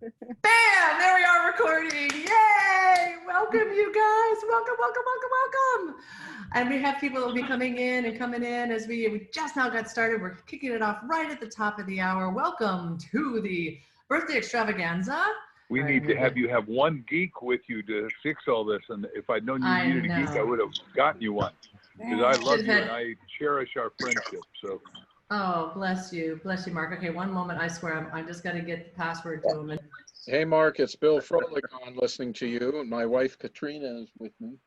Bam! There we are recording. Yay! Welcome, you guys. Welcome, welcome, welcome, welcome. And we have people that will be coming in as we just now got started. We're kicking it off right at the top of the hour. Welcome to the birthday extravaganza. We need to have you have one geek with you to fix all this. And if I'd known you needed a geek, I would have gotten you one. Because I love you and I cherish our friendship. So. Oh, bless you, Mark. Okay, one moment. I swear, I just got to get the password to him. Hey, Mark, it's Bill Froelich on listening to you. And my wife, Katrina, is with me.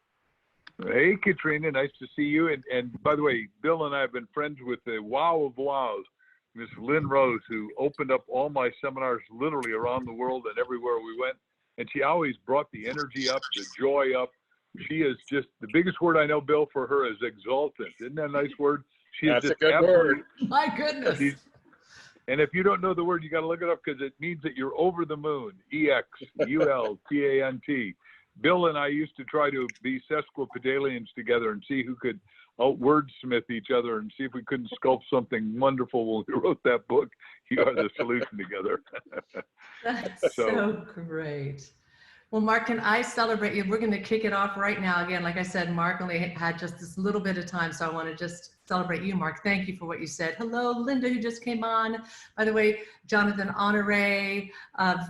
Hey, Katrina, nice to see you. And by the way, Bill and I have been friends with the wow of wows, Miss Lynn Rose, who opened up all my seminars literally around the world and everywhere we went. And she always brought the energy up, the joy up. She is just, the biggest word I know, Bill, for her is exultant. Isn't that a nice word? She That's is a good word. My goodness. And if you don't know the word, you got to look it up because it means that you're over the moon. EXULTANT. Bill and I used to try to be sesquipedalians together and see who could out-wordsmith each other and see if we couldn't sculpt something wonderful when we wrote that book. You are the solution together. That's so great. Well, Mark, can I celebrate you? We're going to kick it off right now. Again, like I said, Mark only had just this little bit of time, so I want to just celebrate you, Mark. Thank you for what you said. Hello, Linda, who just came on. By the way, Jonathan Honore,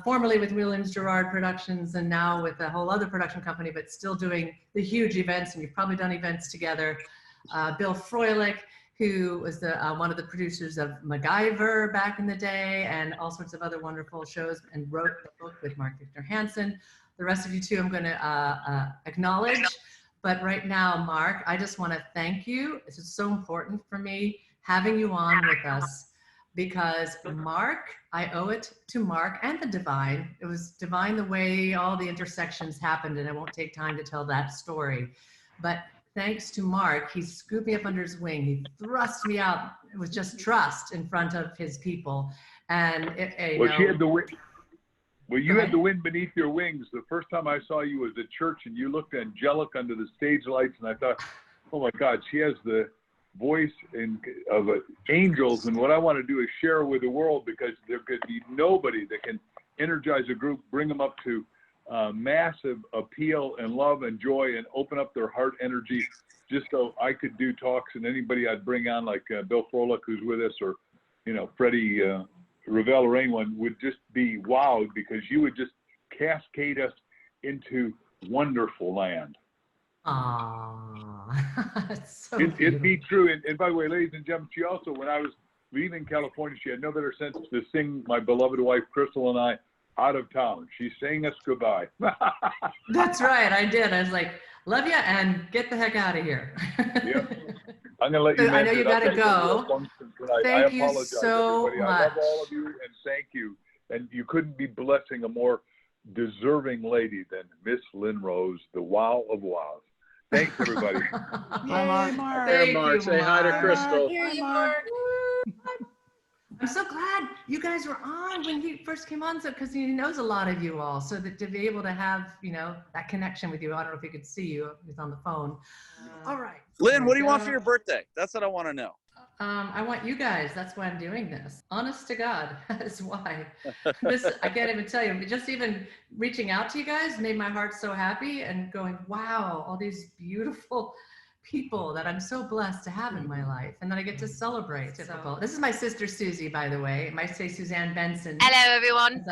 formerly with Williams Gerard Productions and now with a whole other production company, but still doing the huge events, and you've probably done events together. Bill Froelich, who was one of the producers of MacGyver back in the day and all sorts of other wonderful shows, and wrote the book with Mark Victor Hansen. The rest of you too, I'm going to acknowledge. But right now, Mark, I just want to thank you. This is so important for me having you on with us because Mark, I owe it to Mark and the divine. It was divine the way all the intersections happened, and I won't take time to tell that story. But thanks to Mark, he scooped me up under his wing. He thrust me out. It was just trust in front of his people. And she had the wing. Well, you had the wind beneath your wings. The first time I saw you was at church, and you looked angelic under the stage lights, and I thought, oh my God, she has the voice of angels, and what I want to do is share with the world, because there could be nobody that can energize a group, bring them up to massive appeal and love and joy, and open up their heart energy, just so I could do talks, and anybody I'd bring on, like Bill Froelich, who's with us, or, Freddie Ravel or anyone, would just be wowed, because you would just cascade us into wonderful land. So it'd be true. And by the way, ladies and gentlemen, she also, when I was leaving California, she had no better sense to sing my beloved wife, Crystal, and I out of town. She sang us goodbye. That's right, I did. I was like, love you, and get the heck out of here. Yep. I'm going to let you I know you got to go. Thank you so much. I love all of you, and thank you. And you couldn't be blessing a more deserving lady than Miss Lynn Rose, the wow of wows. Thanks, everybody. Hi, Mark. Hey, Mark. Say hi to Crystal. Hi, Mark. I'm so glad you guys were on when he first came on, because he knows a lot of you all. So that to be able to have, that connection with you, I don't know if he could see you. He's on the phone. All right. Lynn, what do you want for your birthday? That's what I want to know. I want you guys. That's why I'm doing this. Honest to God, that's why. I can't even tell you. But just even reaching out to you guys made my heart so happy, and going, wow, all these beautiful people that I'm so blessed to have in my life, and that I get to celebrate. So, this is my sister Susie, by the way. I might say Suzanne Benson. Hello, everyone.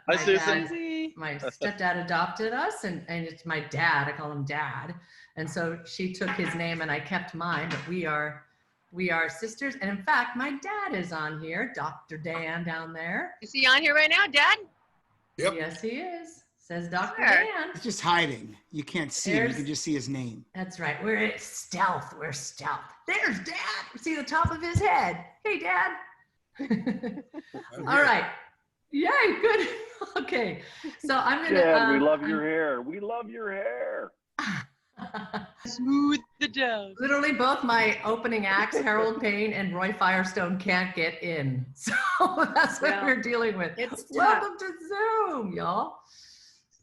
Hi, Susie. My stepdad adopted us, and it's my dad. I call him Dad, and so she took his name, and I kept mine. But we are sisters, and in fact, my dad is on here, Dr. Dan down there. Is he on here right now, Dad? Yep. Yes, he is. Says Dr. Dan. He's just hiding. You can't see him. You can just see his name. That's right. We're stealth. We're stealth. There's Dad. See the top of his head. Hey, Dad. All right. Yay. Good. Okay. So I'm going to. Dad, we love your hair. We love your hair. Smooth the dough. Literally, both my opening acts, Harold Payne and Roy Firestone, can't get in. So that's what we're dealing with. It's Welcome to Zoom, y'all.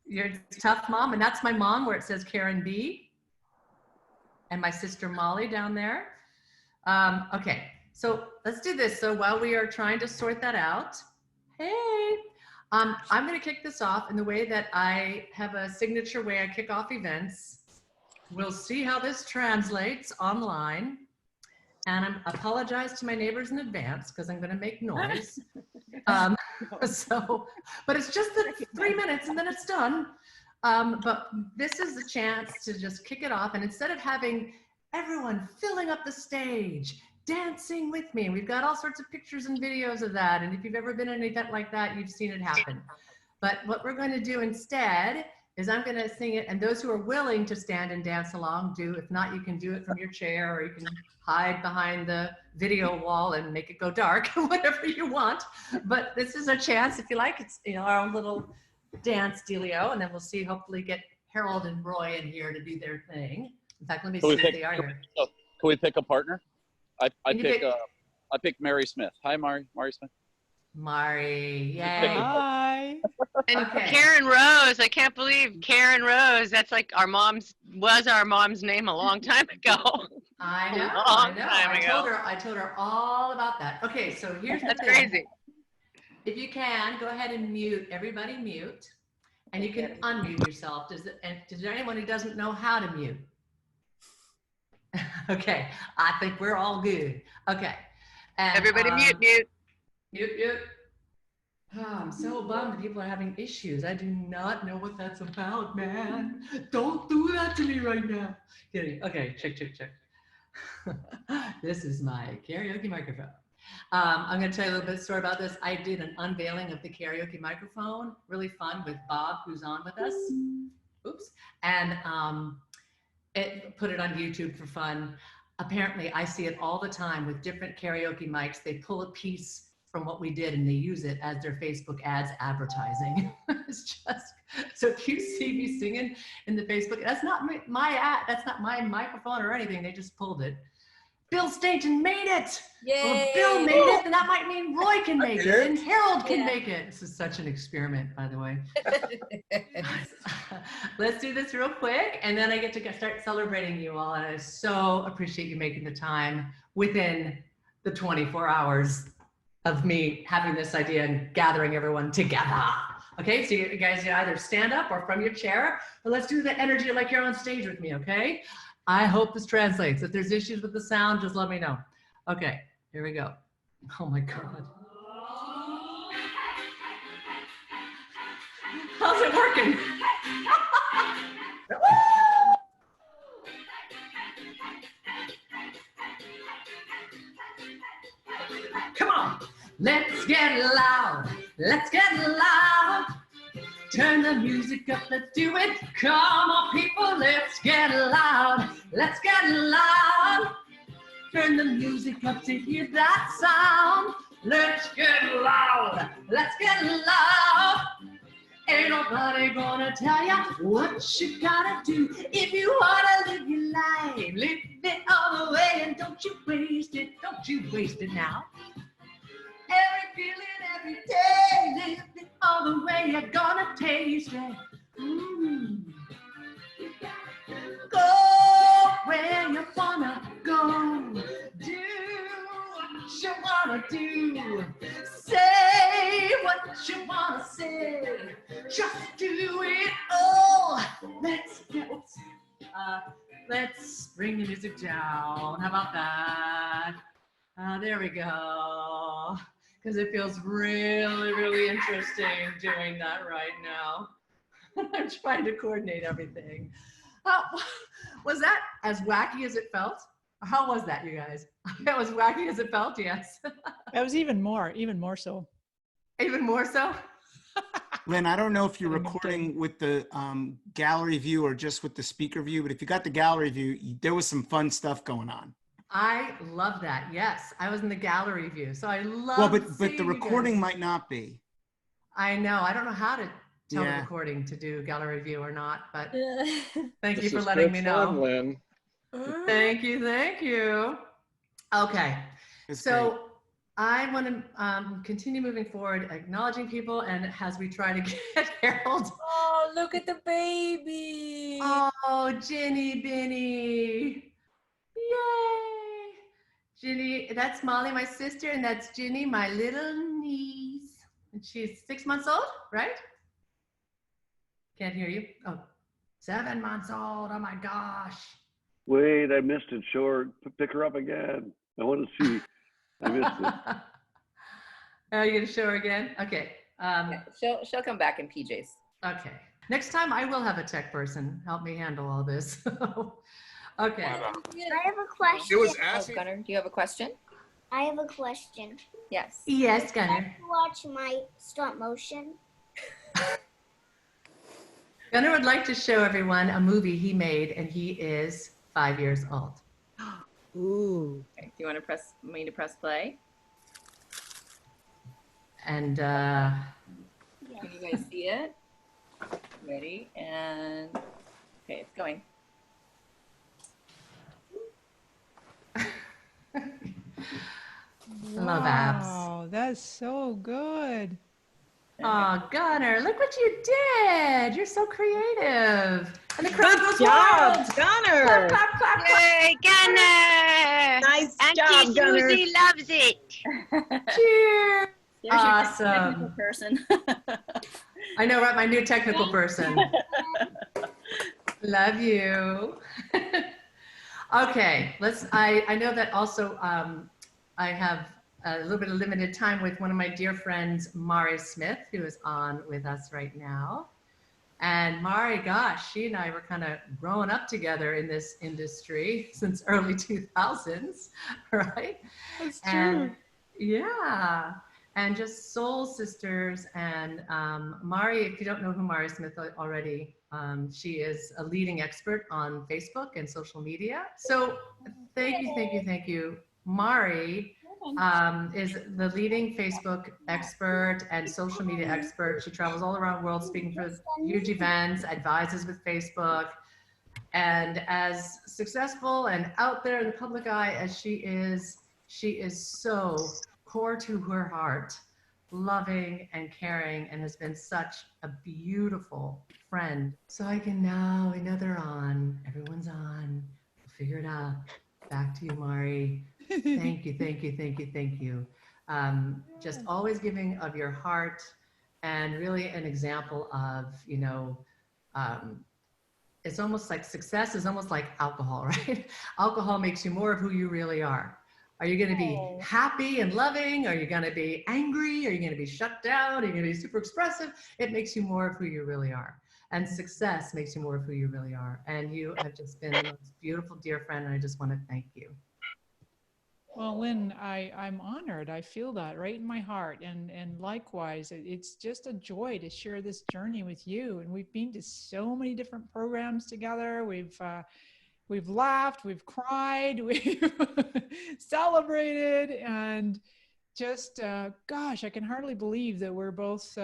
You're tough, Mom. And that's my mom, where it says Karen B. And my sister Molly down there. Okay, so let's do this. So while we are trying to sort that out, hey, I'm going to kick this off in the way that I have a signature way I kick off events. We'll see how this translates online. And I apologize to my neighbors in advance because I'm going to make noise. But it's just the 3 minutes and then it's done. But this is the chance to just kick it off. And instead of having everyone filling up the stage, dancing with me, we've got all sorts of pictures and videos of that. And if you've ever been at an event like that, you've seen it happen. But what we're going to do instead is I'm going to sing it. And those who are willing to stand and dance along, do. If not, you can do it from your chair, or you can hide behind the video wall and make it go dark, whatever you want. But this is a chance, if you like. It's, you know, our own little dance dealio, and then we'll see, hopefully get Harold and Roy in here to do their thing. In fact, let me see if they are here. Can we pick a partner? I pick Mary Smith. Hi, Mari Smith. Mari, yay. Hi. And Okay. Karen Rose, I can't believe Karen Rose. That's like our mom's name a long time ago. I know. Long time ago. I told her all about that. Okay, so here's the That's thing. crazy. If you can, go ahead and mute, everybody mute, and you can unmute yourself. Does there anyone who doesn't know how to mute? Okay, I think we're all good. Okay. And, Everybody mute. Mute. Oh, I'm so bummed that people are having issues. I do not know what that's about, man. Don't do that to me right now. Kidding. Okay, check. This is my karaoke microphone. I'm going to tell you a little bit of story about this. I did an unveiling of the karaoke microphone, really fun, with Bob, who's on with us. Oops. And put it on YouTube for fun. Apparently, I see it all the time with different karaoke mics. They pull a piece from what we did and they use it as their Facebook ads advertising. It's just, so if you see me singing in the Facebook, that's not my ad, that's not my microphone or anything. They just pulled it. Bill Stainton made it. Yay. Well, if Bill made it, then that might mean Roy can make it and Harold can make it. This is such an experiment, by the way. Let's do this real quick, and then I get to start celebrating you all. And I so appreciate you making the time within the 24 hours of me having this idea and gathering everyone together. Okay, so you guys either stand up or from your chair, but let's do the energy like you're on stage with me, okay? I hope this translates. If there's issues with the sound, just let me know. Okay, here we go. Oh my God. How's it working? Come on. Let's get loud. Let's get loud. Turn the music up, let's do it. Come on, people, let's get loud. Let's get loud. Turn the music up to hear that sound. Let's get loud. Let's get loud. Ain't nobody gonna tell ya what you gotta do. If you wanna live your life, live it all the way, and don't you waste it. Don't you waste it now. Every feeling, every day, live it all the way, you're gonna taste it. Go where you wanna go. Do what you wanna do. Say what you wanna say. Just do it all. Let's bring the music down. How about that? There we go. Because it feels really, really interesting doing that right now. I'm trying to coordinate everything. Was that as wacky as it felt? How was that, you guys? That was wacky as it felt, yes. That was even more so. Even more so? Lynn, I don't know if you're recording with the gallery view or just with the speaker view, but if you got the gallery view, there was some fun stuff going on. I love that. Yes, I was in the gallery view, so I love. Well, but the recording might not be. I know. I don't know how to tell the recording to do gallery view or not, but thank you for letting me know. Fun, Lynn. Thank you. Okay, so great. I want to continue moving forward, acknowledging people, and as we try to get Harold. Oh, look at the baby. Oh, Ginny Binny. Yay. Ginny, that's Molly, my sister, and that's Ginny, my little niece. And she's 6 months old, right? Can't hear you. Oh, 7 months old. Oh my gosh. Wait, I missed it. Show her, pick her up again. I want to see. I missed it. Are you gonna show her again? Okay. Yeah, she'll come back in PJs. Okay. Next time I will have a tech person help me handle all this. Okay. I have a question. It was Oh, asking. Gunnar, do you have a question? I have a question. Yes. Yes, I Gunnar. have to watch my stop motion. Gunnar would like to show everyone a movie he made, and he is 5 years old. Ooh. Okay. Do you want to press me to press play? And Can you guys see it? Ready? And okay, it's going. love apps. Wow, that's so good. Oh, Gunnar, look what you did. You're so creative. And the crowd goes job, wild. Gunnar. Clap, clap, clap, clap. Yay, Gunnar! Nice Auntie job, Gunnar. Susie loves it. Cheers. There's your Awesome. technical person. I know, right? My new technical person. Love you. Okay, I know that also I have a little bit of limited time with one of my dear friends, Mari Smith, who is on with us right now. And Mari, gosh, she and I were kind of growing up together in this industry since early 2000s, right? That's true. And yeah, and just soul sisters. And Mari, if you don't know who Mari Smith already, she is a leading expert on Facebook and social media. So thank you. Mari is the leading Facebook expert and social media expert. She travels all around the world speaking for huge events, advises with Facebook. And as successful and out there in the public eye as she is so core to her heart, loving and caring, and has been such a beautiful friend. So I know they're on, everyone's on, we'll figure it out. Back to you, Mari. Thank you. Just always giving of your heart, and really an example of, it's almost like success is almost like alcohol, right? Alcohol makes you more of who you really are. Are you going to be happy and loving? Are you going to be angry? Are you going to be shut down? Are you going to be super expressive? It makes you more of who you really are. And success makes you more of who you really are. And you have just been the most beautiful dear friend, and I just want to thank you. Well, Lynn, I'm honored. I feel that right in my heart. And likewise, it's just a joy to share this journey with you. And we've been to so many different programs together. We've laughed, we've cried, we've celebrated, and just, gosh, I can hardly believe that we're both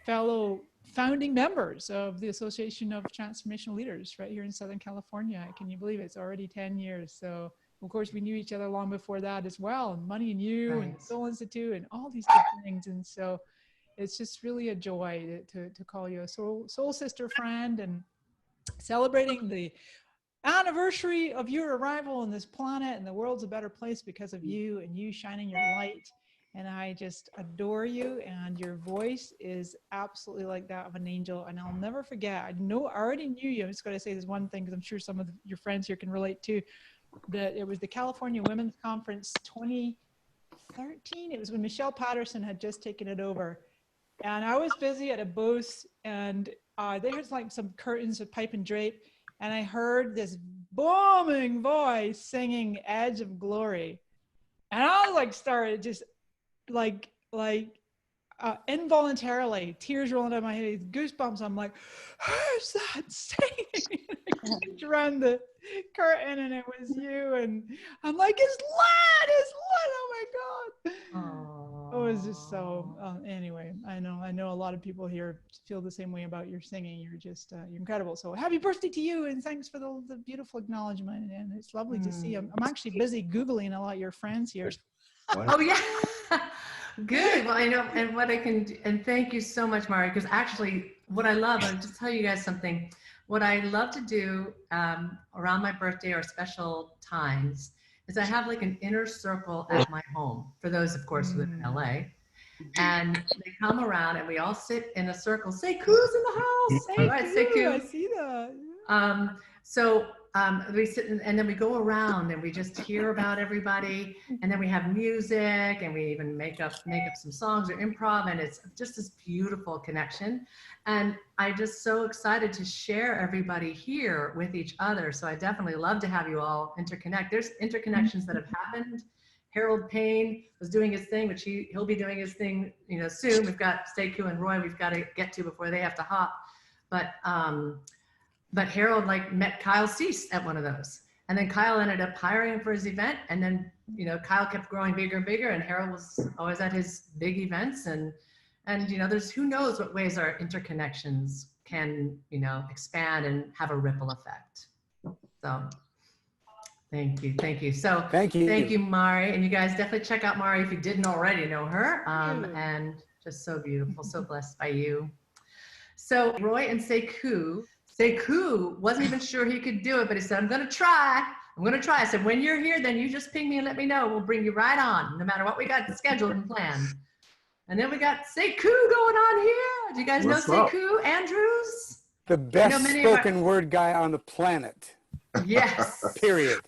fellow founding members of the Association of Transformational Leaders right here in Southern California. Can you believe it? It's already 10 years. So, of course, we knew each other long before that as well, and Money and You, right, and the Soul Institute, and all these different things. And so it's just really a joy to call you a soul sister friend, and celebrating the anniversary of your arrival on this planet, and the world's a better place because of you and you shining your light. And I just adore you, and your voice is absolutely like that of an angel. And I'll never forget, I already knew you. I'm just going to say this one thing, because I'm sure some of your friends here can relate too, that it was the California Women's Conference 2013. It was when Michelle Patterson had just taken it over. And I was busy at a booth, and there was like some curtains of pipe and drape. And I heard this booming voice singing Edge of Glory. And I was like, started just like involuntarily, tears rolling down my head, goosebumps. I'm like, who's that singing? I looked around the curtain, and it was you. And I'm like, it's Lynn, oh my God. Aww. It was just so, anyway, I know a lot of people here feel the same way about your singing. You're just, you're incredible. So happy birthday to you, and thanks for the beautiful acknowledgement. And it's lovely to see. I'm actually busy Googling a lot of your friends here. Oh yeah. Good. Well, I know, and what I can do, and thank you so much, Mari, because actually what I love, I'll just tell you guys something. What I love to do around my birthday or special times is I have like an inner circle at my home, for those, of course, who live in LA. And they come around and we all sit in a circle. SeKOU's in the house. All right, SeKOU. I see that. We sit and then we go around and we just hear about everybody, and then we have music and we even make up some songs or improv, and it's just this beautiful connection. And I'm just so excited to share everybody here with each other. So I definitely love to have you all interconnect. There's interconnections that have happened. Harold Payne was doing his thing, which he'll be doing his thing, soon. We've got SeKOU and Roy we've got to get to before they have to hop. But Harold met Kyle Cease at one of those. And then Kyle ended up hiring him for his event. And then, Kyle kept growing bigger and bigger, and Harold was always at his big events. And there's who knows what ways our interconnections can, expand and have a ripple effect. So thank you. So thank you, Mari. And you guys definitely check out Mari if you didn't already know her. And just so beautiful, so blessed by you. So Roy and SeKOU wasn't even sure he could do it, but he said, I'm going to try. I said, when you're here, then you just ping me and let me know. We'll bring you right on, no matter what we got scheduled and planned. And then we got SeKOU going on here. Do you guys know SeKOU Andrews? The best spoken word guy on the planet. Yes. Period.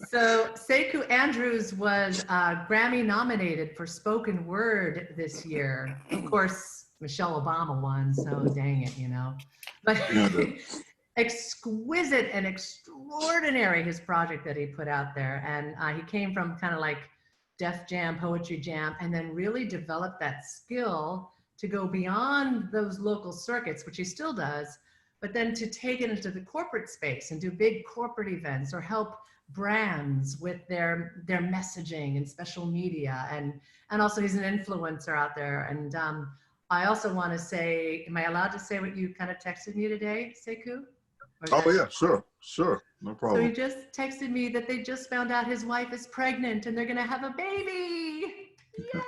So SeKOU Andrews was Grammy nominated for spoken word this year. Of course, Michelle Obama won, so dang it, But exquisite and extraordinary, his project that he put out there. And he came from kind of like Def Jam, Poetry Jam, and then really developed that skill to go beyond those local circuits, which he still does, but then to take it into the corporate space and do big corporate events or help brands with their messaging and special media. And also he's an influencer out there. And I also want to say, am I allowed to say what you kind of texted me today, SeKOU? Oh, yeah, sure. No problem. So he just texted me that they just found out his wife is pregnant and they're going to have a baby. Yeah.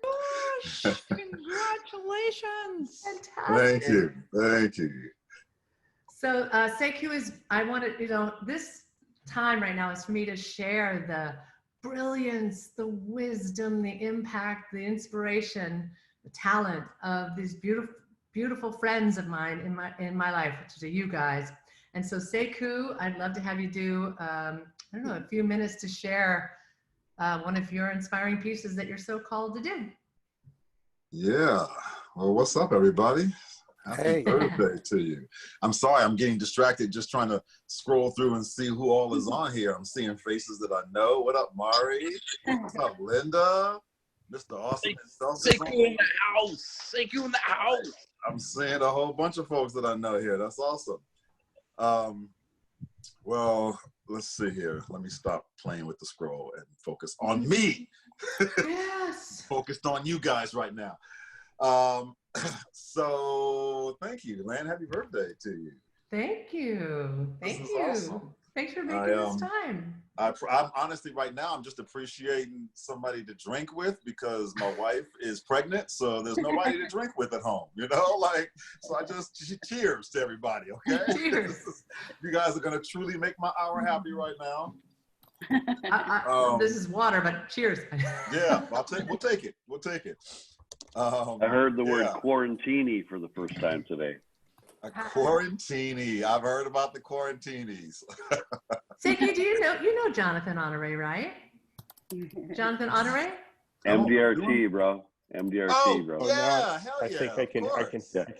Gosh, congratulations. Fantastic. Thank you. So SeKOU is, I wanted, this time right now is for me to share the brilliance, the wisdom, the impact, the inspiration, the talent of these beautiful friends of mine in my life, which are you guys. And so SeKOU, I'd love to have you do, a few minutes to share one of your inspiring pieces that you're so called to do. Yeah. Well, what's up, everybody? Happy birthday to you. I'm sorry, I'm getting distracted just trying to scroll through and see who all is on here. I'm seeing faces that I know. What up, Mari? What's up, Linda? Mr. Awesome himself. SeKOU in the house. SeKOU in the house. I'm seeing a whole bunch of folks that I know here. That's awesome. Well, let's see here. Let me stop playing with the scroll and focus on me. Yes. Focused on you guys right now. So thank you, Lynn. Happy birthday to you. Thank you. Thank you. Awesome. Thanks for making this time. I'm honestly right now, I'm just appreciating somebody to drink with because my wife is pregnant. So there's nobody to drink with at home, so I just cheers to everybody. Okay. Cheers. You guys are going to truly make my hour happy right now. This is water, but cheers. Yeah, we'll take it. I heard the word quarantini for the first time today. A quarantini. I've heard about the quarantinis. SeKOU, do you know Jonathan Honore, right? Jonathan Honore? MDRT, bro. MDRT, bro. Yeah, hell yeah. I think I can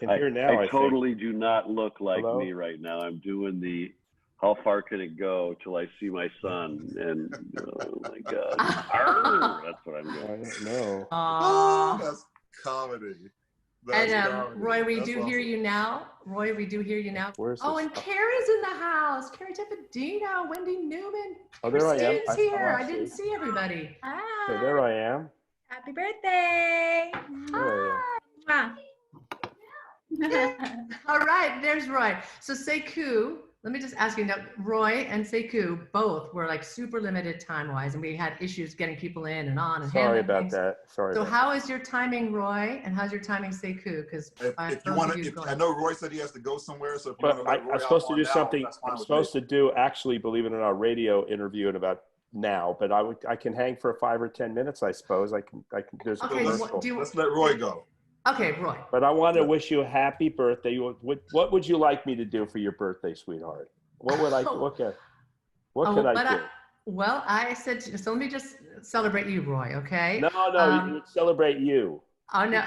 hear now. I totally do not look like me right now. I'm doing the how far can it go till I see my son? And oh my God. That's what I'm doing. I don't know. That's comedy. Roy, we do hear you now. Roy, we do hear you now. And Carrie's in the house. Carrie Tippedino, Wendy Newman. Oh, there I am. Christine's here. I didn't see everybody. So there I am. Happy birthday. Hi. All right, there's Roy. So SeKOU, let me just ask you now, Roy and SeKOU both were super limited time-wise, and we had issues getting people in and on. And Sorry about that. So how is your timing, Roy, and how's your timing, SeKOU? Because I know Roy said he has to go somewhere, so I'm supposed to do something. I'm supposed to do, actually, believe it or not, a radio interview in about now, but I can hang for 5 or 10 minutes, I suppose. I can. There's Okay, Let's let Roy go. Okay, Roy. But I want to wish you a happy birthday. What would you like me to do for your birthday, sweetheart? What would I? What could I do? Well, I said, so let me just celebrate you, Roy, okay? No, celebrate you. Oh, no.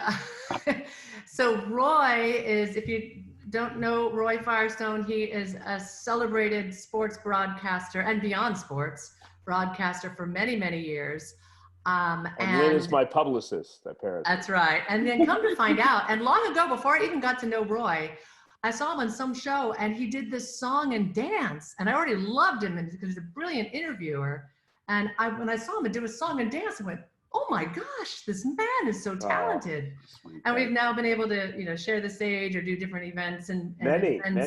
So Roy is, if you don't know Roy Firestone, he is a celebrated sports broadcaster and beyond sports broadcaster for many, many years. And Lynn is my publicist, apparently. That's right. And then come to find out, and long ago, before I even got to know Roy, I saw him on some show and he did this song and dance. And I already loved him because he's a brilliant interviewer. And when I saw him do a song and dance, I went, oh my gosh, this man is so talented. And we've now been able to, share the stage or do different events and many. And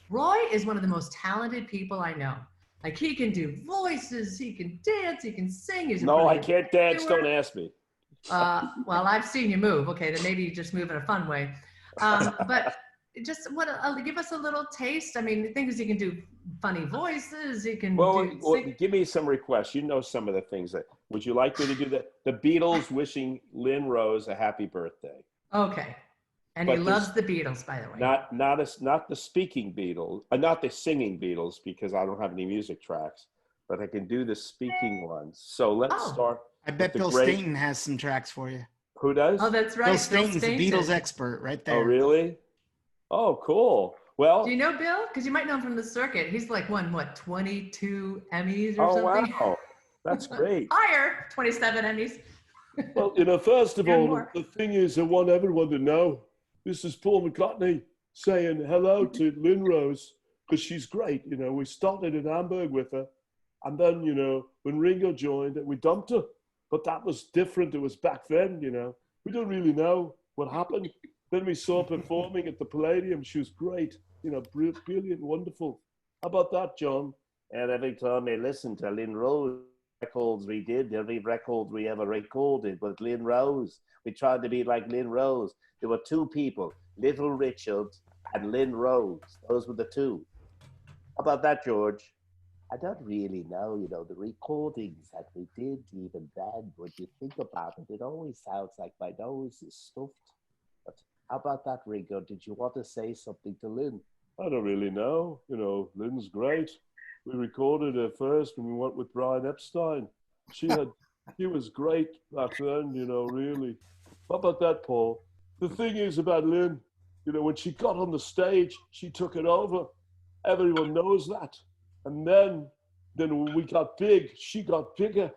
Roy is one of the most talented people I know. Like, he can do voices, he can dance, he can sing. No, I can't dance. Don't ask me. Well, I've seen you move. Okay, then maybe you just move in a fun way. But just give us a little taste. I mean, the thing is, he can do funny voices. He can give me some requests. You know some of the things that. Would you like me to do the Beatles wishing Lynn Rose a happy birthday? Okay. And he loves the Beatles, by the way. Not the speaking Beatles, not the singing Beatles, because I don't have any music tracks, but I can do the speaking ones. So let's start. I bet Bill Stainton has some tracks for you. Who does? Oh, that's right. Bill Stainton's the Beatles expert right there. Oh, really? Oh, cool. Well, do you know Bill? Because you might know him from the circuit. He's like won 22 Emmys or something. Oh, wow. That's great. Higher, 27 Emmys. Well, first of all, the thing is, I want everyone to know this is Paul McCartney saying hello to Lynn Rose, because she's great. We started in Hamburg with her, and then, when Ringo joined, we dumped her. But that was different. It was back then, We don't really know what happened. Then we saw her performing at the Palladium. She was great, brilliant, wonderful. How about that, John? And every time I listened to Lynn Rose records we did, every record we ever recorded was Lynn Rose. We tried to be like Lynn Rose. There were two people, Little Richard and Lynn Rose. Those were the two. How about that, George? I don't really know, the recordings that we did even then, when you think about it, it always sounds like my nose is stuffed. But how about that, Ringo? Did you want to say something to Lynn? I don't really know. Lynn's great. We recorded her first when we went with Brian Epstein. She was great back then, really. How about that, Paul? The thing is about Lynn, when she got on the stage, she took it over. Everyone knows that. And then when we got big, she got bigger.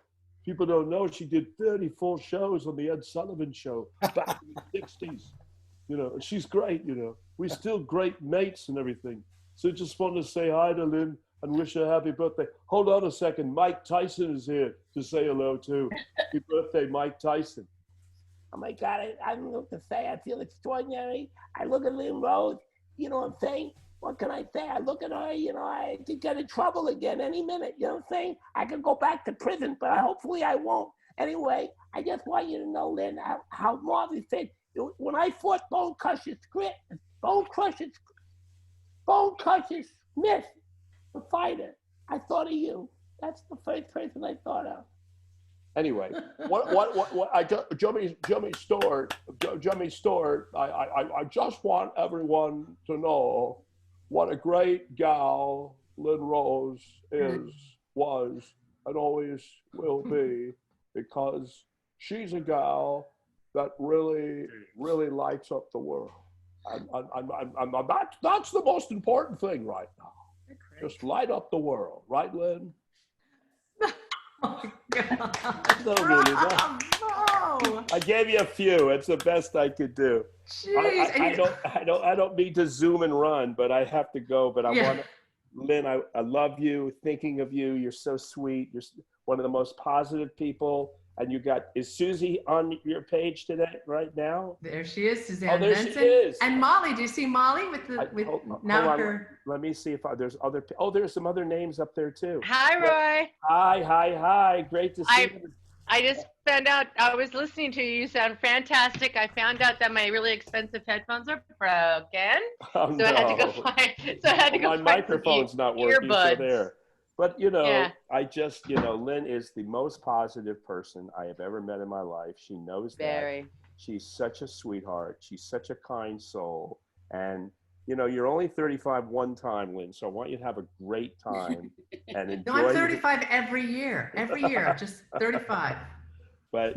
People don't know she did 34 shows on the Ed Sullivan Show back in the 60s. And she's great, We're still great mates and everything. So just want to say hi to Lynn and wish her a happy birthday. Hold on a second. Mike Tyson is here to say hello too. Happy birthday, Mike Tyson. Oh my God, I don't know what to say. I feel extraordinary. I look at Lynn Rose, you know what I'm saying? What can I say? I look at her, I could get in trouble again any minute, you know what I'm saying? I could go back to prison, but hopefully I won't. Anyway, I just want you to know, Lynn, how Marvin said, when I fought Bone Crusher Smith, the fighter, I thought of you. That's the first person I thought of. Anyway, Jimmy Stewart, I just want everyone to know what a great gal Lynn Rose was, and always will be, because she's a gal that really, really lights up the world. And that's the most important thing right now. Just light up the world, right, Lynn? Oh my God. I gave you a few. It's the best I could do. Jeez, I don't mean to zoom and run, but I have to go. But I want to, Lynn, I love you. Thinking of you. You're so sweet. You're one of the most positive people. And is Susie on your page today, right now? There she is, Suzanne. Oh, there Benson. she is. And Molly, do you see Molly her? Let me see if there's other. Oh, there's some other names up there too. Hi, Roy. Hi. Great to see you. I just found out, I was listening to you. You sound fantastic. I found out that my really expensive headphones are broken. Oh, So I had to go no. find, so I had to go My find microphone's not working, so earbuds. there. But, you know, Yeah. I just, you know, Lynn is the most positive person I have ever met in my life. She knows that. Very. She's such a sweetheart. She's such a kind soul. And, you know, you're only 35 one time, Lynn, so I want you to have a great time and enjoy. No, I'm 35 every year, just 35. But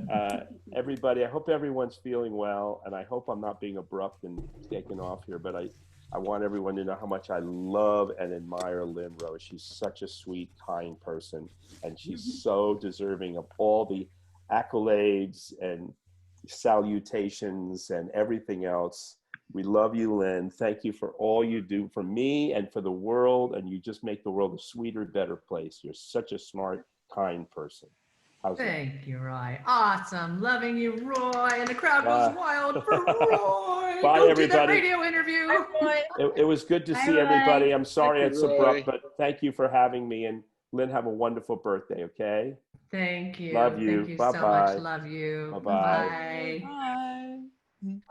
everybody, I hope everyone's feeling well, and I hope I'm not being abrupt and taking off here, but I want everyone to know how much I love and admire Lynn Rose. She's such a sweet, kind person, and she's so deserving of all the accolades and salutations and everything else. We love you, Lynn. Thank you for all you do for me and for the world, and you just make the world a sweeter, better place. You're such a smart, kind person. How's that? Thank you, Roy. Awesome. Loving you, Roy. And the crowd goes wild for Roy. Bye, Go everybody. do that radio interview. It was good to Bye, see Roy. everybody. I'm sorry Thank it's you, Roy. abrupt, but thank you for having me. And Lynn, have a wonderful birthday, okay? Thank you. Love you. Thank you Bye-bye. so much. Love you. Bye-bye. Bye. Bye.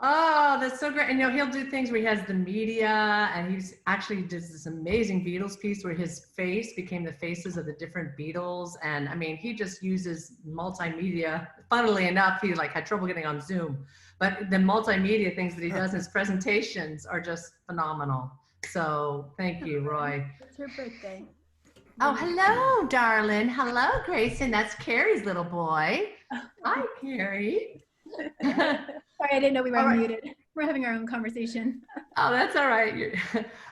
Oh, that's so great. And you know, he'll do things where he has the media, and he's actually does this amazing Beatles piece where his face became the faces of the different Beatles. And I mean, he just uses multimedia. Funnily enough, he like had trouble getting on Zoom, but the multimedia things that he does in his presentations are just phenomenal. So thank you, Roy. It's her birthday. Oh, hello, darling. Hello, Grayson. That's Carrie's little boy. Hi, Carrie. Sorry, I didn't know we were All right. muted. We're having our own conversation. Oh, that's all right.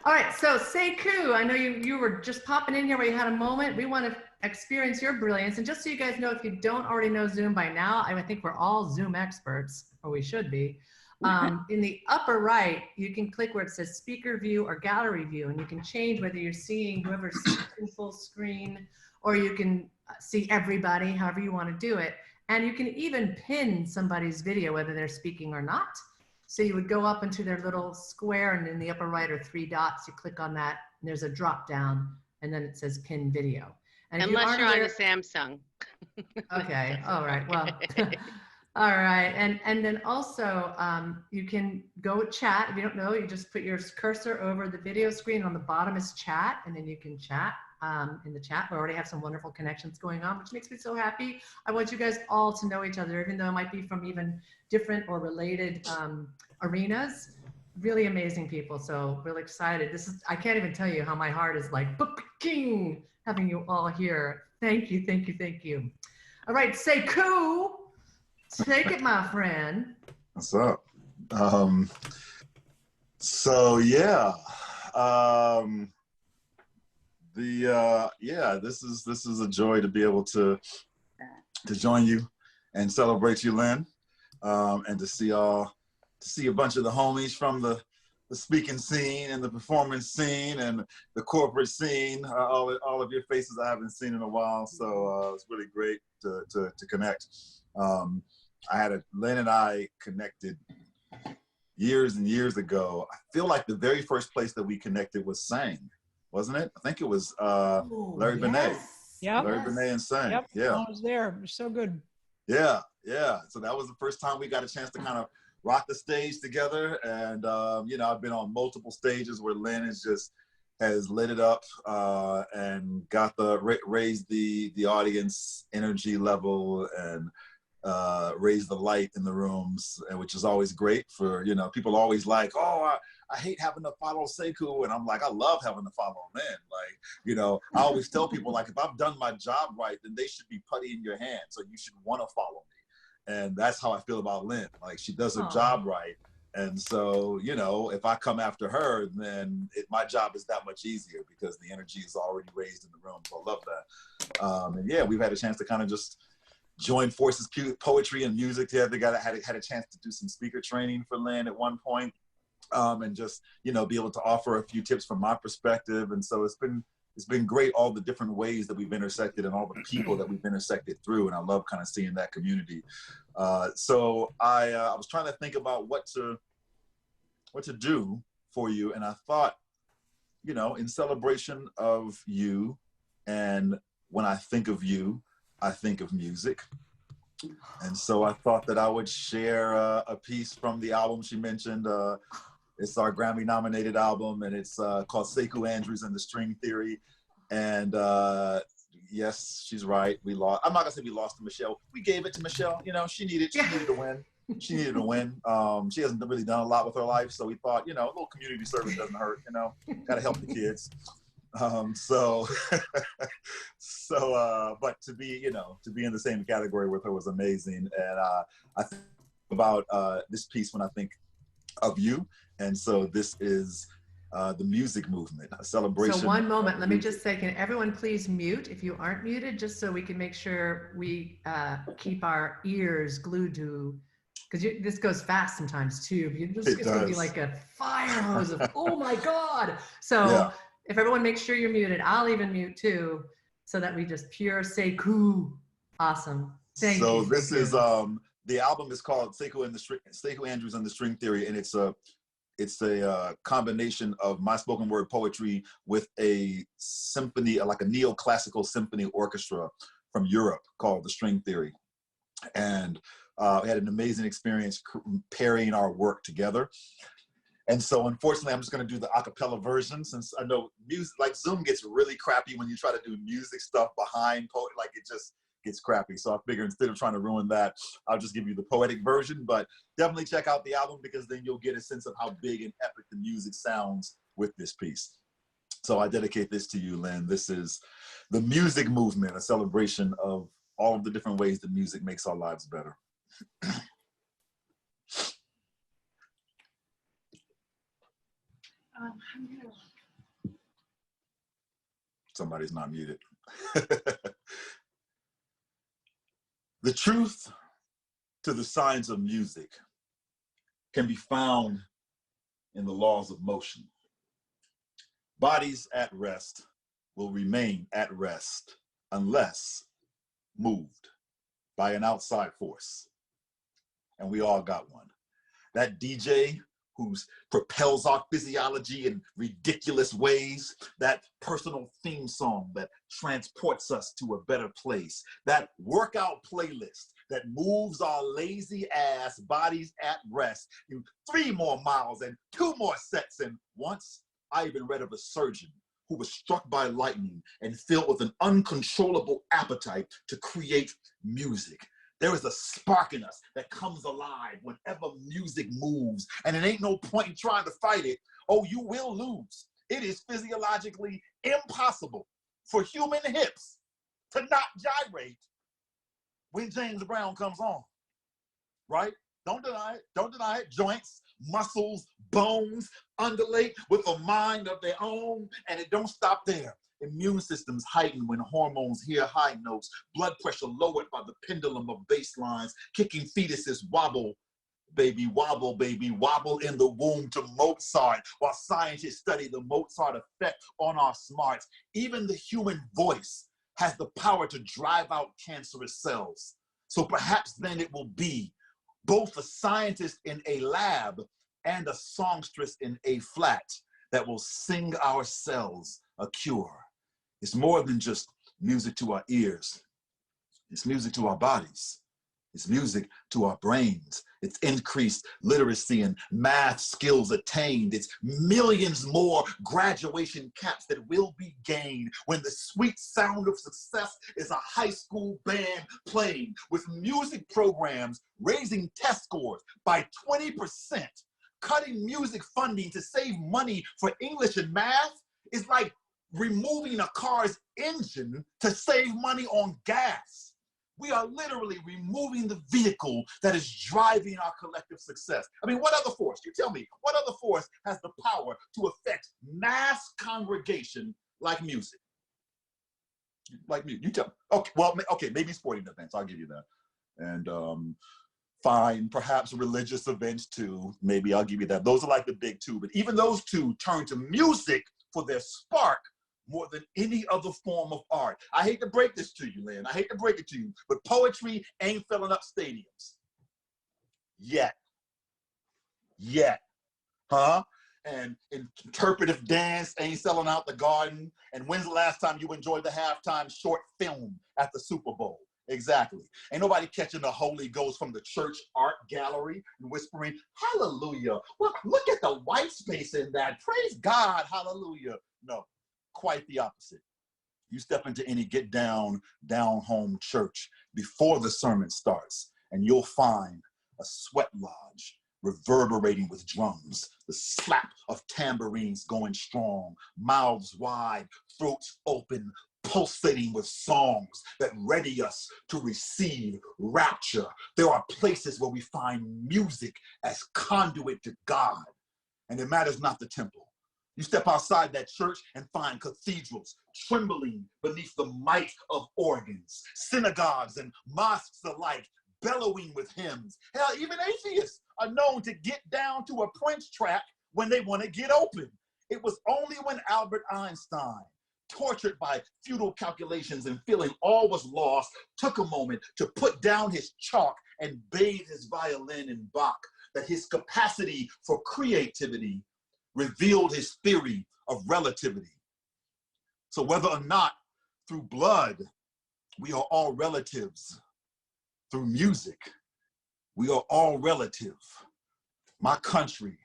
All right, so SeKOU, I know you were just popping in here where you had a moment. We want to experience your brilliance. And just so you guys know, if you don't already know Zoom by now, I think we're all Zoom experts, or we should be. In the upper right, you can click where it says speaker view or gallery view, and you can change whether you're seeing whoever's in full screen, or you can see everybody, however you want to do it. And you can even pin somebody's video, whether they're speaking or not. So you would go up into their little square, and in the upper right are 3 dots. You click on that, and there's a drop down, and then it says pin video. And Unless you're on a Samsung. Okay, all right, well, all right. And then also you can go chat. If you don't know, you just put your cursor over the video screen. On the bottom is chat, and then you can chat in the chat. We already have some wonderful connections going on, which makes me so happy. I want you guys all to know each other, even though it might be from even different or related arenas. Really amazing people. So really excited. I can't even tell you how my heart is like king having you all here. Thank you, thank you, thank you. All right, SeKOU, take it, my friend. What's up? So yeah, this is a joy to be able to join you and celebrate you, Lynn, and to see a bunch of the homies from the speaking scene and the performance scene and the corporate scene, all of your faces I haven't seen in a while. So it's really great to connect. Lynn and I connected years and years ago. I feel like the very first place that we connected was Sang, wasn't it? I think it was Larry Benet. Yep. Larry Benet and Sang. Yep. Yeah. I was there. It was so good. Yeah. So that was the first time we got a chance to kind of rock the stage together. And, I've been on multiple stages where Lynn has lit it up and got raised the audience energy level and raised the light in the rooms, which is always great for, people always like, oh, I hate having to follow SeKOU. And I'm like, I love having to follow Lynn. I always tell people, like, if I've done my job right, then they should be putty in your hand. So you should want to follow me. And that's how I feel about Lynn. Like, she does her job right. And so, if I come after her, then my job is that much easier because the energy is already raised in the room. So I love that. And yeah, we've had a chance to kind of just join forces, poetry and music together. Had a chance to do some speaker training for Lynn at one point, and just, be able to offer a few tips from my perspective. And so it's been great, all the different ways that we've intersected and all the people that we've intersected through. And I love kind of seeing that community. So I was trying to think about what to do for you. And I thought, in celebration of you, and when I think of you, I think of music. And so I thought that I would share a piece from the album she mentioned. It's our Grammy nominated album, and it's called SeKOU Andrews and the String Theory. And yes, she's right. We lost. I'm not gonna say we lost to Michelle. We gave it to Michelle. You know, she needed to win. She needed to win. She hasn't really done a lot with her life, so we thought, you know, a little community service doesn't hurt. You know, gotta help the kids. But to be, you know, to be in the same category with her was amazing. And I think about this piece when I think of you. And so this is the music movement, a celebration. So one moment, let me just say, can everyone please mute if you aren't muted, just so we can make sure we keep our ears glued to, because this goes fast sometimes too. It's going to be like a fire hose of, oh my God. So yeah. If everyone makes sure you're muted, I'll even mute too, so that we just pure SeKOU. Awesome. Thank you. So this is, the album is called SeKOU Andrews and the String Theory, and it's a combination of my spoken word poetry with a symphony, like a neoclassical symphony orchestra from Europe called the String Theory. And we had an amazing experience pairing our work together. And so unfortunately, I'm just gonna do the a cappella version, since I know music, like Zoom gets really crappy when you try to do music stuff behind poet, like it just gets crappy. So I figure instead of trying to ruin that, I'll just give you the poetic version, but definitely check out the album, because then you'll get a sense of how big and epic the music sounds with this piece. So I dedicate this to you, Lynn. This is the music movement, a celebration of all of the different ways that music makes our lives better. Somebody's not muted. The truth to the science of music can be found in the laws of motion. Bodies at rest will remain at rest unless moved by an outside force. And we all got one. That DJ who propels our physiology in ridiculous ways, that personal theme song that transports us to a better place, that workout playlist that moves our lazy ass bodies at rest in 3 more miles and 2 more sets. And once I even read of a surgeon who was struck by lightning and filled with an uncontrollable appetite to create music. There is a spark in us that comes alive whenever music moves, and it ain't no point in trying to fight it. Oh, you will lose. It is physiologically impossible for human hips to not gyrate when James Brown comes on, right? Don't deny it. Don't deny it. Joints, muscles, bones undulate with a mind of their own, and it don't stop there. Immune systems heighten when hormones hear high notes, blood pressure lowered by the pendulum of bass lines, kicking fetuses wobble, baby, wobble in the womb to Mozart, while scientists study the Mozart effect on our smarts. Even the human voice has the power to drive out cancerous cells. So perhaps then it will be both a scientist in a lab and a songstress in a flat that will sing our cells a cure. It's more than just music to our ears. It's music to our bodies. It's music to our brains. It's increased literacy and math skills attained. It's millions more graduation caps that will be gained when the sweet sound of success is a high school band playing, with music programs raising test scores by 20%. Cutting music funding to save money for English and math is like removing a car's engine to save money on gas. We are literally removing the vehicle that is driving our collective success. I mean, what other force? You tell me, what other force has the power to affect mass congregation like music? Like music, you tell me. Okay, well, okay, maybe sporting events, I'll give you that. And fine, perhaps religious events too, maybe I'll give you that. Those are like the big two, but even those two turn to music for their spark more than any other form of art. I hate to break this to you, Lynn. I hate to break it to you, but poetry ain't filling up stadiums. Yet. Huh? And interpretive dance ain't selling out the Garden. And when's the last time you enjoyed the halftime short film at the Super Bowl? Exactly. Ain't nobody catching the Holy Ghost from the church art gallery and whispering, hallelujah. Look at the white space in that. Praise God. Hallelujah. No, quite the opposite. You step into any get down home church before the sermon starts, and you'll find a sweat lodge reverberating with drums, the slap of tambourines going strong, mouths wide, throats open, pulsating with songs that ready us to receive rapture. There are places where we find music as conduit to God, and it matters not the temple. You step outside that church and find cathedrals trembling beneath the might of organs, synagogues and mosques alike bellowing with hymns. Hell, even atheists are known to get down to a Prince track when they want to get open. It was only when Albert Einstein, tortured by futile calculations and feeling all was lost, took a moment to put down his chalk and bathe his violin in Bach, that his capacity for creativity revealed his theory of relativity. So whether or not through blood, we are all relatives. Through music, we are all relative. My country,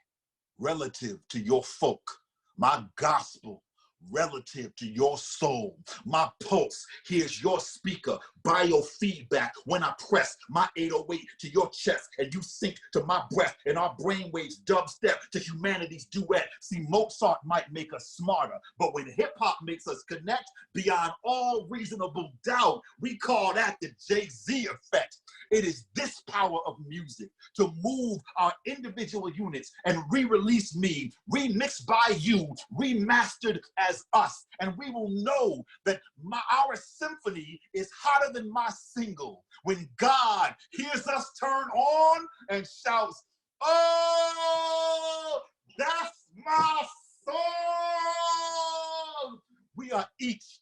relative to your folk. My gospel, relative to your soul. My pulse, here's your speaker, biofeedback when I press my 808 to your chest and you sink to my breath and our brainwaves dubstep to humanity's duet. See, Mozart might make us smarter, but when hip hop makes us connect beyond all reasonable doubt, we call that the Jay-Z effect. It is this power of music to move our individual units and re-release me, remixed by you, remastered as us. And we will know that our symphony is hotter than my single when God hears us turn on and shouts, oh, that's my song. We are each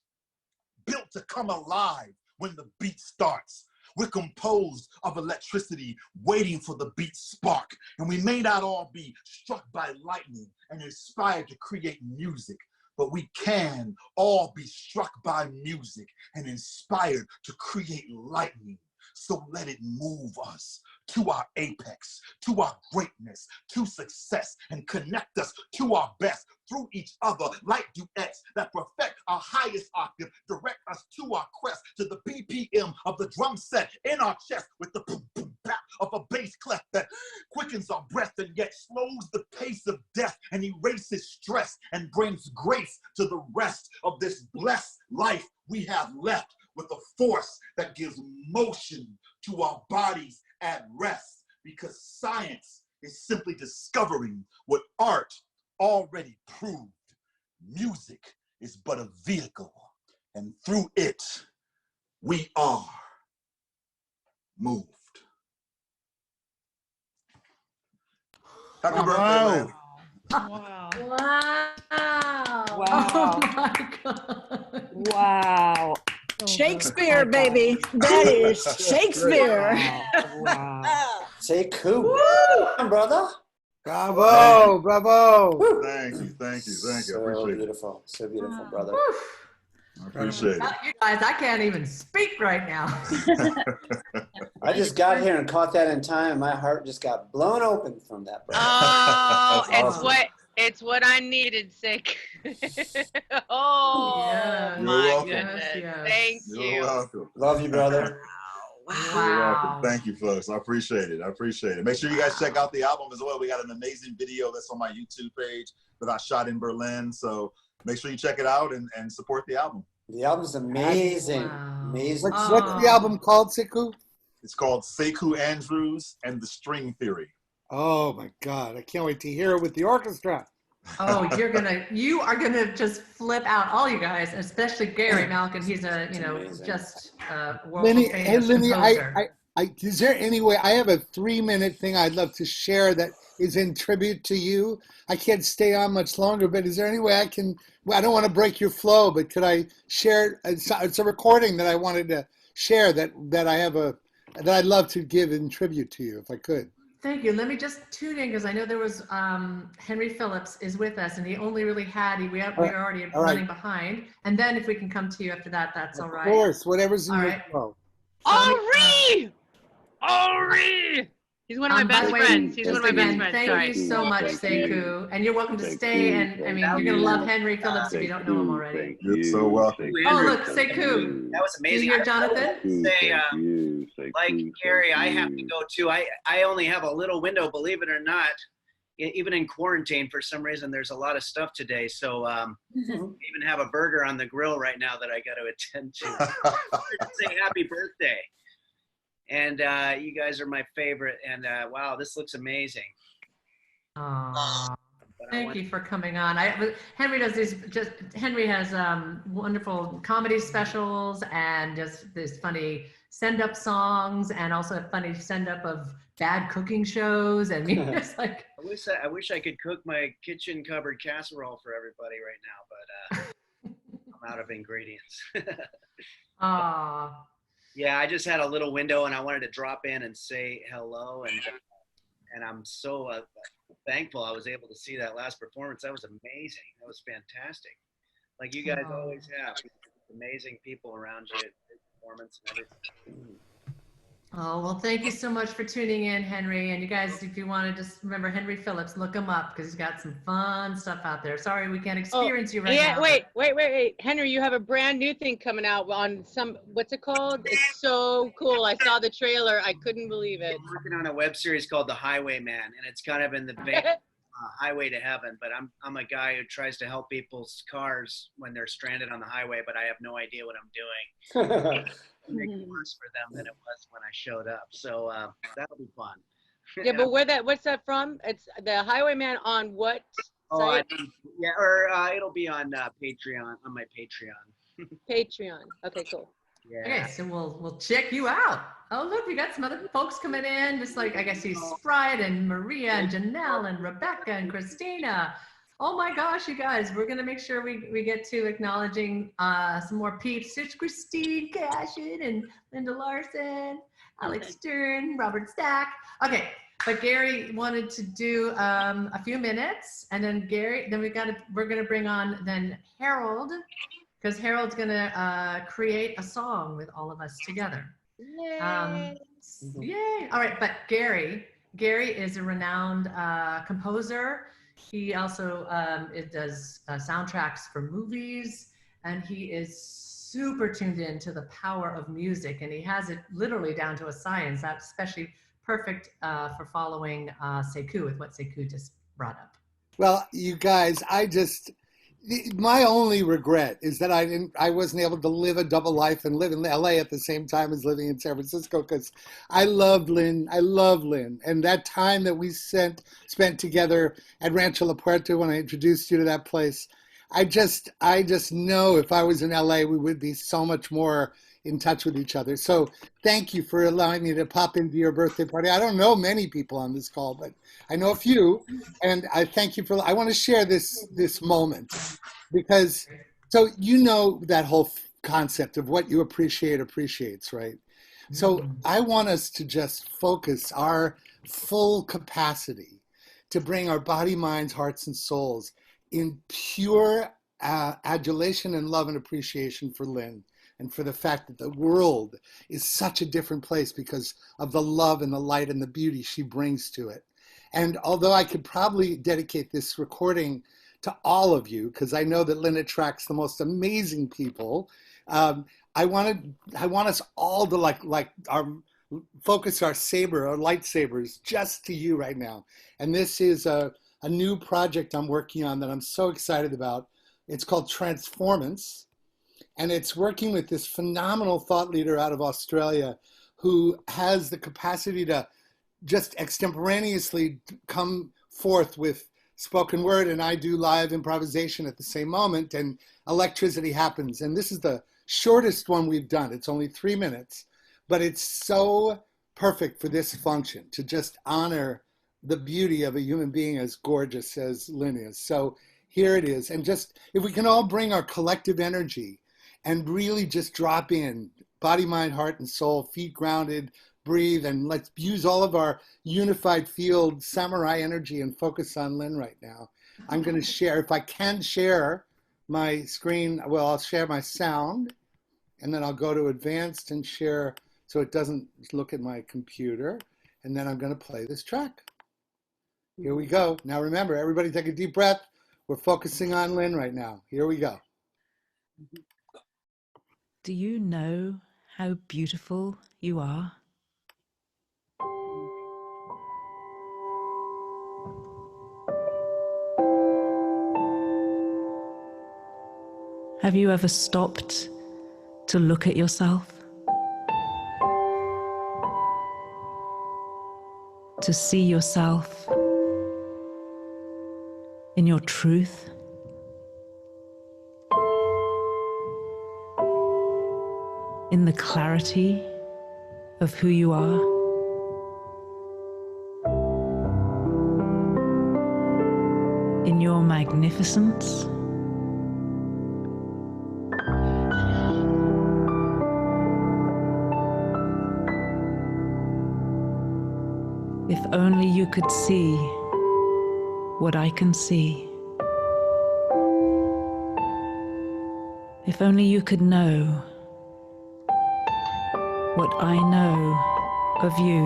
built to come alive when the beat starts. We're composed of electricity waiting for the beat spark. And we may not all be struck by lightning and inspired to create music, but we can all be struck by music and inspired to create lightning. So let it move us to our apex, to our greatness, to success, and connect us to our best through each other like duets that perfect our highest octave, direct us to our quest, to the BPM of the drum set in our chest with the boom, boom, bap of a bass clef that quickens our breath and yet slows the pace of death and erases stress and brings grace to the rest of this blessed life we have left, with a force that gives motion to our bodies at rest, because science is simply discovering what art already proved. Music is but a vehicle, and through it, we are moved. Happy birthday, Lynn. Wow. Wow. Wow. Oh my God. Wow. So Shakespeare, good. baby. That is Shakespeare. Wow. SeKOU. Brother. Bravo, bravo. Thank you. I So appreciate beautiful. So beautiful, brother. I appreciate it. You guys, I can't even speak right now. I just got here and caught that in time. My heart just got blown open from that, brother. Oh, That's awesome. it's what I needed, Sick. Oh Yes. You're my welcome. goodness. Yes. Thank You're you. welcome. Love you, brother. You're welcome. Thank you, folks. I appreciate it. Make sure you guys check out the album as well. We got an amazing video that's on my YouTube page that I shot in Berlin. So make sure you check it out and support the album. The album's amazing. Wow. Amazing. What's the album called, SeKOU? It's called SeKOU Andrews and the String Theory. Oh my God. I can't wait to hear it with the orchestra. Oh, you are gonna just flip out, all you guys, especially Gary Malkin. He's a, just world Lenny, famous hey Lenny, composer. is there any way, I have a 3-minute thing I'd love to share that is in tribute to you. I can't stay on much longer, but is there any way I don't want to break your flow, but could I share, it's a recording that I wanted to share that I'd love to give in tribute to you, if I could. Thank you. Let me just tune in because I know there was Henry Phillips is with us, and he only really had we are already running behind. And then if we can come to you after that, that's all right. Of course, whatever's in all your right. flow. Henry! Henry! He's one of my best friends. He's one of my best friends. Thank Sorry. you so much, SeKOU. And you're welcome to stay. And I mean, you're going to love Henry Phillips if you don't know him already. You're so welcome. Oh, look, SeKOU. That was amazing. Do you hear Jonathan? Like Gary, I have to go too. I only have a little window, believe it or not. Even in quarantine, for some reason, there's a lot of stuff today. So I even have a burger on the grill right now that I got to attend to. Say happy birthday. And you guys are my favorite. And wow, this looks amazing. Thank you for coming on. Henry does these. Henry has wonderful comedy specials and just these funny send-up songs, and also a funny send-up of bad cooking shows. And just like I wish I could cook my kitchen cupboard casserole for everybody right now, but I'm out of ingredients. Yeah, I just had a little window and I wanted to drop in and say hello, and I'm so thankful I was able to see that last performance. That was amazing. That was fantastic. Like you guys always have, amazing people around you, performance and everything. Oh, well, thank you so much for tuning in, Henry. And you guys, if you want to just remember Henry Phillips, look him up because he's got some fun stuff out there. Sorry, we can't experience you right now. Wait. Henry, you have a brand new thing coming out on what's it called? It's so cool. I saw the trailer. I couldn't believe it. I'm working on a web series called The Highwayman, and it's kind of in the vein Highway to Heaven, but I'm a guy who tries to help people's cars when they're stranded on the highway, but I have no idea what I'm doing. Make it worse for them than it was when I showed up. So that'll be fun. Yeah, but what's that from? It's The Highwayman on what site? It'll be on Patreon, on my Patreon. Patreon. Okay, cool. Yeah. Okay, so we'll check you out. Oh, look, we got some other folks coming in. Just like, I guess he's Sprite and Maria and Janelle and Rebecca and Christina. Oh my gosh, you guys, we're going to make sure we get to acknowledging some more peeps. It's Christine Cashin and Linda Larson, Alex Stern, Robert Stack. Okay, but Gary wanted to do a few minutes, and then we're going to bring on then Harold, because Harold's going to create a song with all of us together. Yay! Yay! All right, but Gary is a renowned composer. He also does soundtracks for movies, and he is super tuned in to the power of music, and he has it literally down to a science. That's especially perfect for following SeKOU with what SeKOU just brought up. Well, you guys, my only regret is that I wasn't able to live a double life and live in LA at the same time as living in San Francisco, because I love Lynn. And that time that we spent together at Rancho La Puerta when I introduced you to that place, I just know if I was in LA, we would be so much more in touch with each other. So thank you for allowing me to pop into your birthday party. I don't know many people on this call, but I know a few, and I thank you I want to share this moment, because so you know that whole concept of what you appreciate appreciates, right? So I want us to just focus our full capacity to bring our body, minds, hearts, and souls in pure adulation and love and appreciation for Lynn, and for the fact that the world is such a different place because of the love and the light and the beauty she brings to it. And although I could probably dedicate this recording to all of you, because I know that Lynn attracts the most amazing people, I want us all to focus our lightsabers just to you right now. And this is a new project I'm working on that I'm so excited about. It's called Transformance. And it's working with this phenomenal thought leader out of Australia who has the capacity to just extemporaneously come forth with spoken word, and I do live improvisation at the same moment, and electricity happens. And this is the shortest one we've done. It's only 3 minutes, but it's so perfect for this function, to just honor the beauty of a human being as gorgeous as Lynn is. So here it is. And just, if we can all bring our collective energy and really just drop in, body, mind, heart, and soul, feet grounded, breathe, and let's use all of our unified field samurai energy and focus on Lynn right now. I'm going to share, if I can share my screen, well, I'll share my sound, and then I'll go to advanced and share so it doesn't look at my computer. And then I'm going to play this track. Here we go. Now remember, everybody take a deep breath. We're focusing on Lynn right now. Here we go. Do you know how beautiful you are? Have you ever stopped to look at yourself? To see yourself in your truth? In the clarity of who you are? In your magnificence? If only you could see what I can see. If only you could know what I know of you.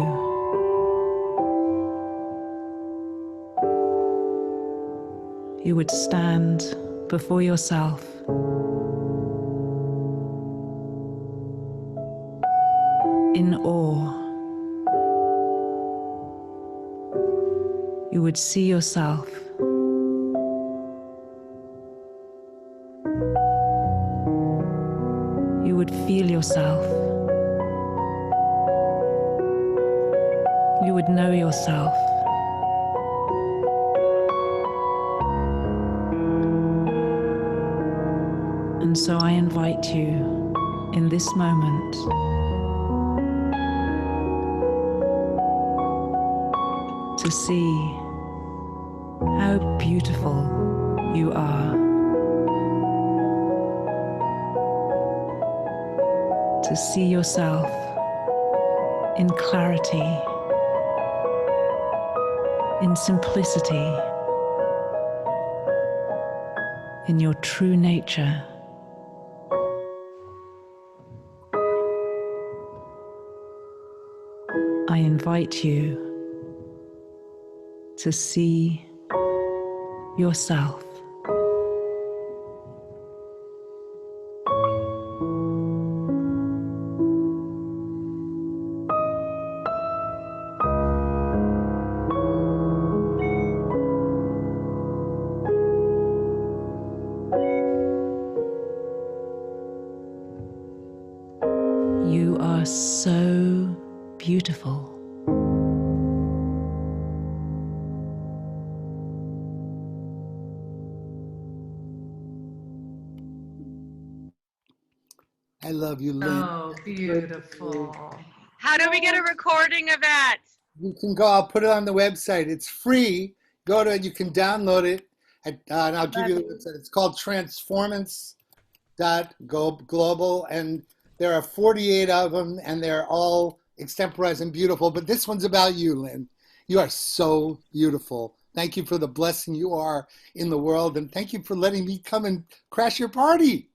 You would stand before yourself in awe. You would see yourself you would feel yourself. You would know yourself. And so I invite you in this moment to see how beautiful you are. To see yourself in clarity, in simplicity, in your true nature. I invite you to see yourself. You are so beautiful. I love you, Lynn. Oh, beautiful. How do we get a recording of that? You can go, I'll put it on the website. It's free. Go to it, you can download it. And I'll give you the website. It's called Transformance.global. And there are 48 of them, and they're all extemporized and beautiful. But this one's about you, Lynn. You are so beautiful. Thank you for the blessing you are in the world. And thank you for letting me come and crash your party.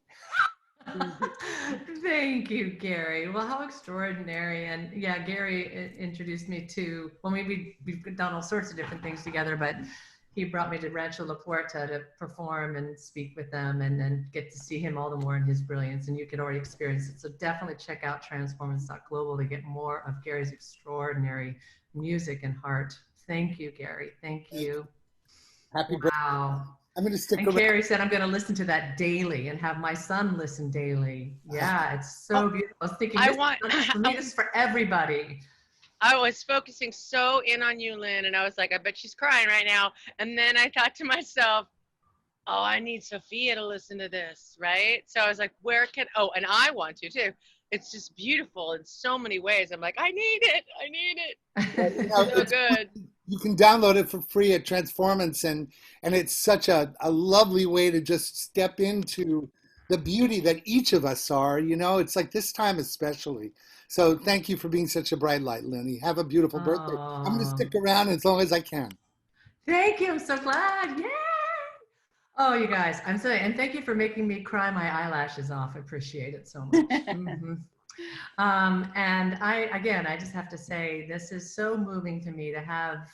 Thank you, Gary. Well, how extraordinary. And yeah, Gary introduced me to, well, maybe we've done all sorts of different things together, but he brought me to Rancho La Puerta to perform and speak with them and then get to see him all the more in his brilliance. And you could already experience it. So definitely check out Transformance.global to get more of Gary's extraordinary music and heart. Thank you, Gary. Thank you. Happy birthday. Wow. I'm going to stick and around. Carrie said, I'm going to listen to that daily and have my son listen daily. Yeah, it's so beautiful. I was thinking, this is for everybody. I was focusing so in on you, Lynn, and I was like, I bet she's crying right now. And then I thought to myself, oh, I need Sophia to listen to this, right? So I was like, and I want to too. It's just beautiful in so many ways. I'm like, I need it. So good. You can download it for free at Transformance, and it's such a lovely way to just step into the beauty that each of us are. You know, it's like this time especially. So thank you for being such a bright light, Lenny. Have a beautiful birthday. I'm going to stick around as long as I can. Thank you. I'm so glad. Yay! Oh, you guys, I'm sorry. And thank you for making me cry my eyelashes off. I appreciate it so much. And I just have to say, this is so moving to me to have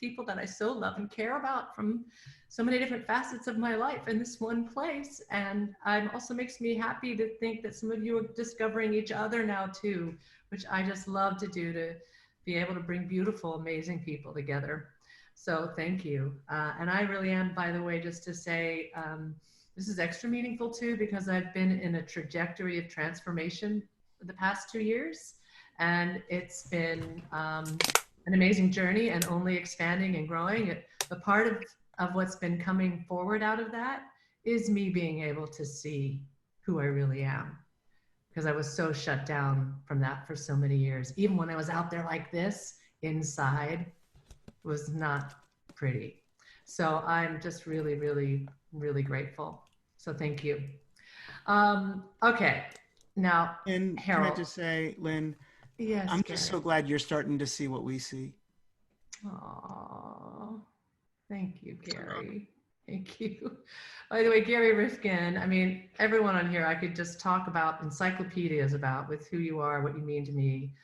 people that I so love and care about from so many different facets of my life in this one place. And it also makes me happy to think that some of you are discovering each other now too, which I just love to do, to be able to bring beautiful, amazing people together. So thank you. And I really am, by the way, just to say, this is extra meaningful too, because I've been in a trajectory of transformation for the past 2 years. And it's been an amazing journey and only expanding and growing. The part of what's been coming forward out of that is me being able to see who I really am. Because I was so shut down from that for so many years. Even when I was out there like this, inside was not pretty. So I'm just really, really, really grateful. So thank you. Okay, now, and Harold. Can I just say, Lynn, yes, I'm just so glad you're starting to see what we see. Aww, thank you, Gary. Thank you. By the way, Gary Rifkin, I mean, everyone on here, I could just talk about encyclopedias about with who you are, what you mean to me,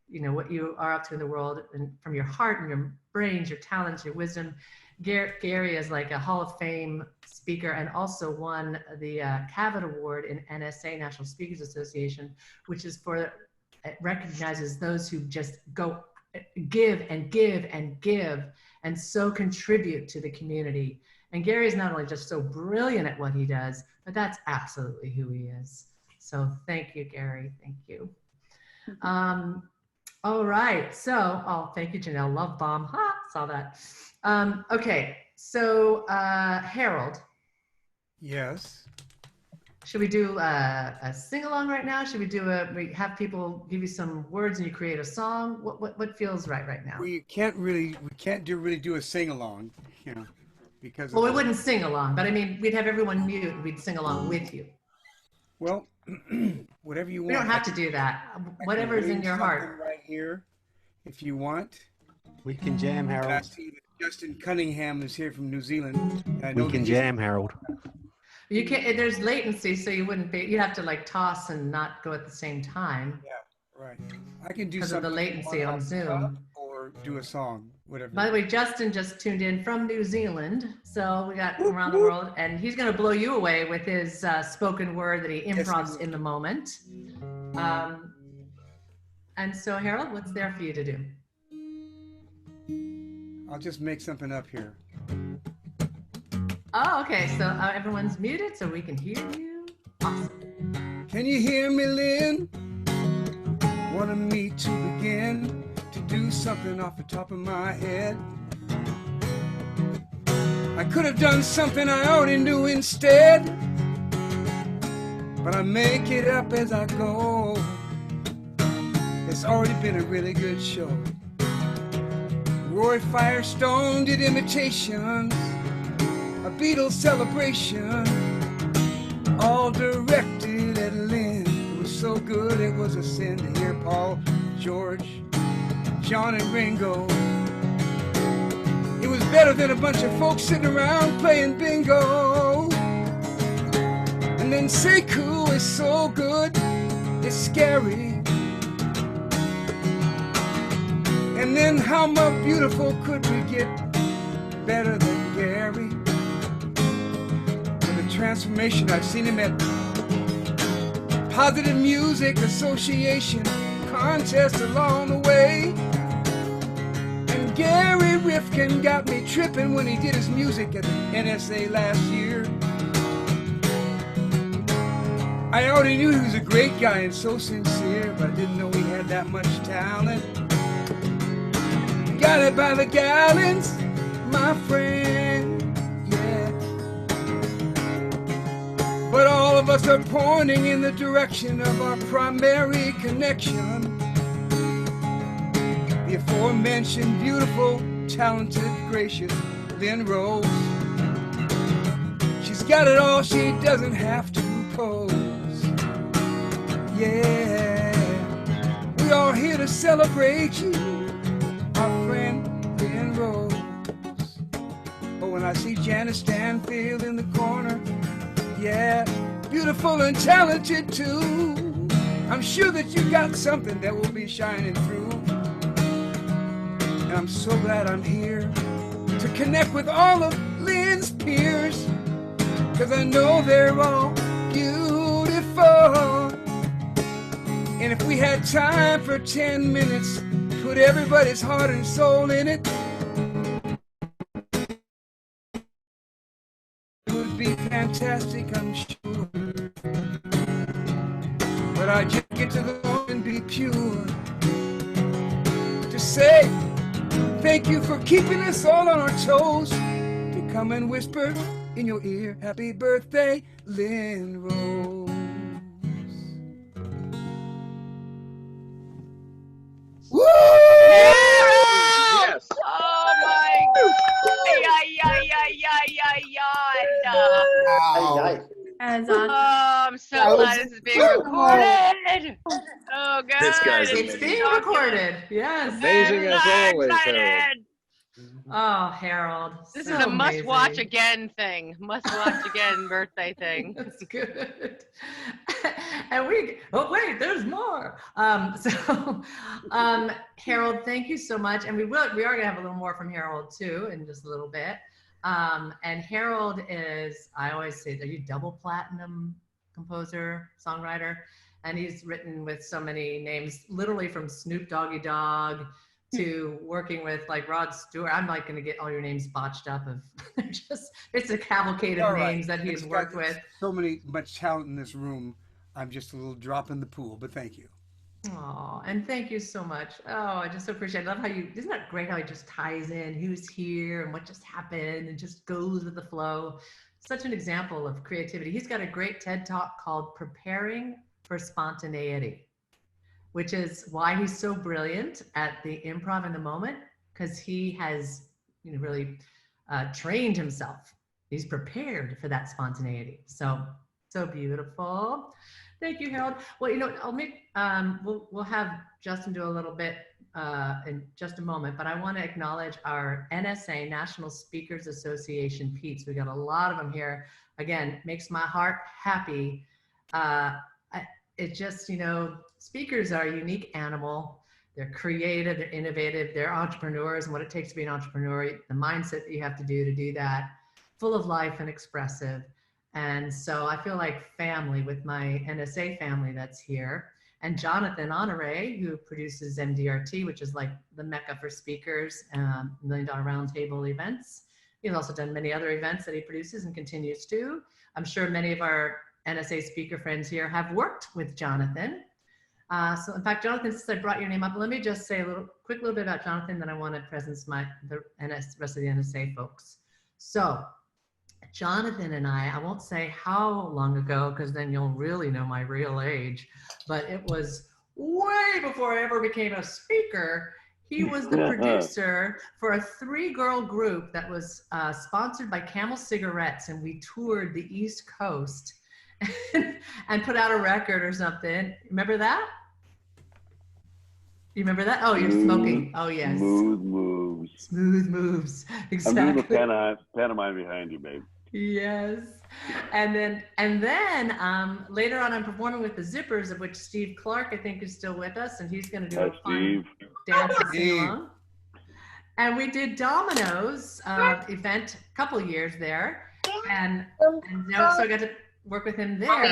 you know, what you are up to in the world, and from your heart and your brains, your talents, your wisdom. Gary is like a Hall of Fame speaker and also won the Cavett Award in NSA, National Speakers Association, which is for, it recognizes those who just go give and give and give and so contribute to the community. And Gary is not only just so brilliant at what he does, but that's absolutely who he is. So thank you, Gary. Thank you. All right. So, thank you, Janelle. Love bomb. Ha, saw that. Okay. So, Harold. Yes. Should we do a sing along right now? Should we have people give you some words and you create a song? What feels right now? We can't really do a sing along, you know. Because well, we wouldn't sing along, but I mean, we'd have everyone mute and we'd sing along with you. Well, whatever you want. We don't have to do that. Whatever is in your heart. Right here, if you want. We can jam, Harold. I see that Justin Cunningham is here from New Zealand. I know we can jam, Harold. You can't. There's latency, so you wouldn't be. You'd have to like toss and not go at the same time. Yeah, right. I can do because of the latency on Zoom. Or do a song. Whatever. By the way, Justin just tuned in from New Zealand, so we got around the world, and he's going to blow you away with his spoken word that he improvs in the moment. And so, Harold, what's there for you to do? I'll just make something up here. Oh, okay. So everyone's muted, so we can hear you. Awesome. Can you hear me, Lynn? Wanted me to begin to do something off the top of my head. I could have done something I already knew instead, but I make it up as I go. It's already been a really good show. Roy Firestone did imitations, a Beatles celebration, all directed at Lynn. It was so good it was a sin to hear Paul, George, John and Ringo. It was better than a bunch of folks sitting around playing bingo. And then SeKOU is so good, it's scary. And then how much beautiful could we get better than Gary? With a transformation, I've seen him at Positive Music Association contests along the way. And Gary Rifkin got me tripping when he did his music at the NSA last year. I already knew he was a great guy and so sincere, but I didn't know he had that much talent. Got it by the gallons, my friend, yeah. But all of us are pointing in the direction of our primary connection. The aforementioned beautiful, talented, gracious Lynn Rose. She's got it all, she doesn't have to pose. Yeah, we are here to celebrate you, our friend Lynn Rose. But when I see Janice Stanfield in the corner, yeah, beautiful and talented too, I'm sure that you got something that will be shining through. And I'm so glad I'm here to connect with all of Lynn's peers, 'cause I know they're all beautiful. And if we had time for 10 minutes, put everybody's heart and soul in it, it would be fantastic, I'm sure. But I just get to the point and be pure to say thank you for keeping us all on our toes, to come and whisper in your ear, happy birthday, Lynn Rose. Woo! Yes. Oh my God. That's Oh, I'm so glad this is being recorded. Oh God. This guy's It's being recorded. Yes. Amazing as always, Harold. Oh, Harold. This so is a must-watch amazing. again thing. Must-watch again birthday thing. That's good. And oh wait, there's more. Harold, thank you so much. And we are gonna have a little more from Harold too in just a little bit. And Harold is, I always say, are you double platinum composer, songwriter? And he's written with so many names, literally from Snoop Doggy Dogg to working with like Rod Stewart. I'm like going to get all your names botched up of it's a cavalcade of All right. names that he's worked with. So much talent in this room. I'm just a little drop in the pool, but thank you. Oh, and thank you so much. Oh, I just so appreciate it. I love how isn't that great how he just ties in who's here and what just happened and just goes with the flow. Such an example of creativity. He's got a great TED Talk called Preparing for Spontaneity, which is why he's so brilliant at the improv in the moment, because he has really trained himself. He's prepared for that spontaneity. So beautiful. Thank you, Harold. Well, I'll make we'll have Justin do a little bit in just a moment, but I want to acknowledge our NSA, National Speakers Association peeps. We got a lot of them here. Again, makes my heart happy. It just, speakers are a unique animal. They're creative, they're innovative, they're entrepreneurs, and what it takes to be an entrepreneur, the mindset that you have to do that, full of life and expressive. And so I feel like family with my NSA family that's here. And Jonathan Honore, who produces MDRT, which is like the mecca for speakers, $1 Million Roundtable events. He's also done many other events that he produces and continues to. I'm sure many of our NSA speaker friends here have worked with Jonathan. So in fact, Jonathan, since I brought your name up, let me just say a quick little bit about Jonathan, then I want to presence the rest of the NSA folks. So Jonathan and I won't say how long ago, because then you'll really know my real age, but it was way before I ever became a speaker. He was the producer for a 3-girl group that was sponsored by Camel cigarettes, and we toured the East Coast and put out a record or something. Remember that? You remember that? Oh, you're smoking. Oh, yes. Smooth moves. Smooth moves. Exactly. I'm doing the pantomime behind you, babe. Yes. And then later on, I'm performing with the Zippers, of which Steve Clark, I think, is still with us, and he's going to do a fun dance and sing along. And we did Domino's event a couple years there, and so I got to work with him there.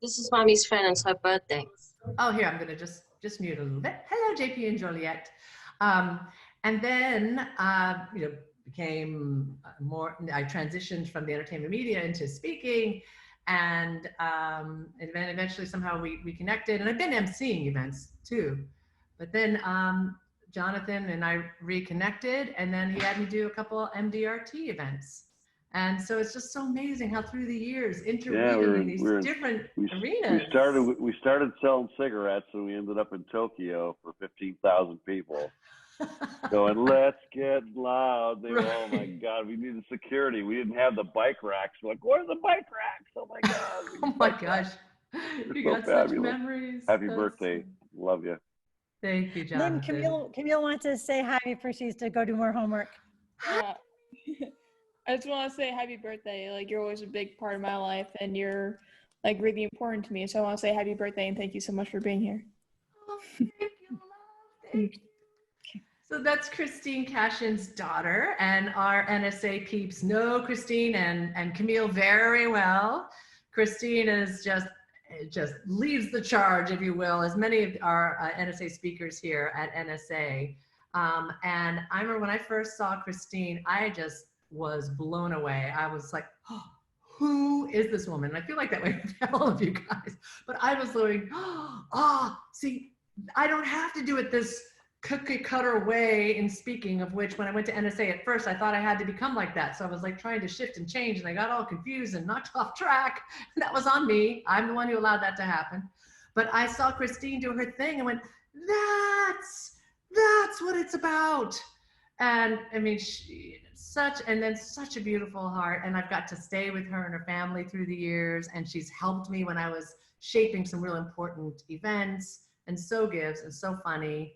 This is Mommy's friend. It's her birthday. Oh, here, I'm going to just mute a little bit. Hello, JP and Joliet. And then, became more, I transitioned from the entertainment media into speaking, and then eventually somehow we connected, and I've been emceeing events too. But then Jonathan and I reconnected, and then he had me do a couple MDRT events. And so it's just so amazing how through the years, interweaving these different arenas. We started selling cigarettes, and we ended up in Tokyo for 15,000 people. Going, let's get loud. They were, oh my God, we needed security. We didn't have the bike racks. We're like, where's the bike racks? Oh my God. Oh my gosh. You got such memories. Happy birthday. Love you. Thank you, Jonathan. Lynn, Camille wants to say hi before she has to go do more homework. I just want to say happy birthday. Like, you're always a big part of my life, and you're like really important to me. So I want to say happy birthday and thank you so much for being here. Oh, thank you, love. Thank you. So that's Christine Cashin's daughter, and our NSA peeps know Christine and Camille very well. Christine is just leads the charge, if you will, as many of our NSA speakers here at NSA. And I remember when I first saw Christine, I just was blown away. I was like, oh, who is this woman? And I feel like that way with all of you guys. But I was going, see, I don't have to do it this cookie cutter way in speaking, of which when I went to NSA at first, I thought I had to become like that. So I was like trying to shift and change, and I got all confused and knocked off track. And that was on me. I'm the one who allowed that to happen. But I saw Christine do her thing and went, that's what it's about. And I mean, such a beautiful heart. And I've got to stay with her and her family through the years. And she's helped me when I was shaping some real important events, and so gives and so funny.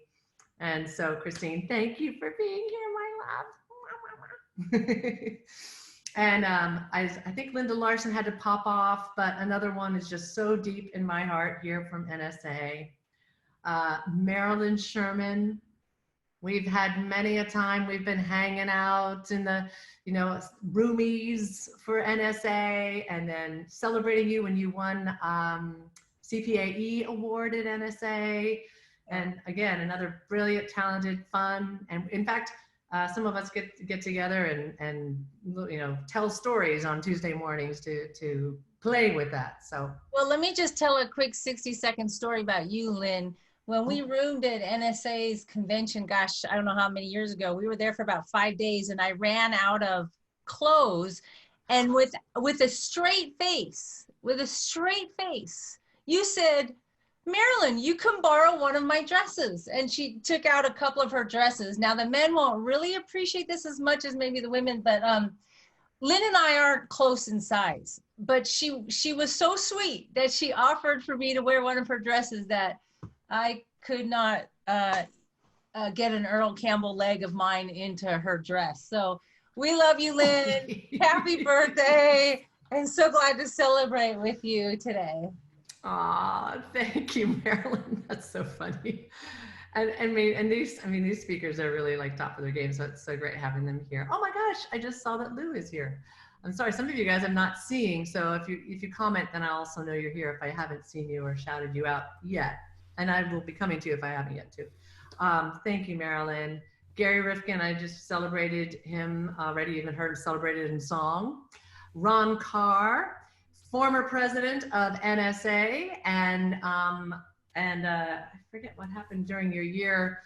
And so, Christine, thank you for being here, my love. And I think Linda Larson had to pop off, but another one is just so deep in my heart here from NSA. Marilyn Sherman. We've had many a time we've been hanging out in the, roomies for NSA, and then celebrating you when you won CPAE award at NSA. And again, another brilliant, talented, fun, and in fact, some of us get together and tell stories on Tuesday mornings to play with that. So, well, let me just tell a quick 60-second story about you, Lynn. When we roomed at NSA's convention, gosh, I don't know how many years ago, we were there for about 5 days, and I ran out of clothes, and with a straight face, you said, Marilyn, you can borrow one of my dresses. And she took out a couple of her dresses. Now the men won't really appreciate this as much as maybe the women, but Lynn and I aren't close in size, but she was so sweet that she offered for me to wear one of her dresses that I could not get an Earl Campbell leg of mine into her dress. So we love you, Lynn. Happy birthday. And so glad to celebrate with you today. Aw, thank you, Marilyn. That's so funny. And these speakers are really like top of their game, so it's so great having them here. Oh my gosh, I just saw that Lou is here. I'm sorry, some of you guys I'm not seeing, so if you comment, then I'll also know you're here if I haven't seen you or shouted you out yet. And I will be coming to you if I haven't yet too. Thank you, Marilyn. Gary Rifkin, I just celebrated him already, even heard him celebrated in song. Ron Carr, former president of NSA, and I forget what happened during your year.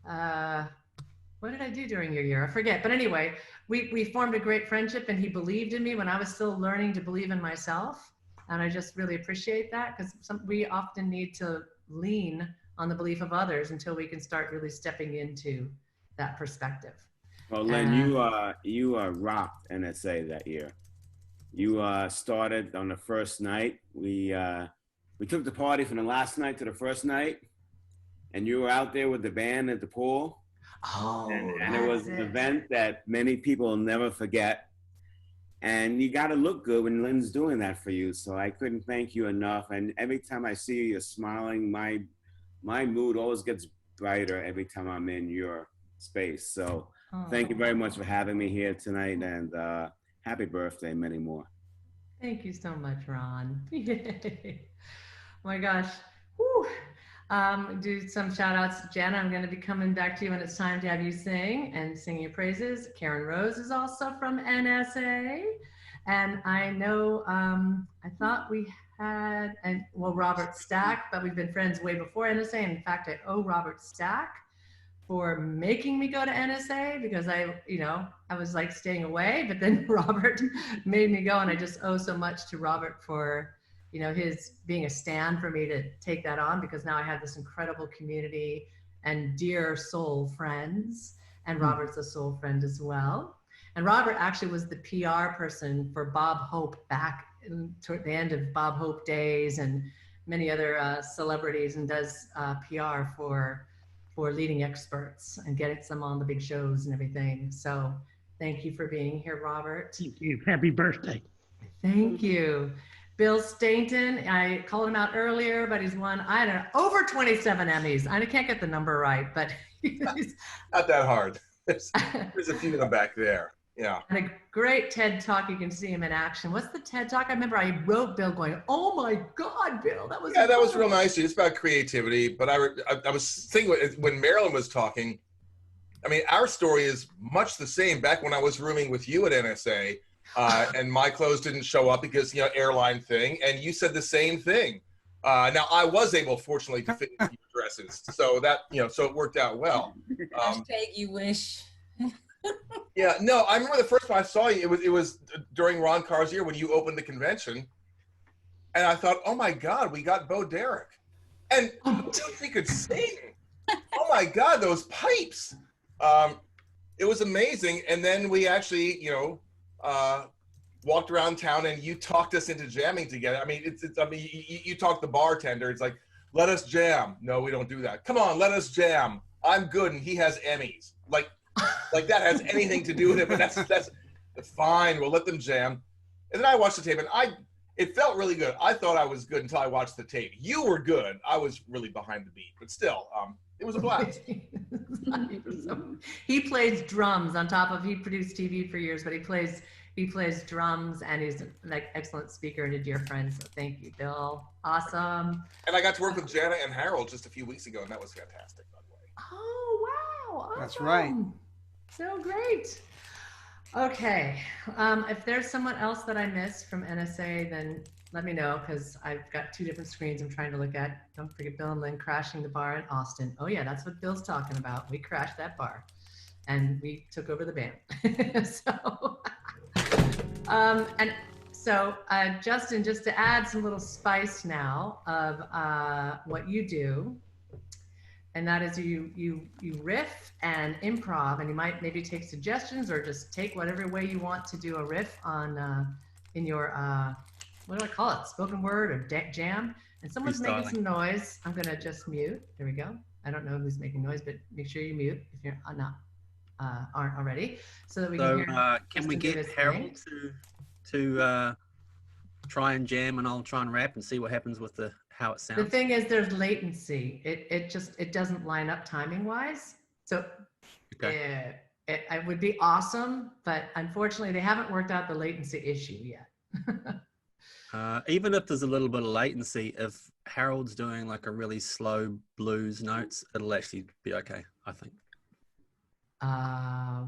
What did I do during your year? I forget, but anyway, we formed a great friendship, and he believed in me when I was still learning to believe in myself. And I just really appreciate that, because we often need to lean on the belief of others until we can start really stepping into that perspective. Well, Lynn, you rocked NSA that year. You started on the first night. We took the party from the last night to the first night, and you were out there with the band at the pool. Oh, and it was an event that many people will never forget. And you got to look good when Lynn's doing that for you. So I couldn't thank you enough. And every time I see you, you're smiling. My mood always gets brighter every time I'm in your space. So thank you very much for having me here tonight, and happy birthday, many more. Thank you so much, Ron. My gosh. Whew. Do some shout outs. Jenna, I'm going to be coming back to you when it's time to have you sing and sing your praises. Karen Rose is also from NSA. And I know, I thought we had, Robert Stack, but we've been friends way before NSA. In fact, I owe Robert Stack for making me go to NSA, because I was like staying away, but then Robert made me go, and I just owe so much to Robert for, his being a stand for me to take that on, because now I have this incredible community and dear soul friends, and Robert's a soul friend as well. And Robert actually was the PR person for Bob Hope back toward the end of Bob Hope days, and many other celebrities, and does PR for leading experts and gets them on the big shows and everything. So thank you for being here, Robert. Thank you. Happy birthday. Thank you. Bill Stainton, I called him out earlier, but he's won, I don't know, over 27 Emmys. I can't get the number right, but he's Not that hard. There's a few of them back there. Yeah. and a great TED Talk. You can see him in action. What's the TED Talk? I remember I wrote Bill going, "Oh my God, Bill, that was That was real nice. It's about creativity. But I was thinking when Marilyn was talking, I mean, our story is much the same. Back when I was rooming with you at NSA, and my clothes didn't show up because, airline thing, and you said the same thing. Now I was able, fortunately, to fit into your dresses, so that so it worked out well. Hashtag you wish. Yeah, no, I remember the first time I saw you. It was during Ron Carr's year when you opened the convention, and I thought, oh my God, we got Bo Derek, and he could sing. Oh my God, those pipes! It was amazing. And then we actually, walked around town, and you talked us into jamming together. I mean, you talked the bartender. It's like, let us jam. No, we don't do that. Come on, let us jam. I'm good, and he has Emmys. Like that has anything to do with it, but that's fine. We'll let them jam. And then I watched the tape, and it felt really good. I thought I was good until I watched the tape. You were good. I was really behind the beat, but still, it was a blast. He plays drums on top of, he produced TV for years, but he plays drums, and he's an excellent speaker and a dear friend. So thank you, Bill. Awesome. And I got to work with Jana and Harold just a few weeks ago, and that was fantastic, by the way. Oh, wow. Awesome. That's right. So great. Okay. If there's someone else that I missed from NSA, then let me know, because I've got two different screens I'm trying to look at. Don't forget Bill and Lynn crashing the bar in Austin. Oh yeah, that's what Bill's talking about. We crashed that bar and we took over the band. Justin, just to add some little spice now of what you do, and that is you riff and improv, and you might maybe take suggestions or just take whatever way you want to do a riff on in your what do I call it, spoken word or jam. And someone's making some noise. I'm gonna just mute. There we go. I don't know who's making noise, but make sure you mute if you're aren't already, so that we can hear. Can we get Harold to try and jam, and I'll try and rap and see what happens with how it sounds? The thing is, there's latency. It doesn't line up timing wise. So it would be awesome, but unfortunately, they haven't worked out the latency issue yet. Even if there's a little bit of latency, if Harold's doing like a really slow blues notes, it'll actually be okay, I think.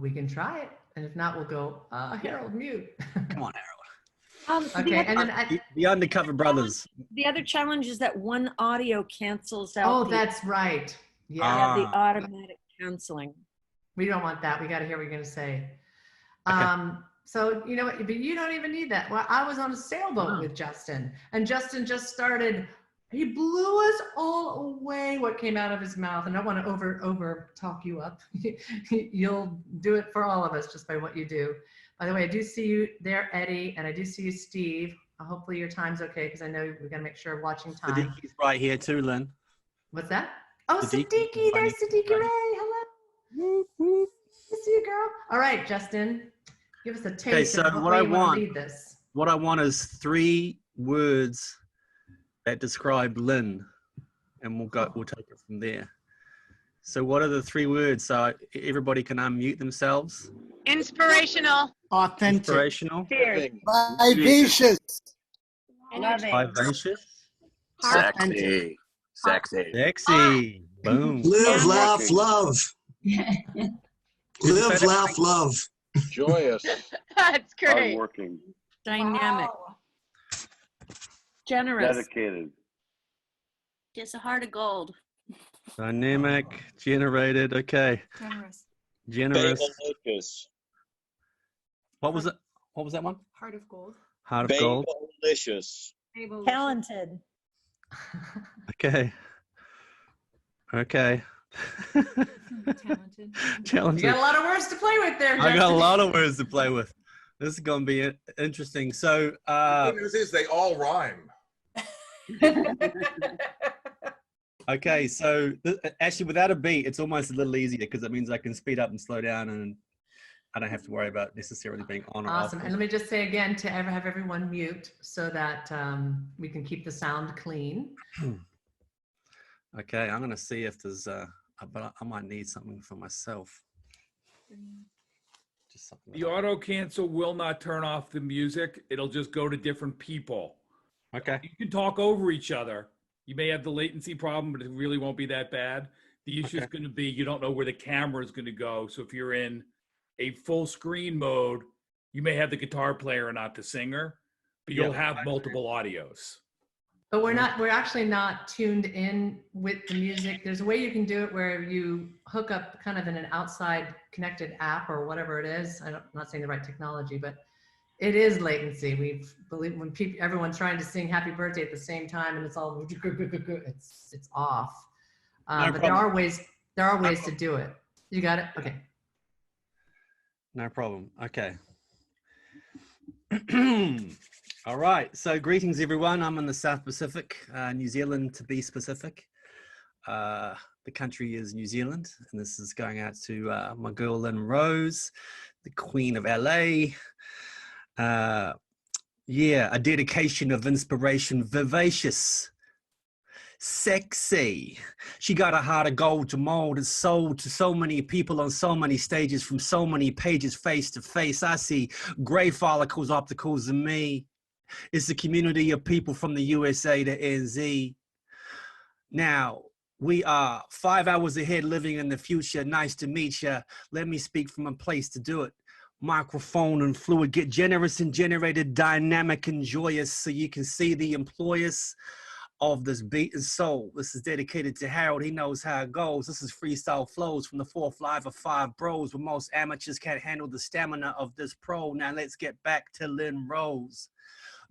We can try it, and if not, we'll go Harold mute. Come on, Harold. Okay, and then the Undercover Brothers. The other challenge is that one audio cancels out. Oh, that's right. Yeah, the automatic canceling. We don't want that. We got to hear what you're going to say. Okay. So, you know what, but you don't even need that. Well, I was on a sailboat with Justin, and Justin just started, he blew us all away what came out of his mouth. And I don't want to over talk you up. You'll do it for all of us just by what you do. By the way, I do see you there, Eddie, and I do see you, Steve. Hopefully your time's okay, because I know we got to make sure of watching time. Sadiqi's right here too, Lynn. What's that? Oh, Siddiqui, there's Siddiqui Ray. Hello. Good to see you, girl. All right, Justin. Give us a taste. Okay, so of what I want is 3 words that describe Lynn, and we'll take it from there. So what are the 3 words so everybody can unmute themselves? Inspirational. Authentic. Inspirational. Vivacious. Vivacious. Sexy. Sexy. Sexy. Boom. Live, laugh, love. Live, laugh, love. Joyous. That's great. Hardworking. Dynamic. Wow. Generous. Dedicated. Just a heart of gold. Dynamic. Generated. Okay. Generous. Delicious. What was it? What was that one? Heart of gold. Heart of gold. Delicious. Talented. Okay. Okay. Talented. You got a lot of words to play with there, Justin. I got a lot of words to play with. This is going to be interesting. So, the good news is they all rhyme. Okay, so actually without a beat, it's almost a little easier because it means I can speed up and slow down. I don't have to worry about necessarily being on or Awesome. off. And let me just say again to have everyone mute so that we can keep the sound clean. Okay, I'm gonna see if there's but I might need something for myself. Just something. The auto cancel will not turn off the music. It'll just go to different people. Okay. You can talk over each other. You may have the latency problem, but it really won't be that bad. The issue is going to be you don't know where the camera is going to go. So if you're in a full screen mode, you may have the guitar player and not the singer, but you'll have multiple audios. But we're actually not tuned in with the music. There's a way you can do it where you hook up kind of in an outside connected app or whatever it is. I'm not saying the right technology, but it is latency. We've believed when everyone's trying to sing happy birthday at the same time and it's all, it's off. But there are ways to do it. You got it? Okay. No problem. Okay. All right. So greetings, everyone. I'm in the South Pacific, New Zealand to be specific. The country is New Zealand, and this is going out to my girl, Lynn Rose, the Queen of LA. Yeah, a dedication of inspiration, vivacious, sexy. She got a heart of gold to mold and sold to so many people on so many stages from so many pages face to face. I see gray follicles, opticals in me. It's a community of people from the USA to NZ. Now, we are 5 hours ahead living in the future. Nice to meet you. Let me speak from a place to do it. Microphone and fluid, get generous and generated, dynamic and joyous so you can see the employers of this beat and soul. This is dedicated to Harold. He knows how it goes. This is freestyle flows from the fourth live of 5 bros, where most amateurs can't handle the stamina of this pro. Now let's get back to Lynn Rose.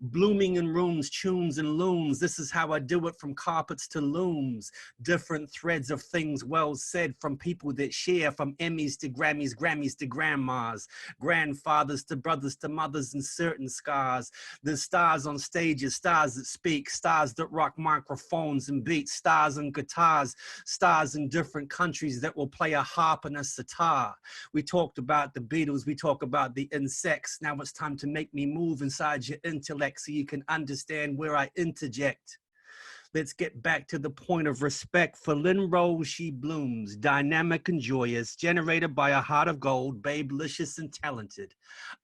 Blooming in rooms, tunes and looms. This is how I do it, from carpets to looms. Different threads of things well said from people that share, from Emmys to Grammys, Grammys to grandmas, grandfathers to brothers to mothers and certain scars. There's stars on stages, stars that speak, stars that rock microphones and beats, stars and guitars, stars in different countries that will play a harp and a sitar. We talked about the Beatles, we talk about the insects. Now it's time to make me move inside your intellect so you can understand where I interject. Let's get back to the point of respect for Lynn Rose. She blooms, dynamic and joyous, generated by a heart of gold, babelicious and talented.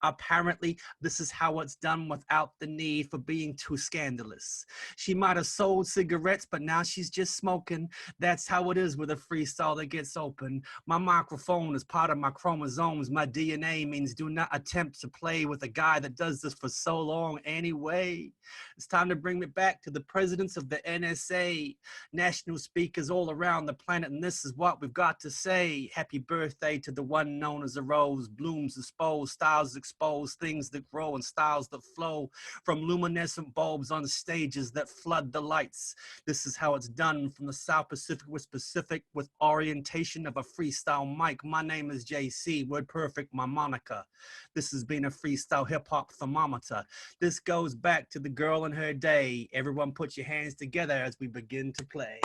Apparently, this is how it's done without the need for being too scandalous. She might have sold cigarettes, but now she's just smoking. That's how it is with a freestyle that gets open. My microphone is part of my chromosomes. My DNA means do not attempt to play with a guy that does this for so long anyway. It's time to bring it back to the presidents of the NSA, national speakers all around the planet, and this is what we've got to say. Happy birthday to the one known as a rose. Blooms expose, styles expose, things that grow and styles that flow from luminescent bulbs on stages that flood the lights. This is how it's done from the South Pacific. We're specific with orientation of a freestyle mic. My name is JC, word perfect, my moniker. This has been a freestyle hip-hop thermometer. This goes back to the girl in her day. Everyone put your hands together as we begin to play.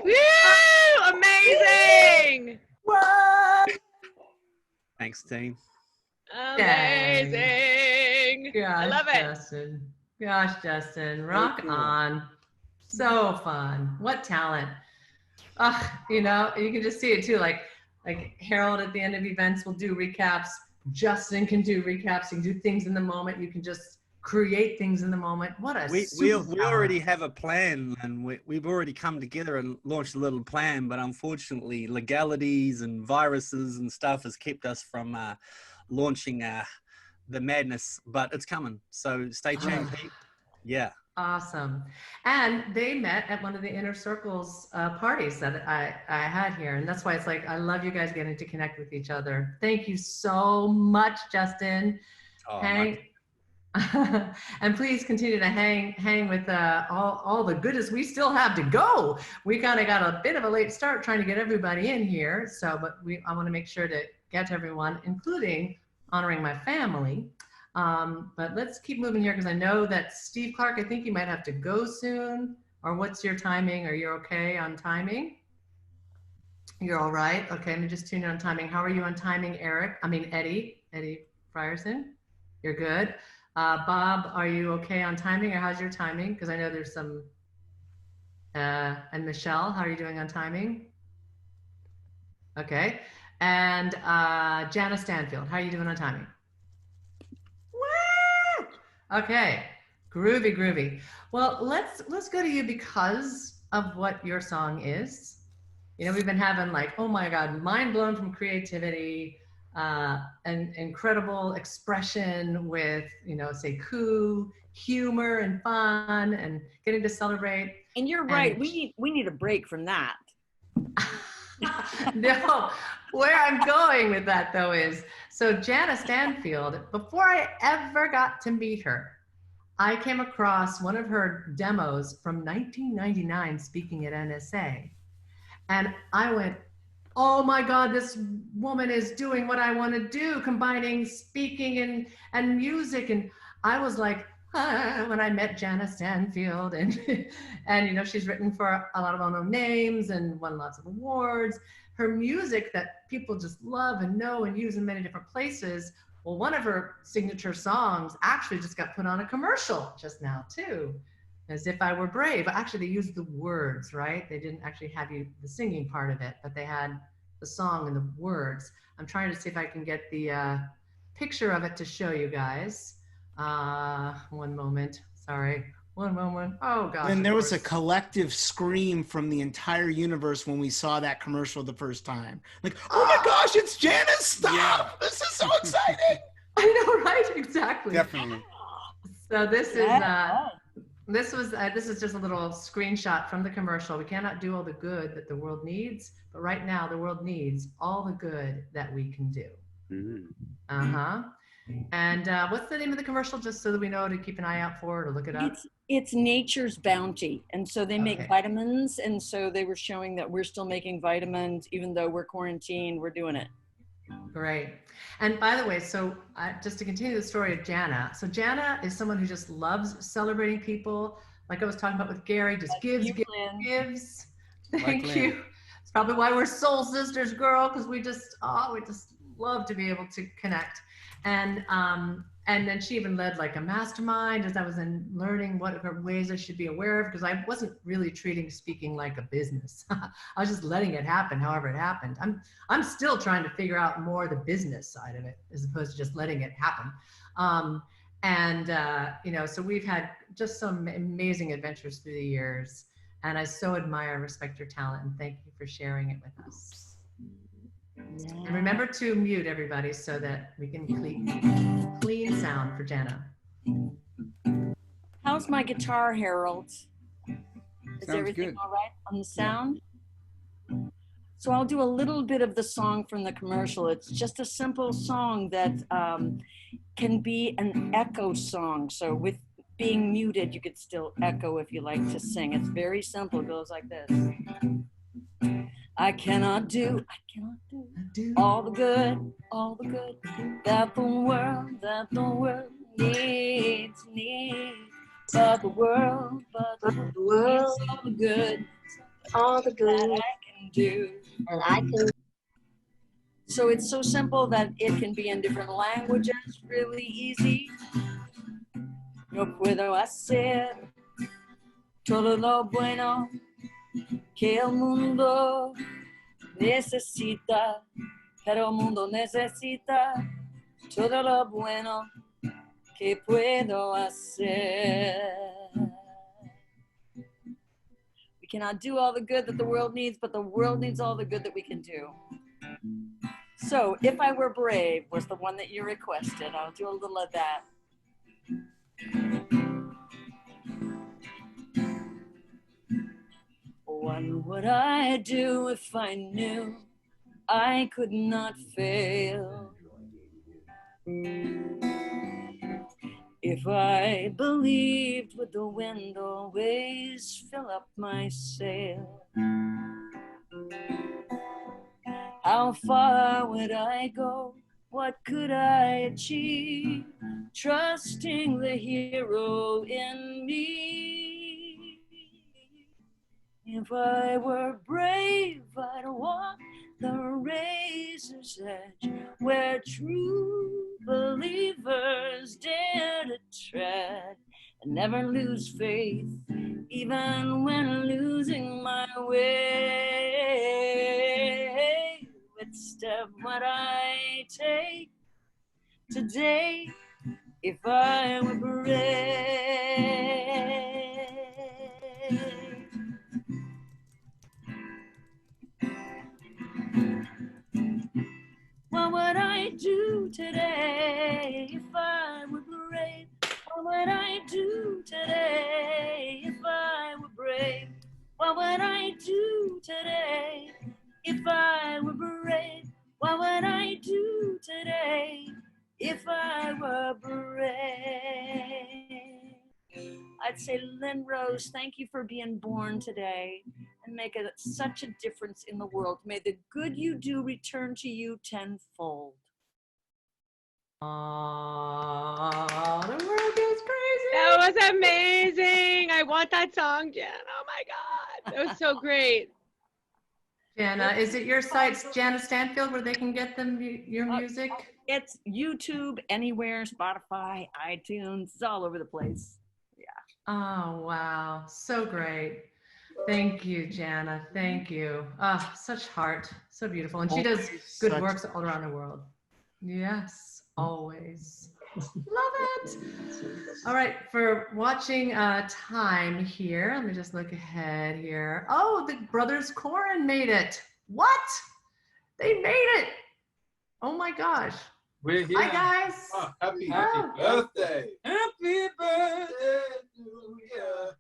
Woo! Amazing! What? Thanks, team. Amazing! Gosh, I love it. Justin. Gosh, Justin, rock on. So fun. What talent. You know, you can just see it too. Like Harold at the end of events will do recaps. Justin can do recaps. You can do things in the moment. You can just create things in the moment. What a we already have a plan, and we've already come together and launched a little plan, but unfortunately legalities and viruses and stuff has kept us from launching the madness, but it's coming. So stay tuned, Pete. Yeah. Awesome. And they met at one of the Inner Circles parties that I had here. And that's why it's like, I love you guys getting to connect with each other. Thank you so much, Justin. Oh, And please continue to hang with all the goodness we still have to go. We kind of got a bit of a late start trying to get everybody in here. So, but I want to make sure to get to everyone, including honoring my family. But let's keep moving here because I know that Steve Clark, I think you might have to go soon. Or what's your timing? Are you okay on timing? You're all right. Okay, let me just tune in on timing. How are you on timing, Eddie Frierson? You're good. Bob, are you okay on timing, or how's your timing? Because I know there's some, and Michelle, how are you doing on timing? Okay. And Jana Stanfield, how are you doing on timing? Woo! Okay, groovy, groovy. Well, let's go to you because of what your song is. You know, we've been having like, oh my God, mind blown from creativity, and incredible expression with, you know, SeKOU, humor and fun, and getting to celebrate. And you're right. We need a break from that. No, where I'm going with that though is, so Jana Stanfield, before I ever got to meet her, I came across one of her demos from 1999 speaking at NSA. And I went, oh my God, this woman is doing what I want to do, combining speaking and music. And I was like, when I met Jana Stanfield, and you know, she's written for a lot of well-known names and won lots of awards. Her music that people just love and know and use in many different places. Well, one of her signature songs actually just got put on a commercial just now too. As If I Were Brave. But actually they used the words, right? They didn't actually have the singing part of it, but they had the song and the words. I'm trying to see if I can get the picture of it to show you guys. One moment, sorry. One moment. Oh gosh. And there was a collective scream from the entire universe when we saw that commercial the first time. Like, oh my gosh, it's Jana, stop! Yeah. This is so exciting! I know, right? Exactly. Definitely. So this is just a little screenshot from the commercial. We cannot do all the good that the world needs, but right now the world needs all the good that we can do. Uh-huh. And what's the name of the commercial, just so that we know to keep an eye out for it or look it up? It's Nature's Bounty. And so they make vitamins. And so they were showing that we're still making vitamins, even though we're quarantined, we're doing it. Great. And by the way, so just to continue the story of Jana. So Jana is someone who just loves celebrating people. Like I was talking about with Gary, just gives. Thank you. It's probably why we're soul sisters, girl, because we just love to be able to connect. And then she even led like a mastermind as I was learning what ways I should be aware of, because I wasn't really treating speaking like a business. I was just letting it happen however it happened. I'm still trying to figure out more the business side of it as opposed to just letting it happen. You know, so we've had just some amazing adventures through the years, and I so admire and respect your talent, and thank you for sharing it with us. Yeah. And remember to mute everybody so that we can clean sound for Jana. How's my guitar, Harold? Is everything good. all right on the sound? So I'll do a little bit of the song from the commercial. It's just a simple song that can be an echo song. So with being muted, you could still echo if you like to sing. It's very simple. It goes like this. I cannot do all the good that the world needs. But the world needs all the good that I can do. And I can. So it's so simple that it can be in different languages, really easy. No puedo hacer todo lo bueno que el mundo necesita, pero el mundo necesita todo lo bueno que puedo hacer. We cannot do all the good that the world needs, but the world needs all the good that we can do. So, If I Were Brave was the one that you requested. I'll do a little of that. What would I do if I knew I could not fail? If I believed would the wind always fill up my sail? How far would I go? What could I achieve? Trusting the hero in me. If I were brave, I'd walk the razor's edge, where true believers dare to tread and never lose faith, even when losing my way. With step what I take today, if I were brave. What would I do today if I were brave? What would I do today if I were brave? What would I do today if I were brave? What would I do today if I were brave? I'd say, Lynn Rose, thank you for being born today and making such a difference in the world. May the good you do return to you tenfold. Aww, the world goes crazy. That was amazing. I want that song, Jen. Oh my God. That was so great. Jana, is it your site, Jana Stanfield, where they can get your music? It's YouTube, anywhere, Spotify, iTunes, it's all over the place. Yeah. Oh, wow. So great. Thank you, Jana. Thank you. Ah, such heart. So beautiful. And she does good works all around the world. Yes, always. Love it. All right, for watching time here, let me just look ahead here. Oh, the brothers Corin made it. What? They made it. Oh my gosh. We're here. Hi, guys. Oh, happy Oh. birthday. Happy birthday to you.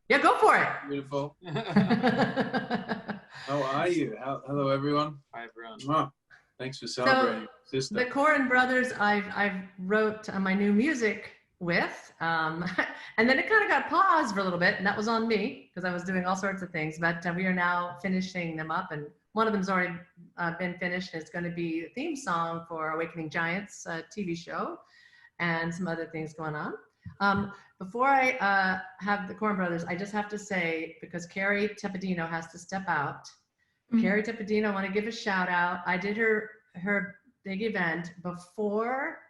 Yeah, go for it. Beautiful. How are you? Hello, everyone. Hi, everyone. Oh, thanks for celebrating, sister. The Corin brothers, I've wrote my new music with, and then it kind of got paused for a little bit, and that was on me because I was doing all sorts of things. But we are now finishing them up, and one of them's already been finished. It's going to be a theme song for Awakening Giants TV show, and some other things going on. Before I have the Corin brothers, I just have to say, because Carrie Tepedino has to step out. Carrie Tepedino, I want to give a shout out. I did her big event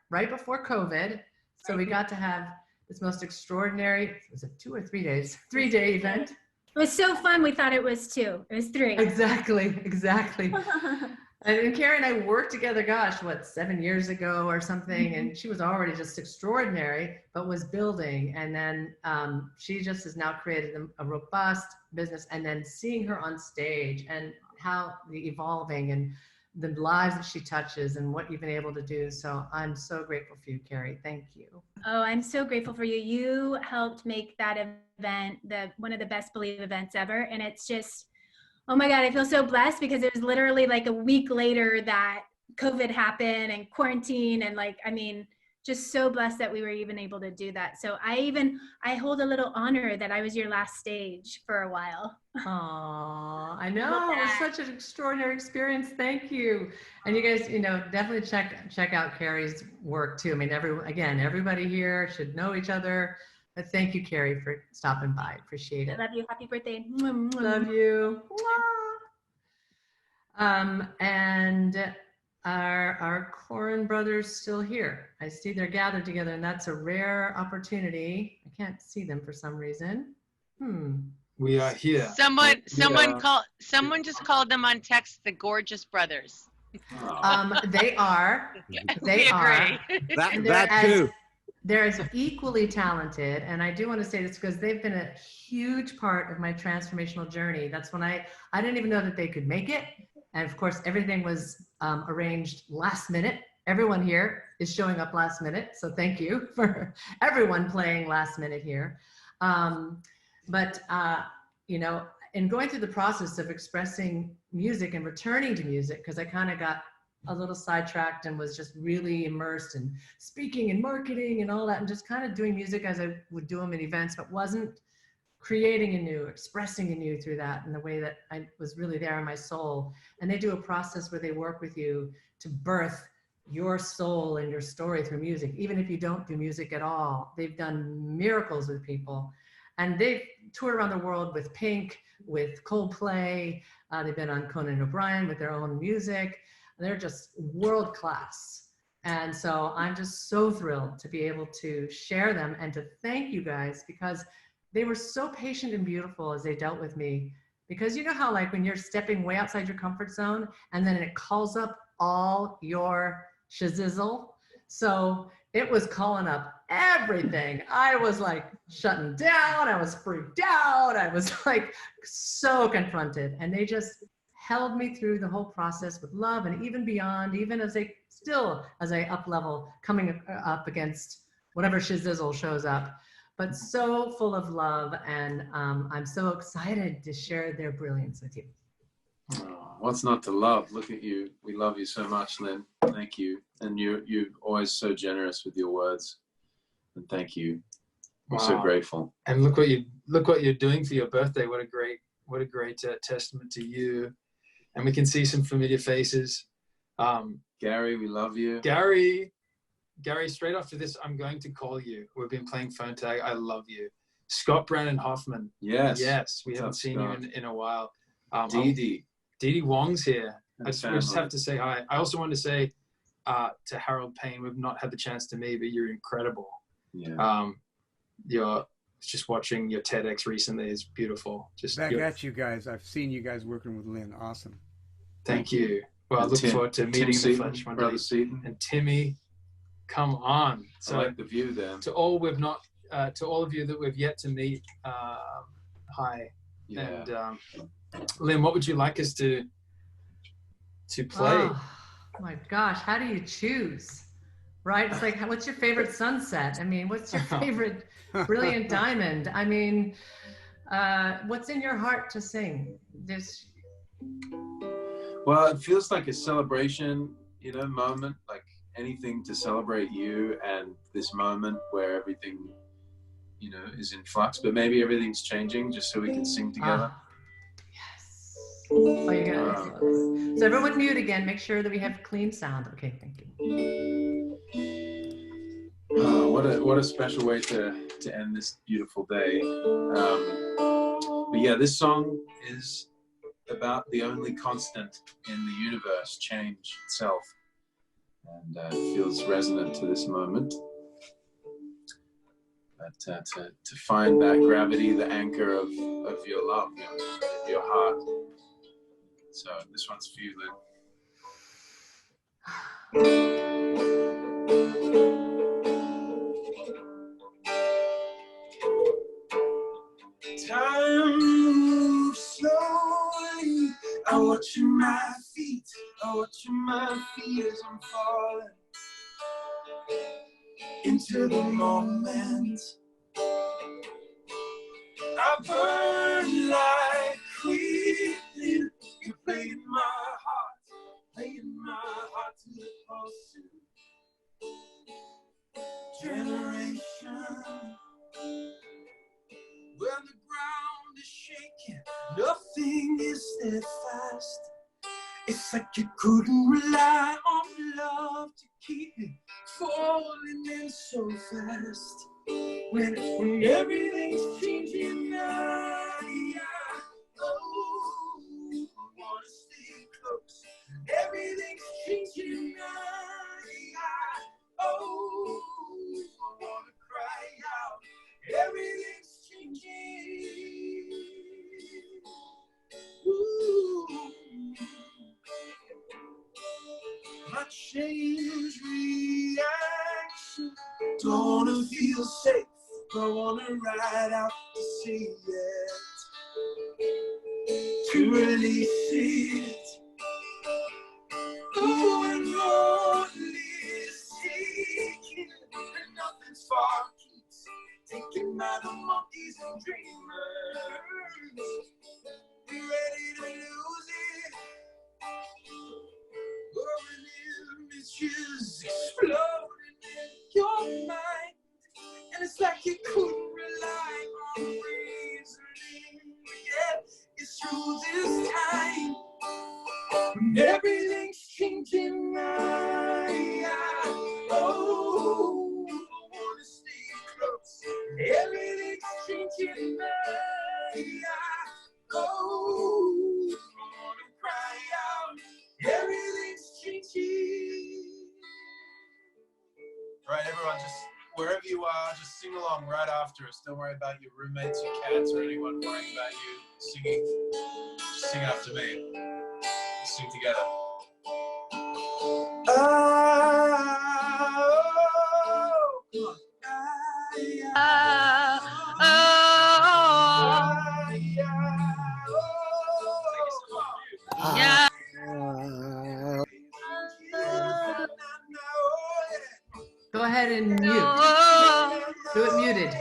right before COVID. So we got to have this most extraordinary, was it 2 or 3 days? 3-day event. It was so fun. We thought it was 2. It was 3. Exactly. And Carrie and I worked together, gosh, 7 years ago or something. And she was already just extraordinary, but was building. And then she just has now created a robust business. And then seeing her on stage and how the evolving and the lives that she touches and what you've been able to do. So I'm so grateful for you, Carrie. Thank you. Oh, I'm so grateful for you. You helped make that event one of the best Believe events ever. And it's just, oh my God, I feel so blessed because it was literally like a week later that COVID happened and quarantine and just so blessed that we were even able to do that. So I hold a little honor that I was your last stage for a while. Aww, I know, it was such an extraordinary experience. Thank you. And you guys, definitely check out Carrie's work too. I mean, everybody here should know each other. But thank you, Carrie, for stopping by. Appreciate it. I love you. Happy birthday. Love you. And our Corin brothers still here. I see they're gathered together, and that's a rare opportunity. I can't see them for some reason. We are here. Someone just called them on text the gorgeous brothers. They are. They are. That too. They're as equally talented, and I do want to say this because they've been a huge part of my transformational journey. That's when I didn't even know that they could make it, and of course everything was arranged last minute. Everyone here is showing up last minute, so thank you for everyone playing last minute here. In going through the process of expressing music and returning to music, because I kind of got a little sidetracked and was just really immersed in speaking and marketing and all that, and just kind of doing music as I would do them in events, but wasn't creating anew, expressing anew through that in the way that I was really there in my soul. And they do a process where they work with you to birth your soul and your story through music. Even if you don't do music at all, they've done miracles with people. And they've toured around the world with Pink, with Coldplay. They've been on Conan O'Brien with their own music. They're just world class. And so I'm just so thrilled to be able to share them and to thank you guys, because they were so patient and beautiful as they dealt with me. Because you know how like when you're stepping way outside your comfort zone and then it calls up all your shizzle. So it was calling up everything. I was like shutting down. I was freaked out. I was like so confronted, and they just held me through the whole process with love and even beyond, even as I up level, coming up against whatever shizzle shows up, but so full of love. And I'm so excited to share their brilliance with you. Oh, what's not to love? Look at you. We love you so much, Lynn. Thank you. And you're always so generous with your words. And thank you. We're so grateful. And look what you're doing for your birthday. What a great testament to you. And we can see some familiar faces. Gary, we love you. Gary, straight after this, I'm going to call you. We've been playing phone tag. I love you. Scott Brandon Hoffman. Yes. We haven't seen you in a while. Dee Dee Wong's here. And we just have to say hi. I also want to say to Harold Payne, we've not had the chance to meet, but you're incredible. Yeah. You're just watching your TEDx recently is beautiful. Just back at you guys. I've seen you guys working with Lynn. Awesome. Thank you. Well, I look forward to meeting the French one day. And Timmy, come on. So I like the view there. To all of you that we've yet to meet, hi. Yeah. And Lynn, what would you like us to play? Oh my gosh, how do you choose? Right? It's like, what's your favorite sunset? I mean, what's your favorite brilliant diamond? I mean, what's in your heart to sing? Well, it feels like a celebration, moment, like anything to celebrate you and this moment where everything, is in flux, but maybe everything's changing just so we can sing together. Yes. Oh, you got it. So everyone mute again. Make sure that we have clean sound. Okay, thank you. What a special way to end this beautiful day. But yeah, this song is about the only constant in the universe, change itself, and it feels resonant to this moment. But to find that gravity, the anchor of your love, your heart. So this one's for you, Lynn. Time moves slowly. I watch my feet. I watch my feet as I'm falling into the moment. I burn like quitting. You play in my heart to the pulse. Generation. When the ground is shaking, nothing is steadfast. It's like you couldn't rely on love to keep it falling in so fast. When everything's changing now, I wanna stay close. Everything's changing now, I wanna cry out. Everything's changing. Ooh. My change reaction. Don't wanna feel safe. Don't wanna ride out to see it. To release it. Ooh, and lonely is taking, and nothing's far keeps taken by the monkeys and dreamers. Be ready to lose it. Whirling images exploding in your mind, and it's like you couldn't rely on reasoning. Yeah, it's through this time when everything's changing. I wanna stay close. Everything's changing. changing night. Oh, wanna cry out. Everything's changing. All right, everyone, just wherever you are, just sing along right after us. Don't worry about your roommates, your cats, or anyone worrying about you singing. Just sing after me. Let's sing together. Yeah. Go ahead and mute. Do it muted.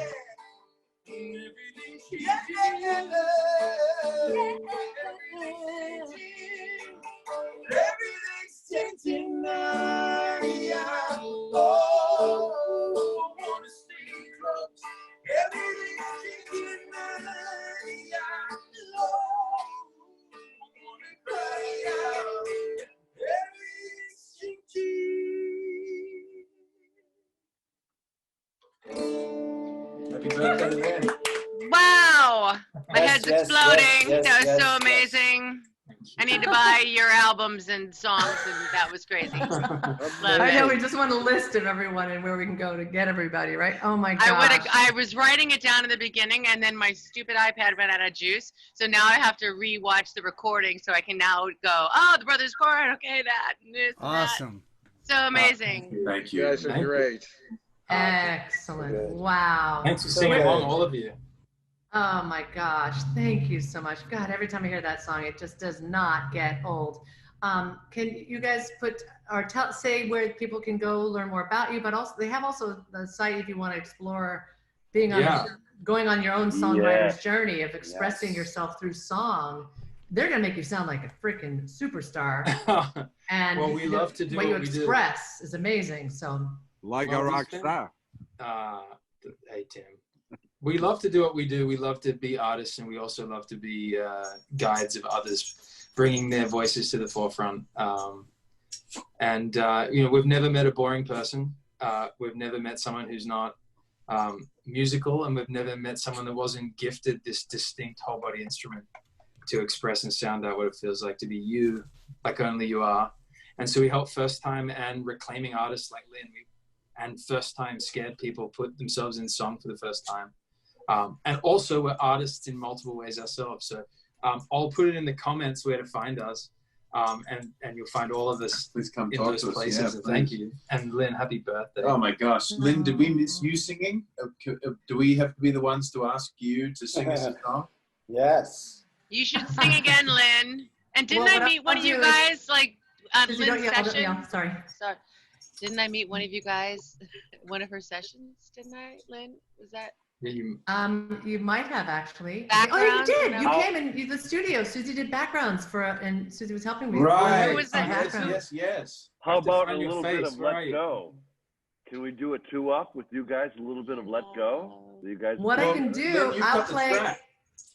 Everything's changing now. Oh, wanna stay close. Everything's changing now. Oh, wanna cry out. Everything's changing. Happy birthday, Lynn. Wow. My Yes, head's yes, exploding. yes, That was yes, so yes. amazing. I need to buy your albums and songs, and that was crazy. Love I know, it. we just want a list of everyone and where we can go to get everybody, right? Oh my gosh. I was writing it down in the beginning, and then my stupid iPad ran out of juice. So now I have to re-watch the recording so I can now go, oh, the Brothers Corn, okay, that. And this, and that. Awesome. So amazing. Thank You guys are great. Excellent. Wow. Thanks for singing along, all of you. Oh my gosh. Thank you so much. God, every time I hear that song, it just does not get old. Can you guys put or say where people can go learn more about you, but also they have also the site if you want to explore being on going on your own songwriter's journey of expressing yourself through song. They're gonna make you sound like a freaking superstar. And well, we love to do what you we do. express is amazing. So Like a rock star. Hey, Tim. We love to do what we do. We love to be artists, and we also love to be guides of others, bringing their voices to the forefront. We've never met a boring person. We've never met someone who's not musical, and we've never met someone that wasn't gifted this distinct whole body instrument to express and sound out what it feels like to be you, like only you are. And so we help first-time and reclaiming artists like Lynn, and first-time scared people put themselves in song for the first time. And also we're artists in multiple ways ourselves. So I'll put it in the comments where to find us. And you'll find all of this Please come in talk those to us. places. Yeah, And thank you. And Lynn, happy birthday. Oh my gosh. Lynn, did we miss you singing? Do we have to be the ones to ask you to sing us a song? Yes. You should sing again, Lynn. And didn't Well, I what meet one I'll of you do is- guys like on Since you don't Lynn's yell, session? yeah, sorry. Sorry. Didn't I meet one of you guys, one of her sessions? Didn't I, Lynn? Was that? You might have actually. Background, oh, you did. you You know? came in the studio. Susie did backgrounds for, and Susie was helping me. Right. Who was that? Yes. How about a find your little face, bit of right. Let Go? Can we do a 2-up with you guys? A little bit of Let Go? You guys. What I can do, I'll play. track.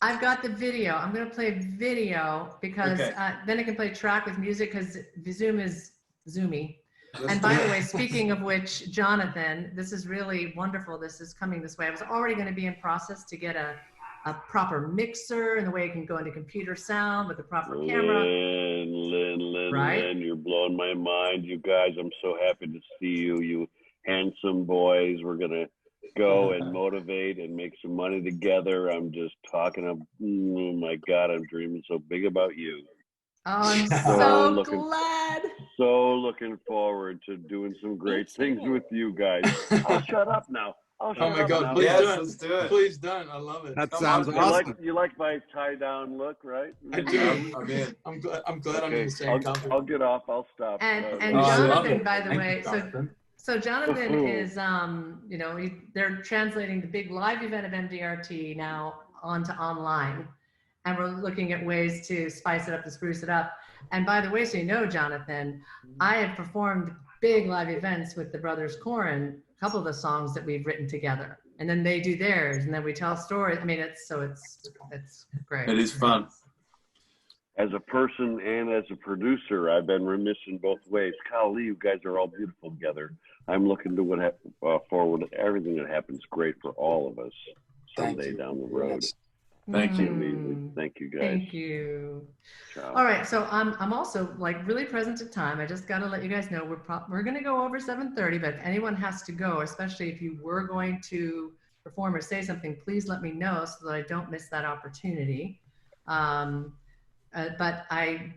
I've got the video. I'm going to play video because Okay. then I can play track with music because Zoom is zoomy. Let's And do by it. the way, speaking of which, Jonathan, this is really wonderful. This is coming this way. I was already going to be in process to get a proper mixer and the way it can go into computer sound with the proper camera. Lynn, you're blowing my mind. You guys, I'm so happy to see you. You handsome boys. We're going to go and motivate and make some money together. I'm just talking of, oh my God, I'm dreaming so big about you. Oh, I'm so looking- glad. So looking forward to doing some great things with you guys. I'll shut up now. Oh my God, please don't. Let's do it. Please don't. I love it. That Come sounds on. awesome. You like my tie down look, right? I do. I'm in. I'm glad I'm in the same company. I'll get off. I'll stop. And Oh, I love Jonathan, it. by the Thank way, you, Jonathan. so Jonathan is, they're translating the big live event of MDRT now onto online. And we're looking at ways to spice it up, to spruce it up. And by the way, so you know, Jonathan, I have performed big live events with the Brothers Corn, a couple of the songs that we've written together. And then they do theirs, and then we tell stories. I mean, it's great. It is fun. As a person and as a producer, I've been remiss in both ways. Golly, you guys are all beautiful together. I'm looking to forward. Everything that happens great for all of us. someday down the road. Thank you. Amazing. Thank you, guys. Thank you. Ciao. All right, so I'm also like really present at time. I just got to let you guys know we're going to go over 7:30, but if anyone has to go, especially if you were going to perform or say something, please let me know so that I don't miss that opportunity. But I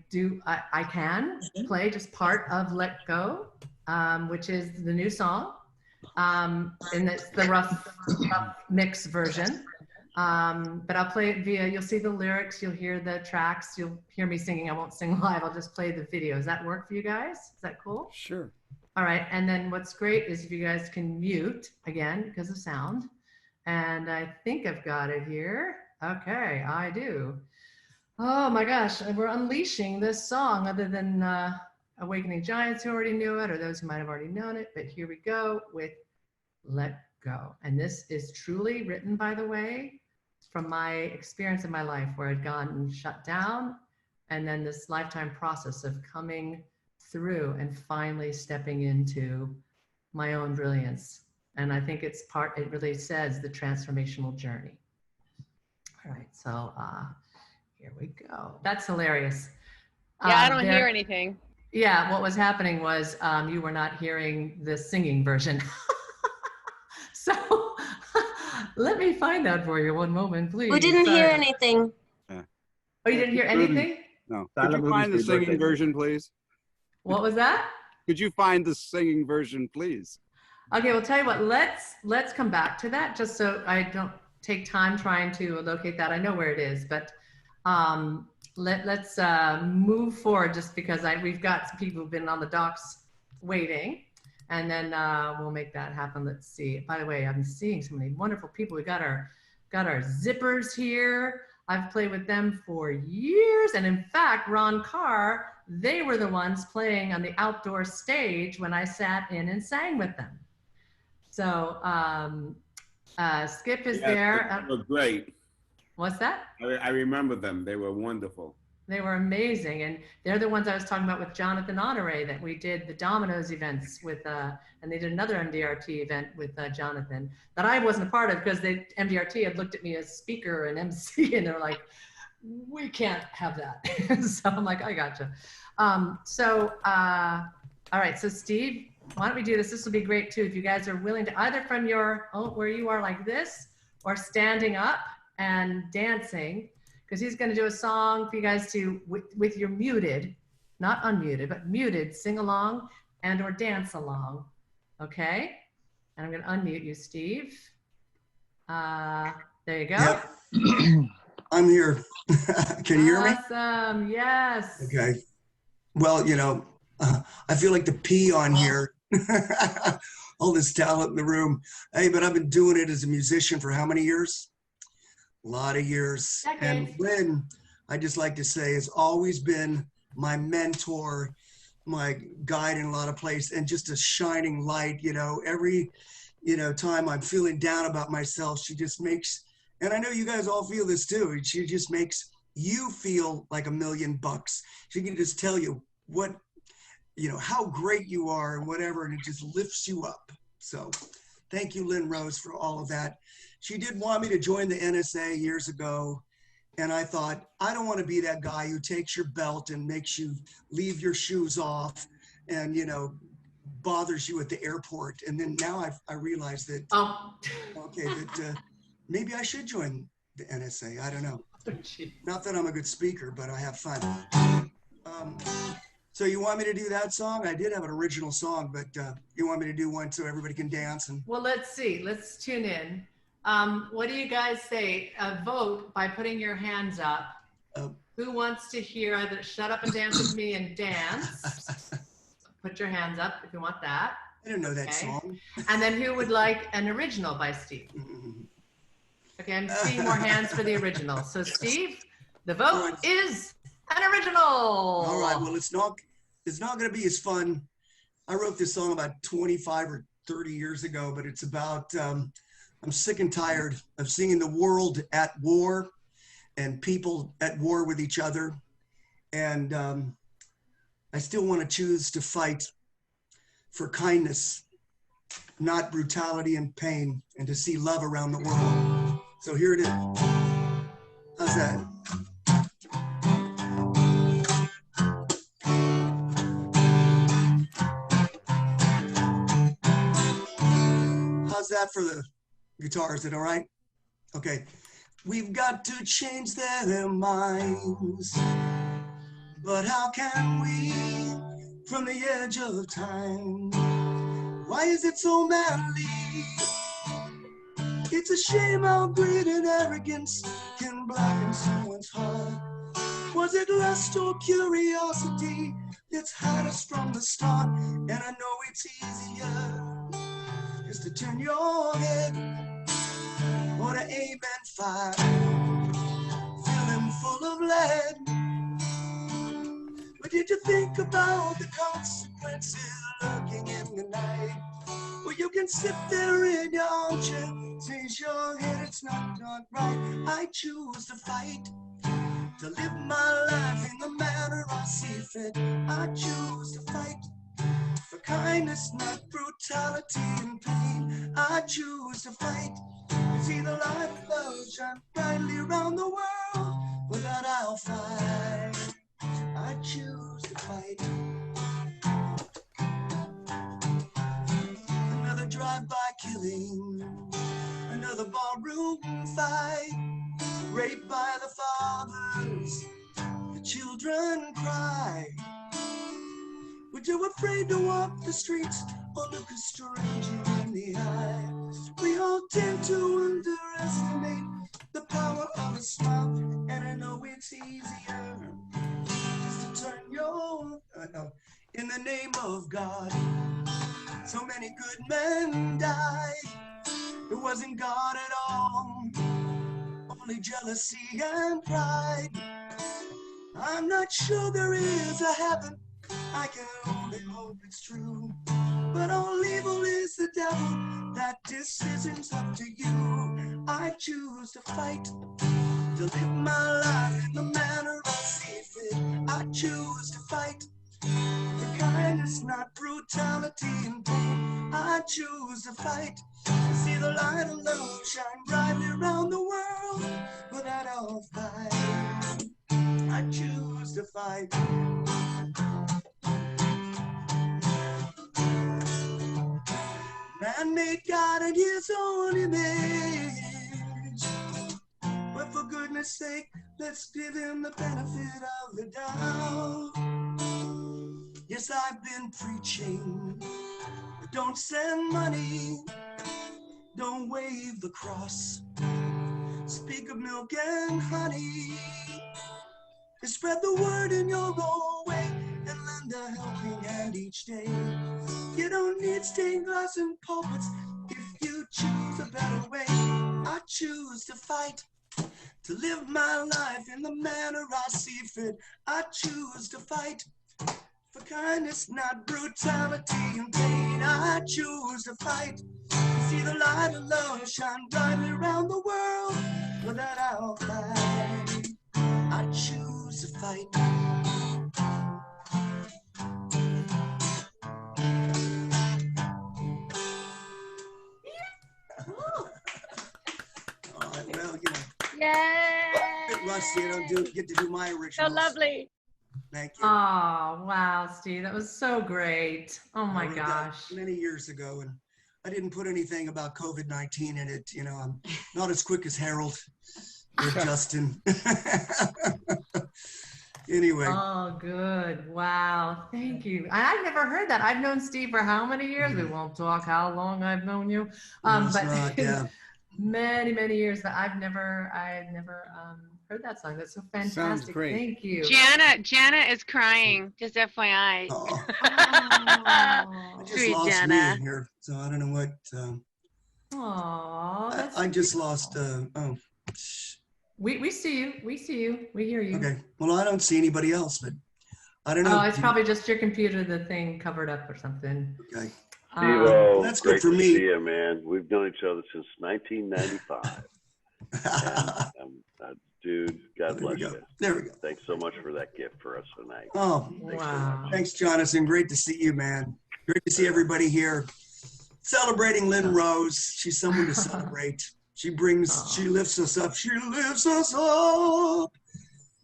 can play just part of Let Go, which is the new song, and it's the rough mix version. But I'll play it via, you'll see the lyrics, you'll hear the tracks, you'll hear me singing. I won't sing live, I'll just play the video. Does that work for you guys? Is that cool? Sure. All right, and then what's great is if you guys can mute, again, because of sound. And I think I've got it here. Okay, I do. Oh my gosh, we're unleashing this song other than Awakening Giants who already knew it, or those who might have already known it, but here we go with Let Go. And this is truly written, by the way, from my experience in my life where I'd gone shut down, and then this lifetime process of coming through and finally stepping into my own brilliance. And I think it really says the transformational journey. All right, so here we go. That's hilarious. Yeah, I don't hear anything. Yeah, what was happening was you were not hearing the singing version. So let me find out for you. One moment, please. We didn't hear anything. Oh, you didn't hear anything? No. Could you find the singing version, please? What was that? Could you find the singing version, please? Okay, well, tell you what, let's come back to that just so I don't take time trying to locate that. I know where it is, but let's move forward just because we've got some people who've been on the docks waiting, and then we'll make that happen. Let's see. By the way, I'm seeing so many wonderful people. We got our zippers here. I've played with them for years, and in fact, Ron Carr, they were the ones playing on the outdoor stage when I sat in and sang with them. So Skip is there. They were great. What's that? I remember them. They were wonderful. They were amazing, and they're the ones I was talking about with Jonathan Honore that we did the Dominoes events with, and they did another MDRT event with Jonathan that I wasn't a part of because MDRT had looked at me as speaker and MC, and they're like, we can't have that. So I'm like, I gotcha. All right, so Steve, why don't we do this? This will be great too if you guys are willing to either from where you are like this or standing up and dancing, because he's going to do a song for you guys to, with your muted, not unmuted, but muted, sing along and or dance along. Okay? And I'm going to unmute you, Steve. There you go. Yep. I'm here. Can you hear me? Awesome. Yes. Okay. Well, I feel like the peon here. All this talent in the room. Hey, but I've been doing it as a musician for how many years? A lot of years. And Lynn, I just like to say, has always been my mentor, my guide in a lot of places, and just a shining light. Every time I'm feeling down about myself, she just makes, and I know you guys all feel this too, she just makes you feel like $1,000,000. She can just tell you what, how great you are and whatever, and it just lifts you up. So thank you, Lynn Rose, for all of that. She did want me to join the NSA years ago, and I thought, I don't want to be that guy who takes your belt and makes you leave your shoes off and, bothers you at the airport. And then now I realized that, that maybe I should join the NSA. I don't know. Not that I'm a good speaker, but I have fun. So you want me to do that song? I did have an original song, but you want me to do one so everybody can dance? Well, let's see. Let's tune in. What do you guys say? Vote by putting your hands up. Who wants to hear either Shut Up and Dance with Me and dance? Put your hands up if you want that. I don't know that song. And then who would like an original by Steve? Okay, I'm seeing more hands for the original. So Steve, the vote is an original. All right, well, it's not going to be as fun. I wrote this song about 25 or 30 years ago, but it's about, I'm sick and tired of seeing the world at war and people at war with each other. And I still want to choose to fight for kindness, not brutality and pain, and to see love around the world. So here it is. How's that? How's that for the guitar? Is it all right? Okay. We've got to change their minds, but how can we from the edge of time? Why is it so manly? It's a shame how greed and arrogance can blacken someone's heart. Was it lust or curiosity that's had us from the start? And I know it's easier just to turn your head or to aim and fire, feeling full of lead. But did you think about the consequences lurking in the night? Well, you can sit there in your armchair, change your head, it's not right. I choose to fight, to live my life in the manner I see fit. I choose to fight for kindness, not brutality and pain. I choose to fight to see the light of love shine brightly around the world. With that I'll fight. I choose to fight. Another drive-by killing, another ballroom fight, raped by the fathers, the children cry. But you're afraid to walk the streets or look a stranger in the eye. We all tend to underestimate the power of a smile, and I know it's easier just to turn your in the name of God. So many good men died. It wasn't God at all, only jealousy and pride. I'm not sure there is a heaven, I can only hope it's true. But all evil is the devil, that decision's up to you. I choose to fight, to live my life in the manner I see fit. I choose to fight for kindness, not brutality and pain. I choose to fight to see the light of love shine brightly around the world. With that I'll fight. I choose to fight. Man made God in his own image, but for goodness sake, let's give him the benefit of the doubt. Yes, I've been preaching, but don't send money, don't wave the cross, speak of milk and honey, and spread the word in your own way, and lend a helping hand each day. You don't need stained glass and pulpits if you choose a better way. I choose to fight, to live my life in the manner I see fit. I choose to fight for kindness, not brutality and pain. I choose to fight, to see the light of love shine brightly around the world. For that I'll fight. I choose to fight. Well, you know, Yay! a bit rusty. I don't get to do my original. So lovely. Thank you. Oh, wow, Steve. That was so great. Oh, my I wrote that gosh. many years ago, and I didn't put anything about COVID-19 in it. You know, I'm not as quick as Harold or Justin. Anyway. Oh, good. Wow. Thank you. I've never heard that. I've known Steve for how many years? We won't talk how long I've known you. That's But right, yeah. many, many years, but I've never heard that song. That's so fantastic. great. Thank you. Jana is crying, just FYI. I just Sweet lost Jana. me here, so I don't know what. Aw, I just lost. we see you. We see you. We hear you. Okay. Well, I don't see anybody else, but I don't know. Oh, it's probably just your computer, the thing covered up or something. Okay. Steve-O, that's great good for to me. see you, man. We've known each other since 1995. Dude, God bless you. There we go. Thanks so much for that gift for us tonight. Oh, Thanks so much. Thanks, Jonathan. Great to see you, man. Great to see everybody here celebrating Lynn Rose. She's someone to celebrate. She lifts us up. She lifts us up.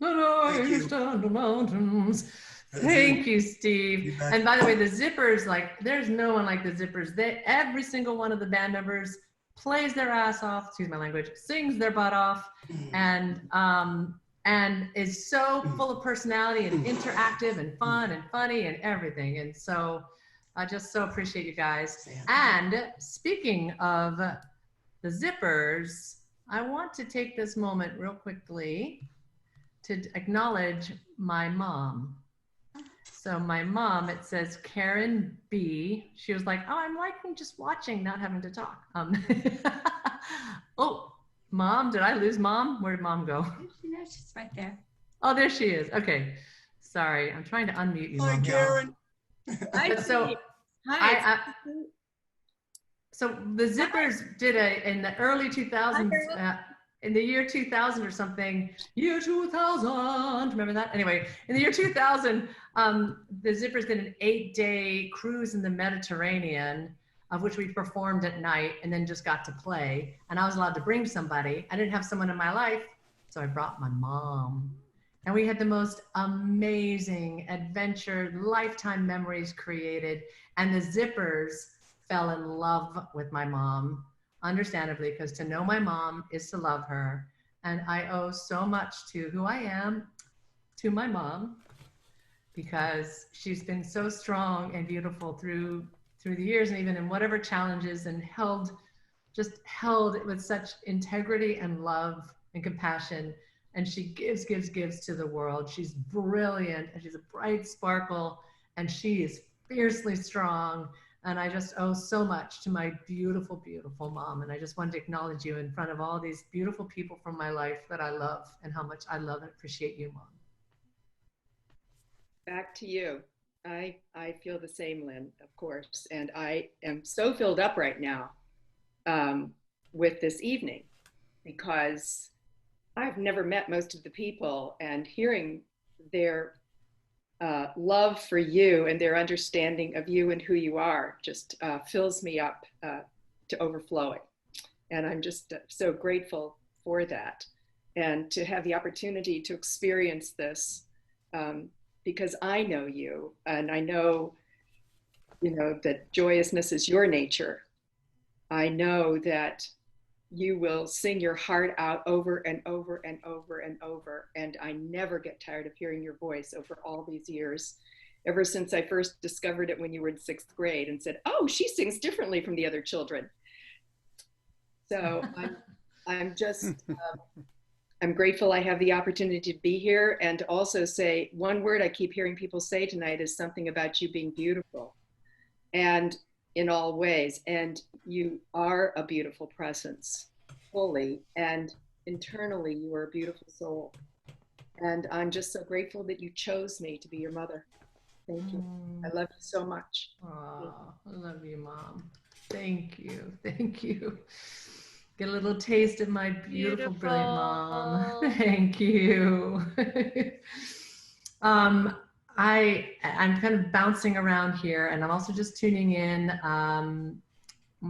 Thank you. Down the mountains. Thank you, Steve. And by the way, the Zippers, like, there's no one like the Zippers. Every single one of the band members plays their ass off, excuse my language, sings their butt off, and is so full of personality and interactive and fun and funny and everything. And so I just so appreciate you guys. And speaking of the Zippers, I want to take this moment real quickly to acknowledge my mom. So my mom, it says Karen B. She was like, oh, I'm liking just watching, not having to talk. Oh, Mom, did I lose Mom? Where did Mom go? She's right there. Oh, there she is. Okay. Sorry, I'm trying to unmute you. Hi, Mom. Karen. Hi, so so the Zippers did in the early 2000s, in the year 2000 or something, year 2000, remember that? Anyway, in the year 2000, the Zippers did an 8-day cruise in the Mediterranean, of which we performed at night and then just got to play. And I was allowed to bring somebody. I didn't have someone in my life, so I brought my mom. And we had the most amazing adventure, lifetime memories created. And the Zippers fell in love with my mom, understandably, because to know my mom is to love her. And I owe so much to who I am to my mom, because she's been so strong and beautiful through the years, and even in whatever challenges, and held it with such integrity and love and compassion. And she gives to the world. She's brilliant, and she's a bright sparkle, and she is fiercely strong. And I just owe so much to my beautiful, beautiful mom. And I just wanted to acknowledge you in front of all these beautiful people from my life that I love, and how much I love and appreciate you, Mom. Back to you. I feel the same, Lynn, of course. And I am so filled up right now with this evening, because I've never met most of the people, and hearing their love for you and their understanding of you and who you are just fills me up to overflowing. And I'm just so grateful for that. And to have the opportunity to experience this, because I know you, and I know, that joyousness is your nature. I know that you will sing your heart out over and over and over and over. And I never get tired of hearing your voice over all these years, ever since I first discovered it when you were in 6th grade and said, oh, she sings differently from the other children. So I'm just, I'm grateful I have the opportunity to be here, and to also say one word I keep hearing people say tonight is something about you being beautiful, and in all ways. And you are a beautiful presence, fully, and internally you are a beautiful soul. And I'm just so grateful that you chose me to be your mother. Thank you. I love you so much. Oh, I love you, Mom. Thank you. Thank you. Get a little taste of my beautiful, brilliant mom. Thank you. I'm kind of bouncing around here, and I'm also just tuning in.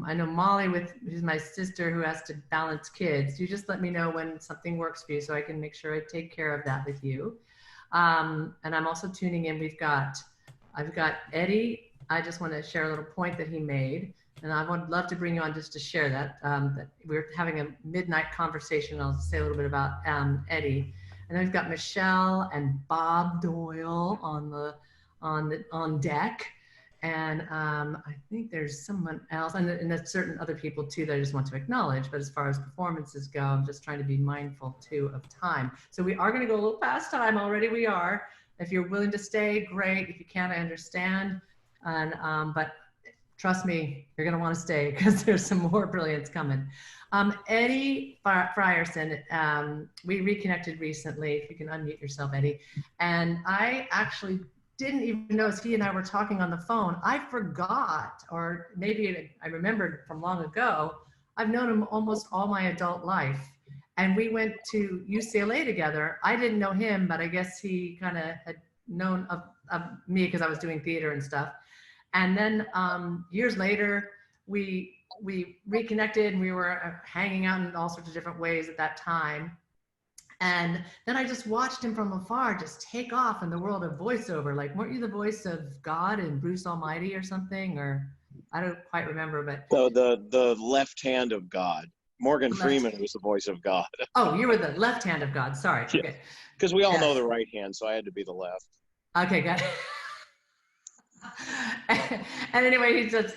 I know Molly, who's my sister, who has to balance kids. You just let me know when something works for you, so I can make sure I take care of that with you. And I'm also tuning in. I've got Eddie. I just want to share a little point that he made, and I would love to bring you on just to share that. That we're having a midnight conversation. I'll say a little bit about Eddie. And then we've got Michelle and Bob Doyle on deck, and I think there's someone else, and there's certain other people too that I just want to acknowledge. But as far as performances go, I'm just trying to be mindful too of time. So we are going to go a little past time already. We are. If you're willing to stay, great. If you can't, I understand. And but trust me, you're going to want to stay, because there's some more brilliance coming. Eddie Firestone, we reconnected recently. If you can unmute yourself, Eddie. And I actually didn't even notice he and I were talking on the phone. I forgot, or maybe I remembered from long ago. I've known him almost all my adult life. And we went to UCLA together. I didn't know him, but I guess he kind of had known of me because I was doing theater and stuff. And then years later, we reconnected, and we were hanging out in all sorts of different ways at that time. And then I just watched him from afar just take off in the world of voiceover. Like, weren't you the voice of God in Bruce Almighty or something? Or I don't quite remember, but The left hand of God. Morgan Freeman was the voice of God. Oh, you were the left hand of God. Sorry. Okay. Because we all Yes. know the right hand, so I had to be the left. Okay, good. And anyway, he just,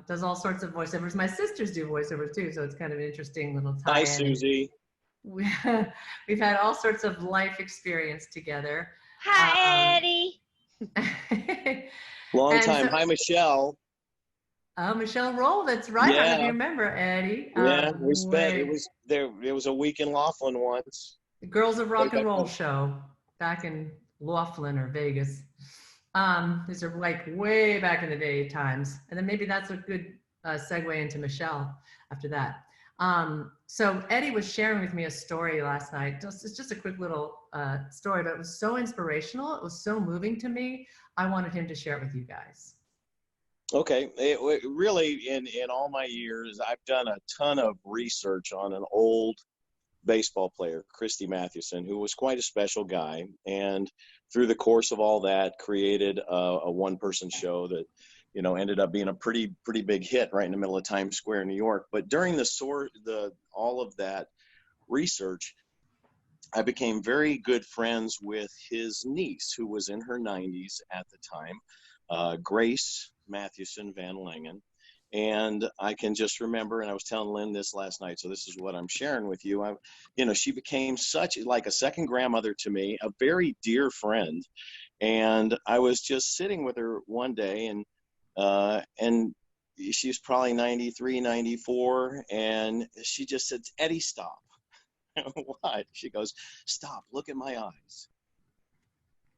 does all sorts of voiceovers. My sisters do voiceovers too, so it's kind of an interesting little tie-in. Hi, Susie. We've had all sorts of life experience together. Hi, Eddie. Long And time. so- Hi, Michelle. Oh, Michelle Roll, that's right. I don't know if Yeah. you remember, Eddie. Yeah, we spent. Way- It was a week in Laughlin once. The Girls of Rock and Way back Roll then. show back in Laughlin or Vegas. These are like way back in the day times. And then maybe that's a good segue into Michelle after that. So Eddie was sharing with me a story last night. It's just a quick little story, but it was so inspirational. It was so moving to me. I wanted him to share it with you guys. Okay. Really, in all my years, I've done a ton of research on an old baseball player, Christy Mathewson, who was quite a special guy. And through the course of all that, created a one-person show that, ended up being a pretty big hit right in the middle of Times Square, New York. But during all of that research, I became very good friends with his niece, who was in her 90s at the time, Grace Mathewson Van Langen. And I can just remember, and I was telling Lynn this last night, so this is what I'm sharing with you. She became such like a second grandmother to me, a very dear friend. And I was just sitting with her one day, and she was probably 93, 94, and she just said, "Eddie, stop." What? She goes, "Stop, look at my eyes."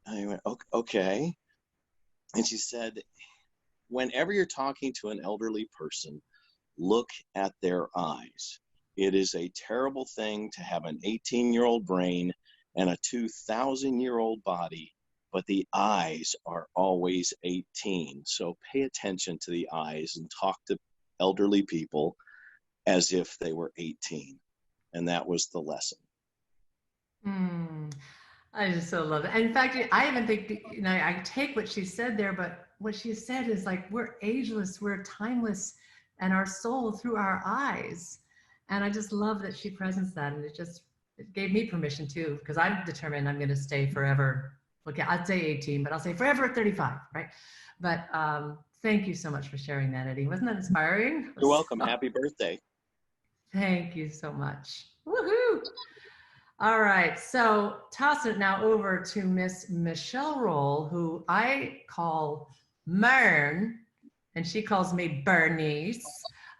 I went, "Okay." And she said, "Whenever you're talking to an elderly person, look at their eyes. It is a terrible thing to have an 18-year-old brain and a 2,000-year-old body, but the eyes are always 18. So pay attention to the eyes and talk to elderly people as if they were 18." And that was the lesson. I just so love it. In fact, I even think, I take what she said there, but what she said is like, we're ageless, we're timeless, and our soul through our eyes. And I just love that she presents that. And it gave me permission too, because I'm determined I'm going to stay forever. Okay, I'd say 18, but I'll say forever at 35, right? But thank you so much for sharing that, Eddie. Wasn't that inspiring? You're welcome. Happy birthday. Thank you so much. Woohoo! All right, so toss it now over to Miss Michelle Roll, who I call Mern, and she calls me Bernice.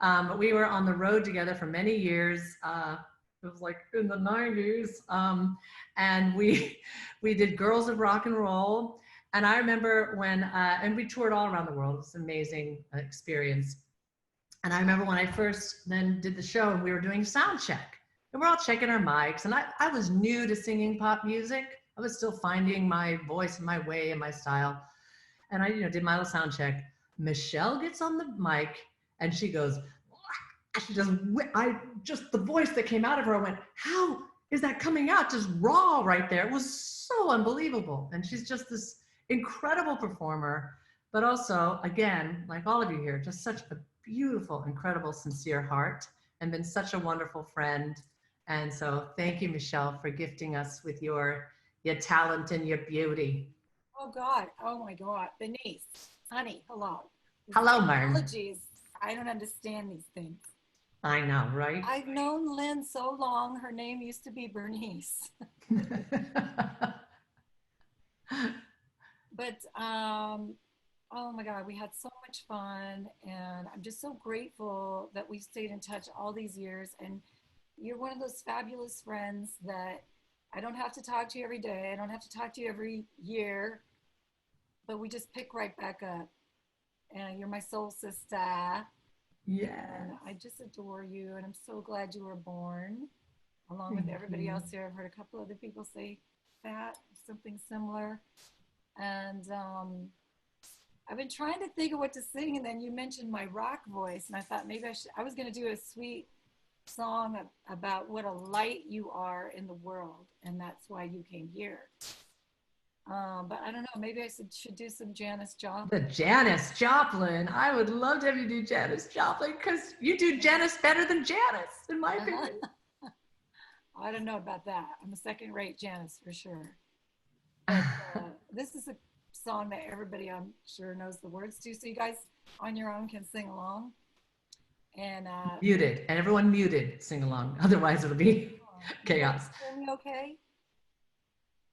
But we were on the road together for many years. It was like in the 90s. And we did Girls of Rock and Roll. And I remember when, and we toured all around the world. It was an amazing experience. And I remember when I first then did the show, and we were doing sound check. And we're all checking our mics. And I was new to singing pop music. I was still finding my voice and my way and my style. And I did my little sound check. Michelle gets on the mic and she goes, the voice that came out of her, I went, how is that coming out? Just raw right there. It was so unbelievable. And she's just this incredible performer, but also, again, like all of you here, just such a beautiful, incredible, sincere heart, and been such a wonderful friend. And so thank you, Michelle, for gifting us with your talent and your beauty. Oh God, oh my God. Denise, honey, hello. Hello, Mern. Apologies, I don't understand these things. I know, right? I've known Lynn so long, her name used to be Bernice. But oh my God, we had so much fun, and I'm just so grateful that we stayed in touch all these years. And you're one of those fabulous friends that I don't have to talk to you every day. I don't have to talk to you every year, but we just pick right back up. And you're my soul sister. Yeah. And I just adore you, and I'm so glad you were born, along with everybody else here. I've heard a couple other people say that, something similar. And I've been trying to think of what to sing, and then you mentioned my rock voice, and I thought maybe I was going to do a sweet song about what a light you are in the world, and that's why you came here. But I don't know, maybe I should do some Janis Joplin. The Janis Joplin. I would love to have you do Janis Joplin because you do Janis better than Janis, in my opinion. I don't know about that. I'm a second-rate Janis for sure. But, this is a song that everybody, I'm sure, knows the words to, so you guys on your own can sing along. And muted, and everyone muted, sing along. Otherwise, it'll be chaos. Hear me okay?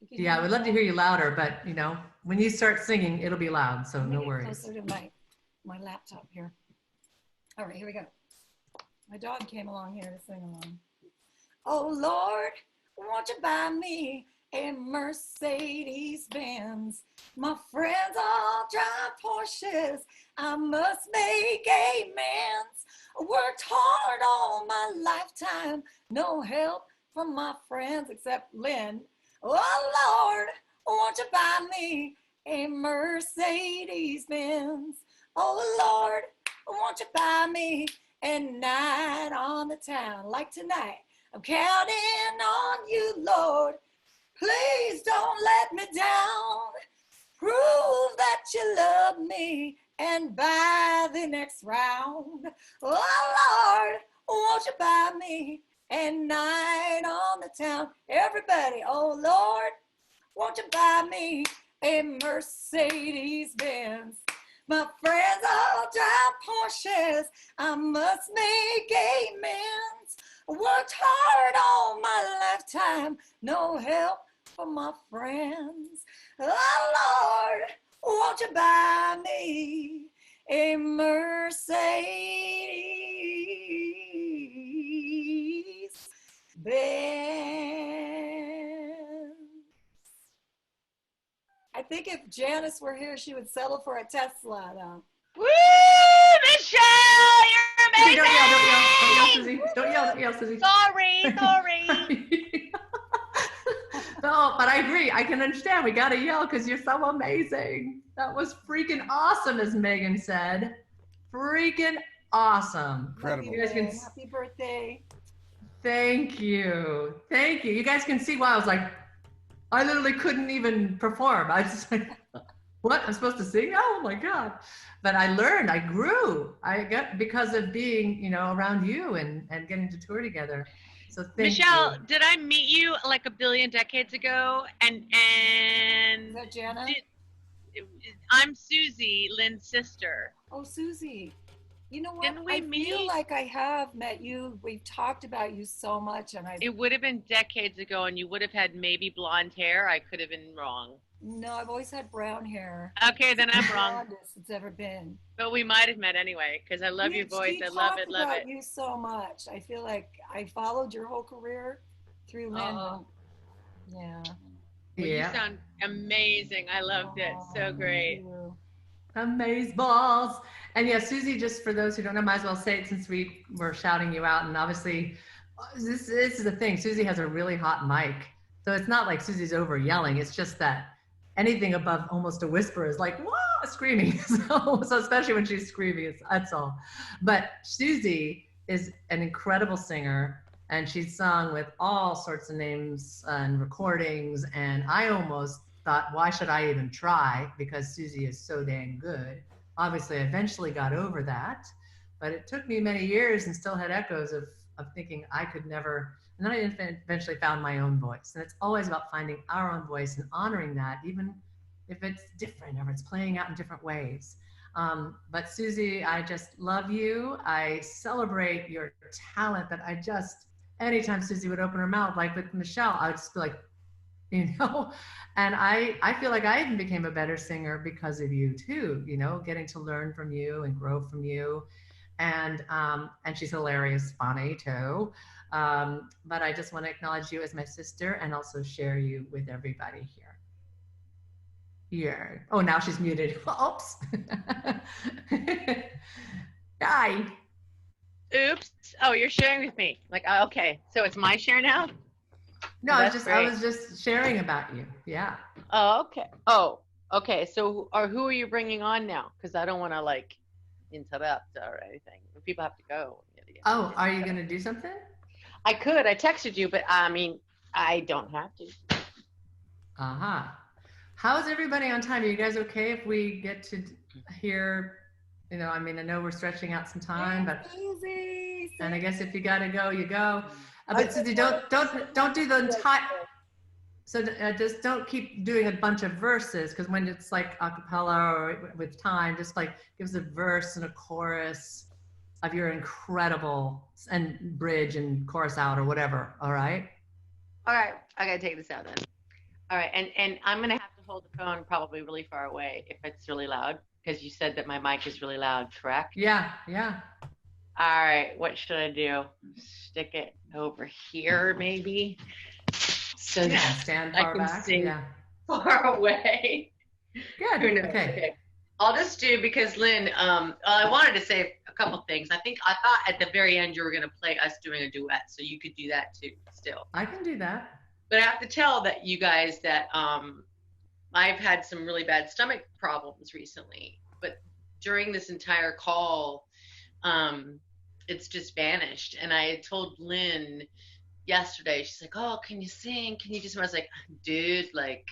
Yeah, I would love to hear you louder, but you know, when you start singing, it'll be loud, so no worries. Closer to my laptop here. All right, here we go. My dog came along here to sing along. Oh Lord, won't you buy me a Mercedes Benz? My friends all drive Porsches. I must make amends. Worked hard all my lifetime. No help from my friends except Lynn. Oh Lord, won't you buy me a Mercedes Benz? Oh Lord, won't you buy me a night on the town like tonight? I'm counting on you, Lord. Please don't let me down. Prove that you love me and buy the next round. Oh Lord, won't you buy me a night on the town? Everybody, oh Lord, won't you buy me a Mercedes Benz? My friends all drive Porsches. I must make amends. Worked hard all my lifetime. No help from my friends. Oh Lord, won't you buy me a Mercedes Benz? I think if Janis were here, she would settle for a Tesla, though. Woo, Michelle, you're amazing. Don't yell, Susie. Don't yell, Susie. Sorry. No, but I agree. I can understand. We got to yell because you're so amazing. That was freaking awesome, as Megan said. Freaking awesome. Incredible. You guys can... Happy birthday. Thank you. Thank you. You guys can see why I was like, I literally couldn't even perform. I was just like, what? I'm supposed to sing? Oh my God. But I learned, I grew. I got because of being, you know, around you and getting to tour together. So thank Michelle, you. did I meet you like a billion decades ago? And Is that Jana? I'm Susie, Lynn's sister. Oh, Susie. You know what? Didn't we I meet? feel like I have met you. We've talked about you so much, and It would have been decades ago, and you would have had maybe blonde hair. I could have been wrong. No, I've always had brown hair. Okay, then I'm wrong. Blondest it's ever been. But we might have met anyway, because I love your voice. I love it, love it. You so much. I feel like I followed your whole career through Lynn. Yeah. Well, you sound amazing. I loved it. So great. Amaze balls. And yeah, Susie, just for those who don't know, might as well say it since we were shouting you out. And obviously, this is the thing. Susie has a really hot mic. So it's not like Susie's over yelling. It's just that anything above almost a whisper is like, whoa, screaming. So especially when she's screaming, that's all. But Susie is an incredible singer. And she's sung with all sorts of names and recordings. And I almost thought, why should I even try? Because Susie is so dang good. Obviously, I eventually got over that, but it took me many years and still had echoes of thinking I could never, and then I eventually found my own voice. And it's always about finding our own voice and honoring that, even if it's different or it's playing out in different ways. But Susie, I just love you. I celebrate your talent that I just, anytime Susie would open her mouth, like with Michelle, I would just be like, you know, and I feel like I even became a better singer because of you too, you know, getting to learn from you and grow from you. And she's hilarious, funny too. But I just want to acknowledge you as my sister and also share you with everybody here. Here. Oh, now she's muted. Oops. Hi. Oops. Oh, you're sharing with me. Like, okay. So it's my share now? No, I was just sharing about you. Yeah. Oh, okay. Oh, Okay, so who are you bringing on now? Because I don't want to like interrupt or anything. People have to go. Oh, are you gonna do something? I could. I texted you, but I mean, I don't have to. Aha. How's everybody on time? Are you guys okay if we get to hear? You know, I mean, I know we're stretching out some time, but and I guess if you gotta go, you go. But Susie, don't do the entire. So just don't keep doing a bunch of verses, because when it's like a cappella or with time, just like gives a verse and a chorus of your incredible and bridge and chorus out or whatever. All right. All right, I gotta take this out then. All right, and I'm gonna have to hold the phone probably really far away if it's really loud, because you said that my mic is really loud, correct? Yeah, yeah. All right, what should I do? Stick it over here, maybe? So Yeah, that stand I far can back. sing Yeah. far away. Good. Who knows? Okay. I'll just do, because Lynn, I wanted to say a couple things. I thought at the very end you were gonna play us doing a duet, so you could do that too still. I can do that. But I have to tell that you guys that I've had some really bad stomach problems recently, but during this entire call, it's just vanished. And I had told Lynn yesterday, she's like, "Oh, can you sing? Can you just?" I was like, "Dude, like,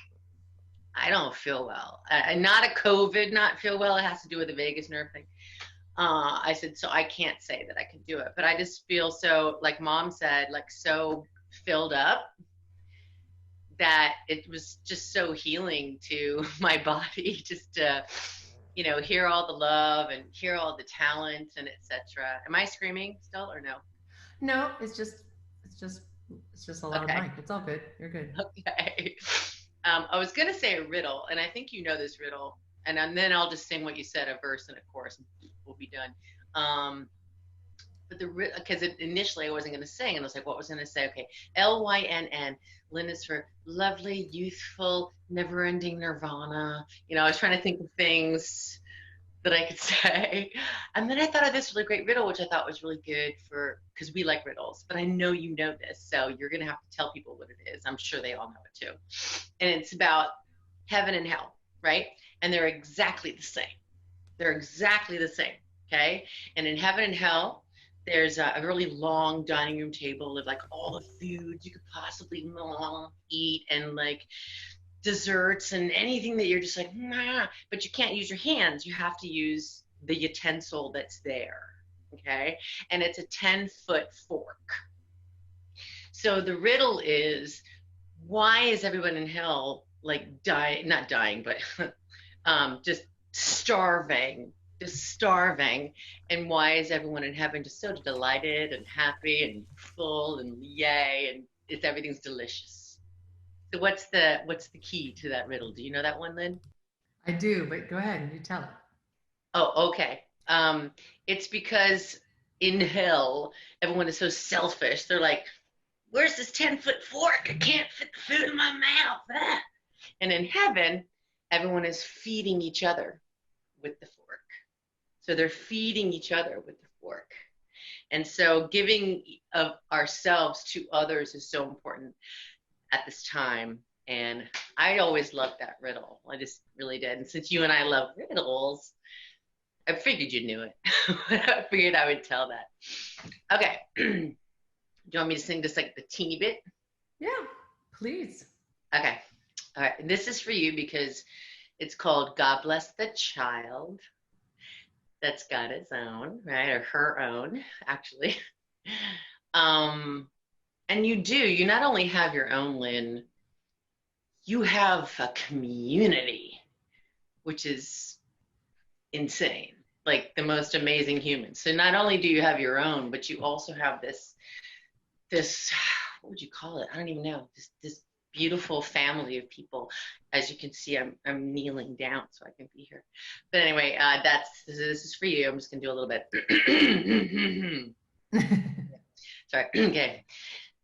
I don't feel well. Not a COVID, not feel well. It has to do with the vagus nerve thing." I said, "So I can't say that I can do it, but I just feel so, like Mom said, like so filled up that it was just so healing to my body, just to, you know, hear all the love and hear all the talent and etc." Am I screaming still or no? No, it's just a loud Okay. mic. It's all good. You're good. Okay. I was gonna say a riddle, and I think you know this riddle, and then I'll just sing what you said, a verse and a chorus, and we'll be done. But because initially I wasn't going to sing, and I was like, what was I going to say? Okay, Lynn. Lynn is for lovely, youthful, never-ending nirvana. You know, I was trying to think of things that I could say, and then I thought of this really great riddle, which I thought was really good because we like riddles. But I know you know this, so you're going to have to tell people what it is. I'm sure they all know it too, and it's about heaven and hell, right? And they're exactly the same. They're exactly the same. Okay, and in heaven and hell, there's a really long dining room table with like all the foods you could possibly eat, and like desserts and anything that you're just like, nah, but you can't use your hands. You have to use the utensil that's there. Okay, and it's a 10-foot fork. So the riddle is, why is everyone in hell like not dying, but just starving? And why is everyone in heaven just so delighted and happy and full and yay, and everything's delicious? So what's the key to that riddle? Do you know that one, Lynn? I do, but go ahead and you tell it. Oh, okay. It's because in hell everyone is so selfish. They're like, where's this 10-foot fork? I can't fit the food in my mouth. Ah. And in heaven, everyone is feeding each other with the fork. So they're feeding each other with the fork. And so giving of ourselves to others is so important at this time. And I always loved that riddle. I just really did. And since you and I love riddles, I figured you knew it. I figured I would tell that. Okay. Do you want me to sing just like the teeny bit? Yeah, please. Okay. All right. And this is for you because it's called God Bless the Child That's Got His Own, right? Or her own, actually. And you not only have your own, Lynn, you have a community, which is insane, like the most amazing humans. So not only do you have your own, but you also have this, what would you call it? I don't even know, this beautiful family of people. As you can see, I'm kneeling down so I can be here. But anyway, this is for you. I'm just gonna do a little bit. Sorry. Okay.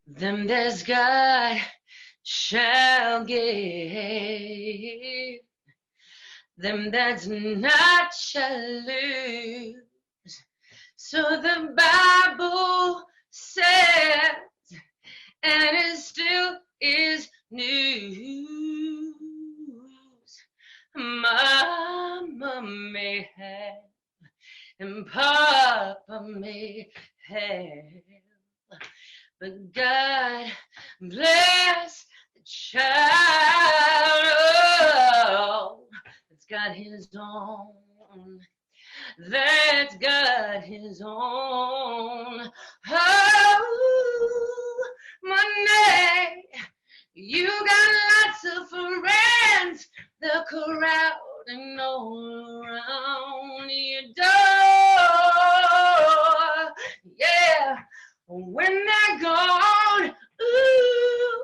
Them that's God shall give. Them that's not shall lose. So the Bible says, and it still is news. Mama may have, and Papa may have, but God bless the child that's got his own, that's got his own. Oh, money, you got lots of friends, the crowding all around your door. Yeah, when they're gone, ooh,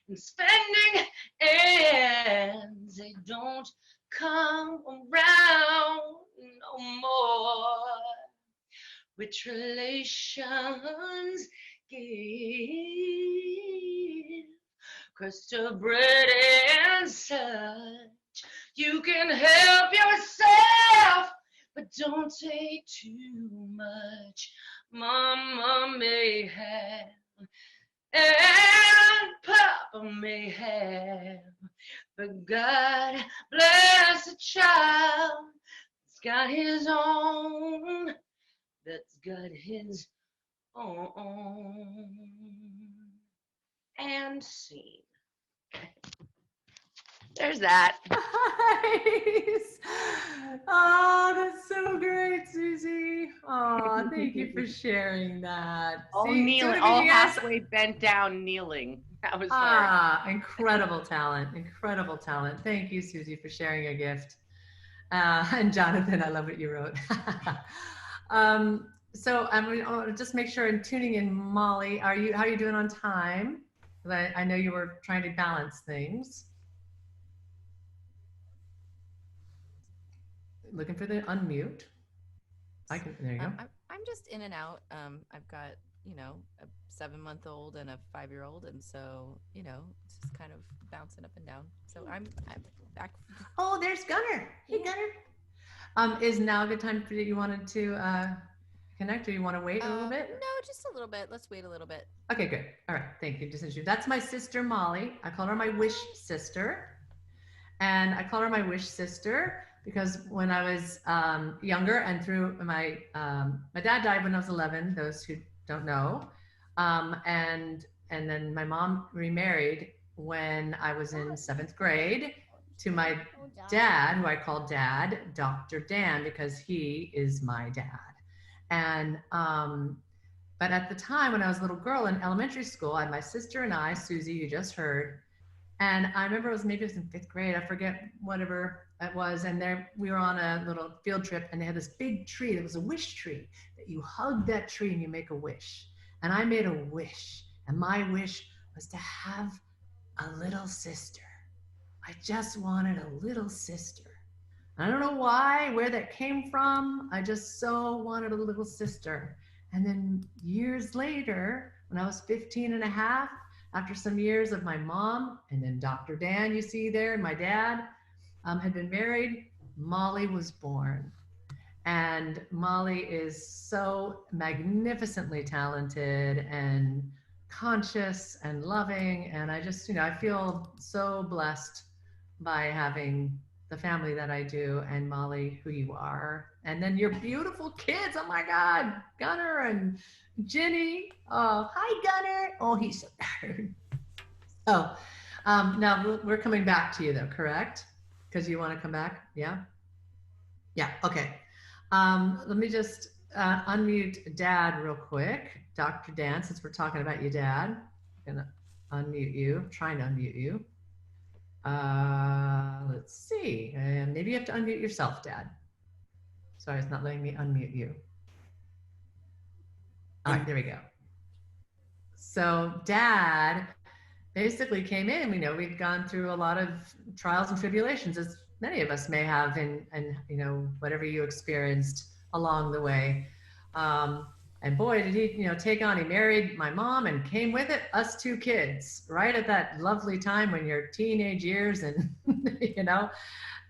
and spending ends, they don't come around no more. Which relations give crystal bread and such. You can help yourself, but don't take too much. Mama may have, and Papa may have, but God bless a child that's got his own, that's got his own. And scene. There's that. Nice. Oh, that's so great, Susie. Oh, thank you for sharing that. All See, kneeling, so all did you guys- halfway bent down, kneeling. That was hard. Ah, incredible talent, incredible talent. Thank you, Susie, for sharing your gift. And Jonathan, I love what you wrote. So I'm gonna just make sure I'm tuning in. Molly, how are you doing on time? I know you were trying to balance things. Looking for the unmute. There you go. I'm just in and out. I've got, you know, a 7-month-old and a 5-year-old, and so, you know, it's just kind of bouncing up and down. So I'm back. Oh, there's Gunnar. Hey, Gunnar. Is now a good time for you wanted to connect, or you want to wait a little bit? No, just a little bit. Let's wait a little bit. Okay, good. All right, thank you. Just introduce. That's my sister Molly. I call her my wish sister, and I call her my wish sister because when I was younger and through my dad died when I was 11. Those who don't know, and then my mom remarried when I was in 7th grade to my dad, who I call Dad, Dr. Dan, because he is my dad. And but at the time when I was a little girl in elementary school, I had my sister and I, Susie, you just heard, and I remember it was in 5th grade, I forget whatever it was, and there we were on a little field trip, and they had this big tree that was a wish tree that you hug that tree and you make a wish. And I made a wish, and my wish was to have a little sister. I just wanted a little sister. I don't know why, where that came from. I just so wanted a little sister. And then years later, when I was 15 and a half, after some years of my mom and then Dr. Dan, you see there, and my dad had been married, Molly was born. And Molly is so magnificently talented and conscious and loving. And I just, you know, I feel so blessed by having the family that I do, and Molly, who you are. And then your beautiful kids. Oh my God, Gunnar and Ginny. Oh, hi, Gunnar. Oh, he's so tired. Oh, now we're coming back to you though, correct? Because you want to come back? Yeah? Yeah, okay. Let me just unmute Dad real quick. Dr. Dan, since we're talking about your dad, I'm gonna unmute you, trying to unmute you. Let's see, and maybe you have to unmute yourself, Dad. Sorry, it's not letting me unmute you. All right, there we go. So Dad basically came in, we know we've gone through a lot of trials and tribulations, as many of us may have, and you know, whatever you experienced along the way. And boy, did he, you know, take on, he married my mom and came with it, us 2 kids, right at that lovely time when you're teenage years and, you know,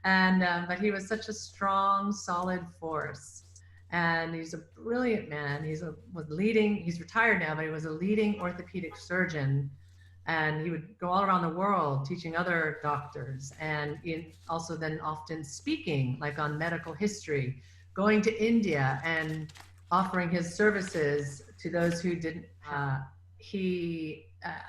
and, but he was such a strong, solid force. And he's a brilliant man. He's retired now, but he was a leading orthopedic surgeon And he would go all around the world teaching other doctors, and also then often speaking, like on medical history, going to India and offering his services to those who didn't. I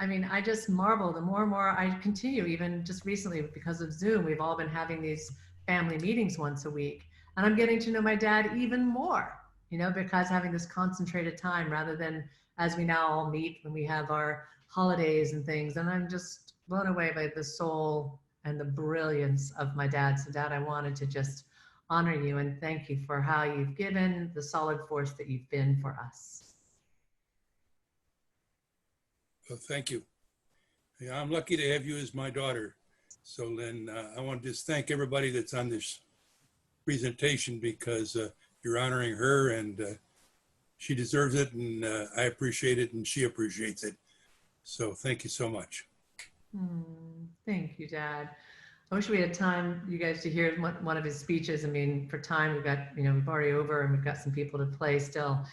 mean, I just marvel the more and more I continue, even just recently because of Zoom, we've all been having these family meetings once a week, and I'm getting to know my dad even more, you know, because having this concentrated time rather than as we now all meet when we have our holidays and things. And I'm just blown away by the soul and the brilliance of my dad. So Dad, I wanted to just honor you and thank you for how you've given, the solid force that you've been for us. Well, thank you. Yeah, I'm lucky to have you as my daughter. So Lynn, I want to just thank everybody that's on this presentation, because you're honoring her, and she deserves it, and I appreciate it, and she appreciates it. So thank you so much. Thank you, Dad. I wish we had time, you guys, to hear one of his speeches. I mean, for time, we've got, you know, we've already over and we've got some people to play still.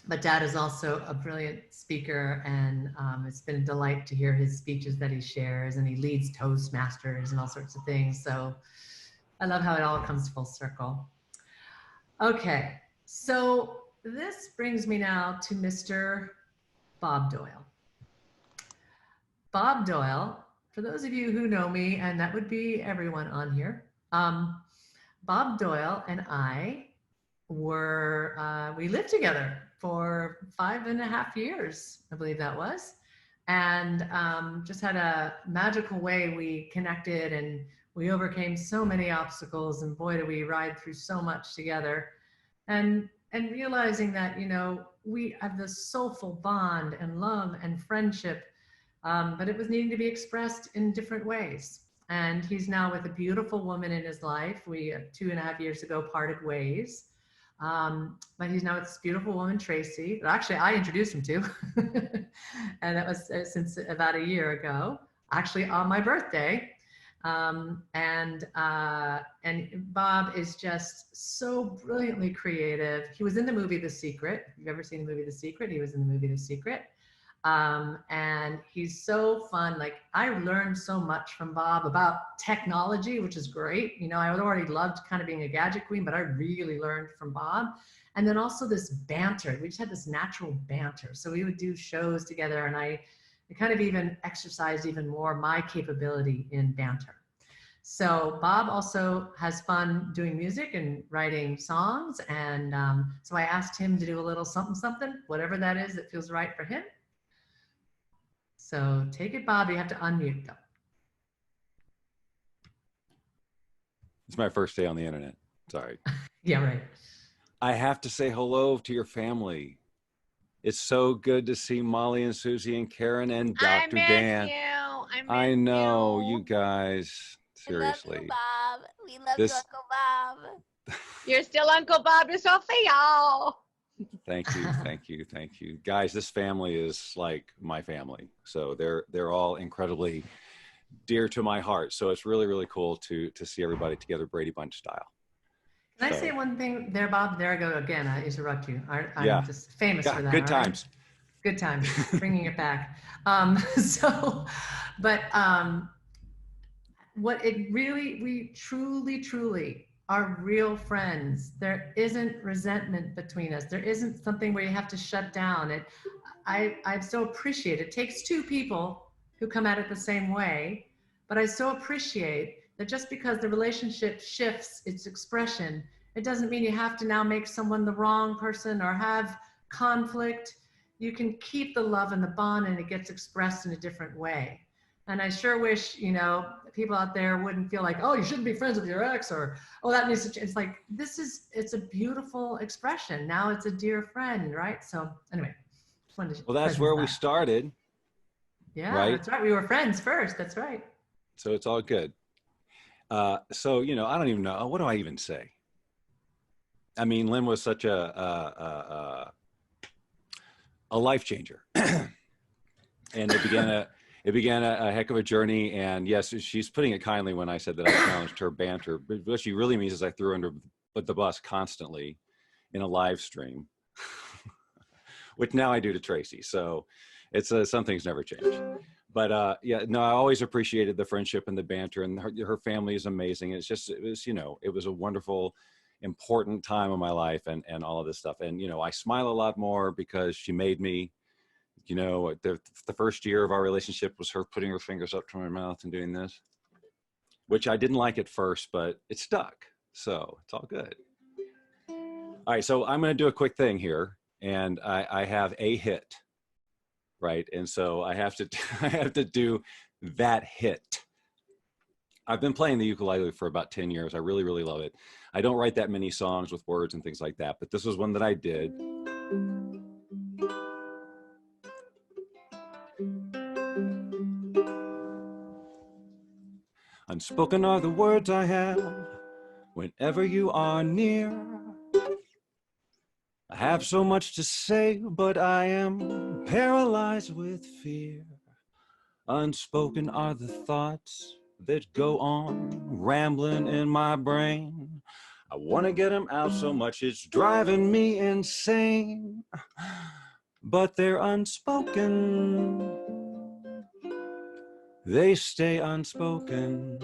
But Dad is also a brilliant speaker, and it's been a delight to hear his speeches that he shares, and he leads Toastmasters and all sorts of things. So I love how it all comes full circle. Okay, so this brings me now to Mr. Bob Doyle. Bob Doyle, for those of you who know me, and that would be everyone on here, Bob Doyle and I were, we lived together for 5.5 years, I believe that was, and just had a magical way we connected, and we overcame so many obstacles, and boy, did we ride through so much together. And realizing that, you know, we have this soulful bond and love and friendship, but it was needing to be expressed in different ways. And he's now with a beautiful woman in his life. We 2.5 years ago parted ways. But he's now with this beautiful woman, Tracy, that actually I introduced him to. And that was since about a year ago, actually on my birthday. And Bob is just so brilliantly creative. He was in the movie The Secret. If you've ever seen the movie The Secret, he was in the movie The Secret. And he's so fun. Like, I learned so much from Bob about technology, which is great. You know, I already loved kind of being a gadget queen, but I really learned from Bob. And then also this banter. We just had this natural banter. So we would do shows together, and I kind of even exercised even more my capability in banter. So Bob also has fun doing music and writing songs. And so I asked him to do a little something, whatever that is that feels right for him. So take it, Bob. You have to unmute though. It's my first day on the internet. Sorry. Yeah, right. I have to say hello to your family. It's so good to see Molly and Susie and Karen and Dr. Dan. I know you guys. Seriously. We love you, Bob. We love you, Uncle Bob. You're still Uncle Bob to Sophia. Thank you, thank you, thank you, guys. This family is like my family, so they're all incredibly dear to my heart. So it's really, really cool to see everybody together, Brady Bunch style. Can I say one thing there, Bob? There I go again. I interrupt you. I'm just famous for that. Good times. Right? Good times. Bringing it back. What it really, we truly are real friends. There isn't resentment between us. There isn't something where you have to shut down. I so appreciate it. It takes two people who come at it the same way, but I so appreciate that just because the relationship shifts its expression, it doesn't mean you have to now make someone the wrong person or have conflict. You can keep the love and the bond, and it gets expressed in a different way. And I sure wish, you know, people out there wouldn't feel like, oh, you shouldn't be friends with your ex, or, oh, that means it's like, it's a beautiful expression. Now it's a dear friend, right? So anyway. Well, that's where we started. Yeah, right? That's right. We were friends first. That's right. So it's all good. So, you know, I don't even know. What do I even say? I mean, Lynn was such a life changer. And it began a heck of a journey. And yes, she's putting it kindly when I said that I challenged her banter. But what she really means is I threw her under the bus constantly in a live stream, which now I do to Tracy. So It's some things never change. But yeah, no, I always appreciated the friendship and the banter, and her family is amazing. It's just, it was, you know, it was a wonderful, important time of my life, and all of this stuff. And, you know, I smile a lot more because she made me. You know, the first year of our relationship was her putting her fingers up to my mouth and doing this, which I didn't like at first, but it stuck. So it's all good. All right, so I'm going to do a quick thing here, and I have a hit, right? And so I have to do that hit. I've been playing the ukulele for about 10 years. I really, really love it. I don't write that many songs with words and things like that, but this was one that I did. Unspoken are the words I have whenever you are near. I have so much to say, but I am paralyzed with fear. Unspoken are the thoughts that go on rambling in my brain. I want to get them out so much it's driving me insane. But they're unspoken. They stay unspoken.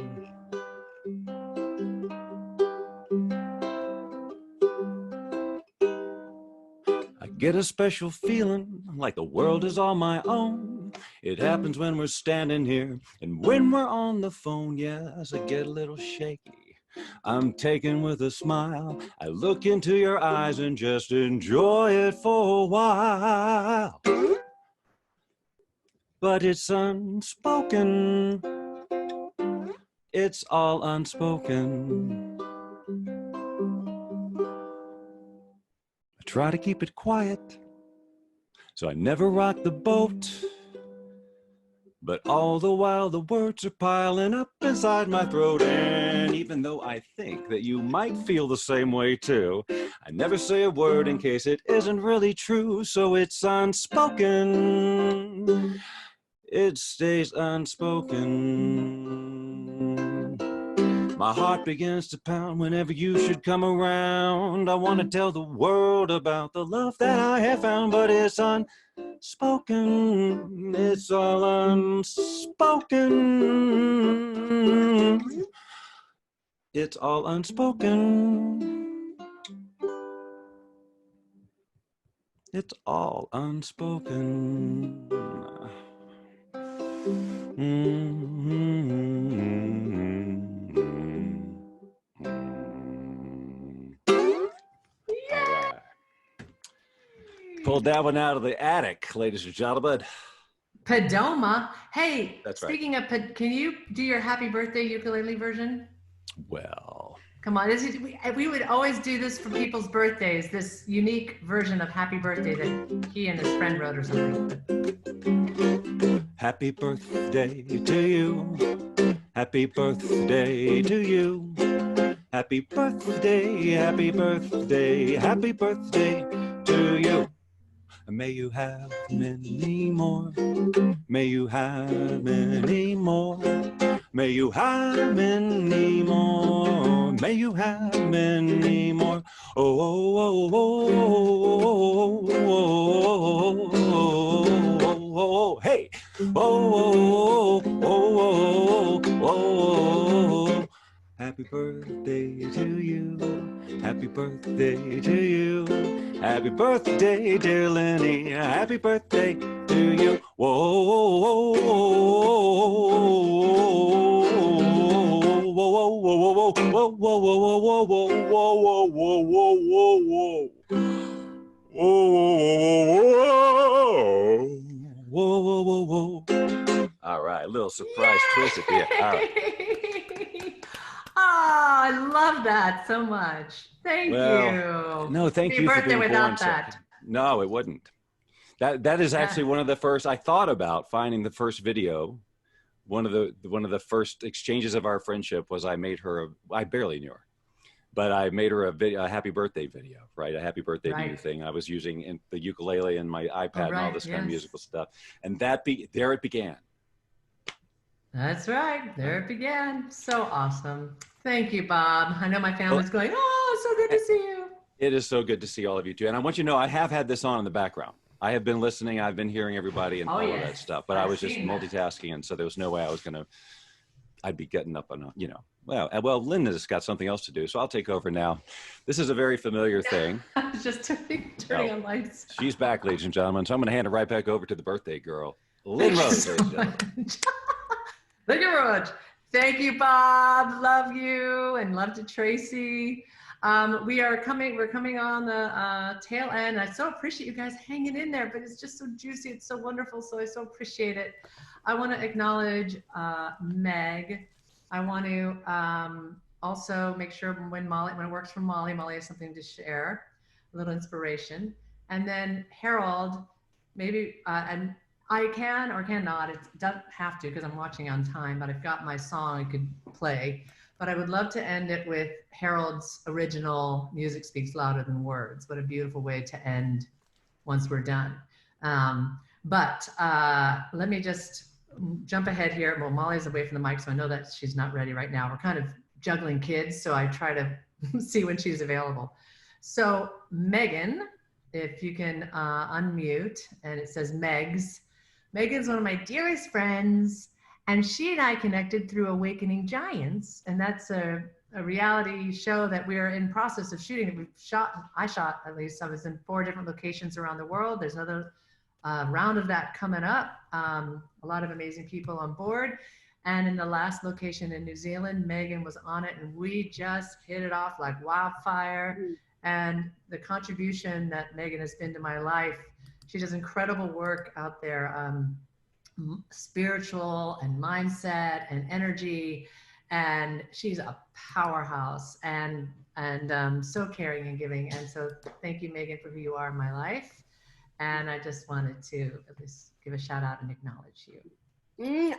I get a special feeling like the world is all my own. It happens when we're standing here and when we're on the phone. Yes, I get a little shaky. I'm taken with a smile. I look into your eyes and just enjoy it for a while. But it's unspoken. It's all unspoken. I try to keep it quiet, so I never rock the boat. But all the while the words are piling up inside my throat. And even though I think that you might feel the same way too, I never say a word in case it isn't really true. So it's unspoken. It stays unspoken. My heart begins to pound whenever you should come around. I want to tell the world about the love that I have found, but it's unspoken. It's all unspoken. It's all unspoken. It's all unspoken. Pulled that one out of the attic, ladies and gentlemen. Padoma. Hey, That's right. speaking of, can you do your happy birthday ukulele version? Well, come on. We would always do this for people's birthdays, this unique version of happy birthday that he and his friend wrote or something. Happy birthday to you. Happy birthday to you. Happy birthday, happy birthday, happy birthday to you. May you have many more. May you have many more. May you have many more. May you have many more. Oh, oh, oh, oh, oh, oh, oh, oh, hey. Oh, oh, oh, oh, oh. Happy birthday to you. Happy birthday to you. Happy birthday, dear Lenny. Happy birthday to you. Whoa, whoa, whoa, whoa, whoa, whoa, whoa, whoa, whoa, whoa, whoa, whoa, whoa, whoa. All right, little surprise twist at the end. All right. Oh, I love that so much. Thank you. No, thank you for being born that. No, it wouldn't. That is actually one of the first. I thought about finding the first video. One of the first exchanges of our friendship was I made her. I barely knew her, but I made her a happy birthday video, right? A happy birthday to you thing. I was using the ukulele and my iPad and all this kind of musical stuff, and there it began. That's right. There it began. So awesome. Thank you, Bob. I know my family's going, oh, so good to see you. It is so good to see all of you too. And I want you to know I have had this on in the background. I have been listening. I've been hearing everybody and Oh, all of yes. that stuff, but I I've was just seen that. multitasking, and so there was no way I'd be getting up on well, Lynn has got something else to do, so I'll take over now. This is a very familiar thing. I was just turning on lights. She's back, ladies and gentlemen, so I'm going to hand it right back over to the birthday girl, Lynn Rose. Thank you very much. Thank you, Bob. Love you, and love to Tracy. We're coming on the tail end. I so appreciate you guys hanging in there, but it's just so juicy. It's so wonderful. So I so appreciate it. I want to acknowledge Meg. I want to also make sure when it works for Molly has something to share, a little inspiration. And then Harold, maybe, and I can or cannot, it doesn't have to because I'm watching on time, but I've got my song I could play. But I would love to end it with Harold's original Music Speaks Louder Than Words. What a beautiful way to end once we're done. But let me just jump ahead here. Well, Molly's away from the mic, so I know that she's not ready right now. We're kind of juggling kids, so I try to see when she's available. So Megan, if you can unmute, and it says Megs. Megan's one of my dearest friends, and she and I connected through Awakening Giants, and that's a reality show that we're in process of shooting. I shot, at least, I was in 4 different locations around the world. There's another round of that coming up. A lot of amazing people on board. And in the last location in New Zealand, Megan was on it, and we just hit it off like wildfire. And the contribution that Megan has been to my life, she does incredible work out there, spiritual and mindset and energy. And she's a powerhouse and so caring and giving. And so thank you, Megan, for who you are in my life. And I just wanted to at least give a shout out and acknowledge you.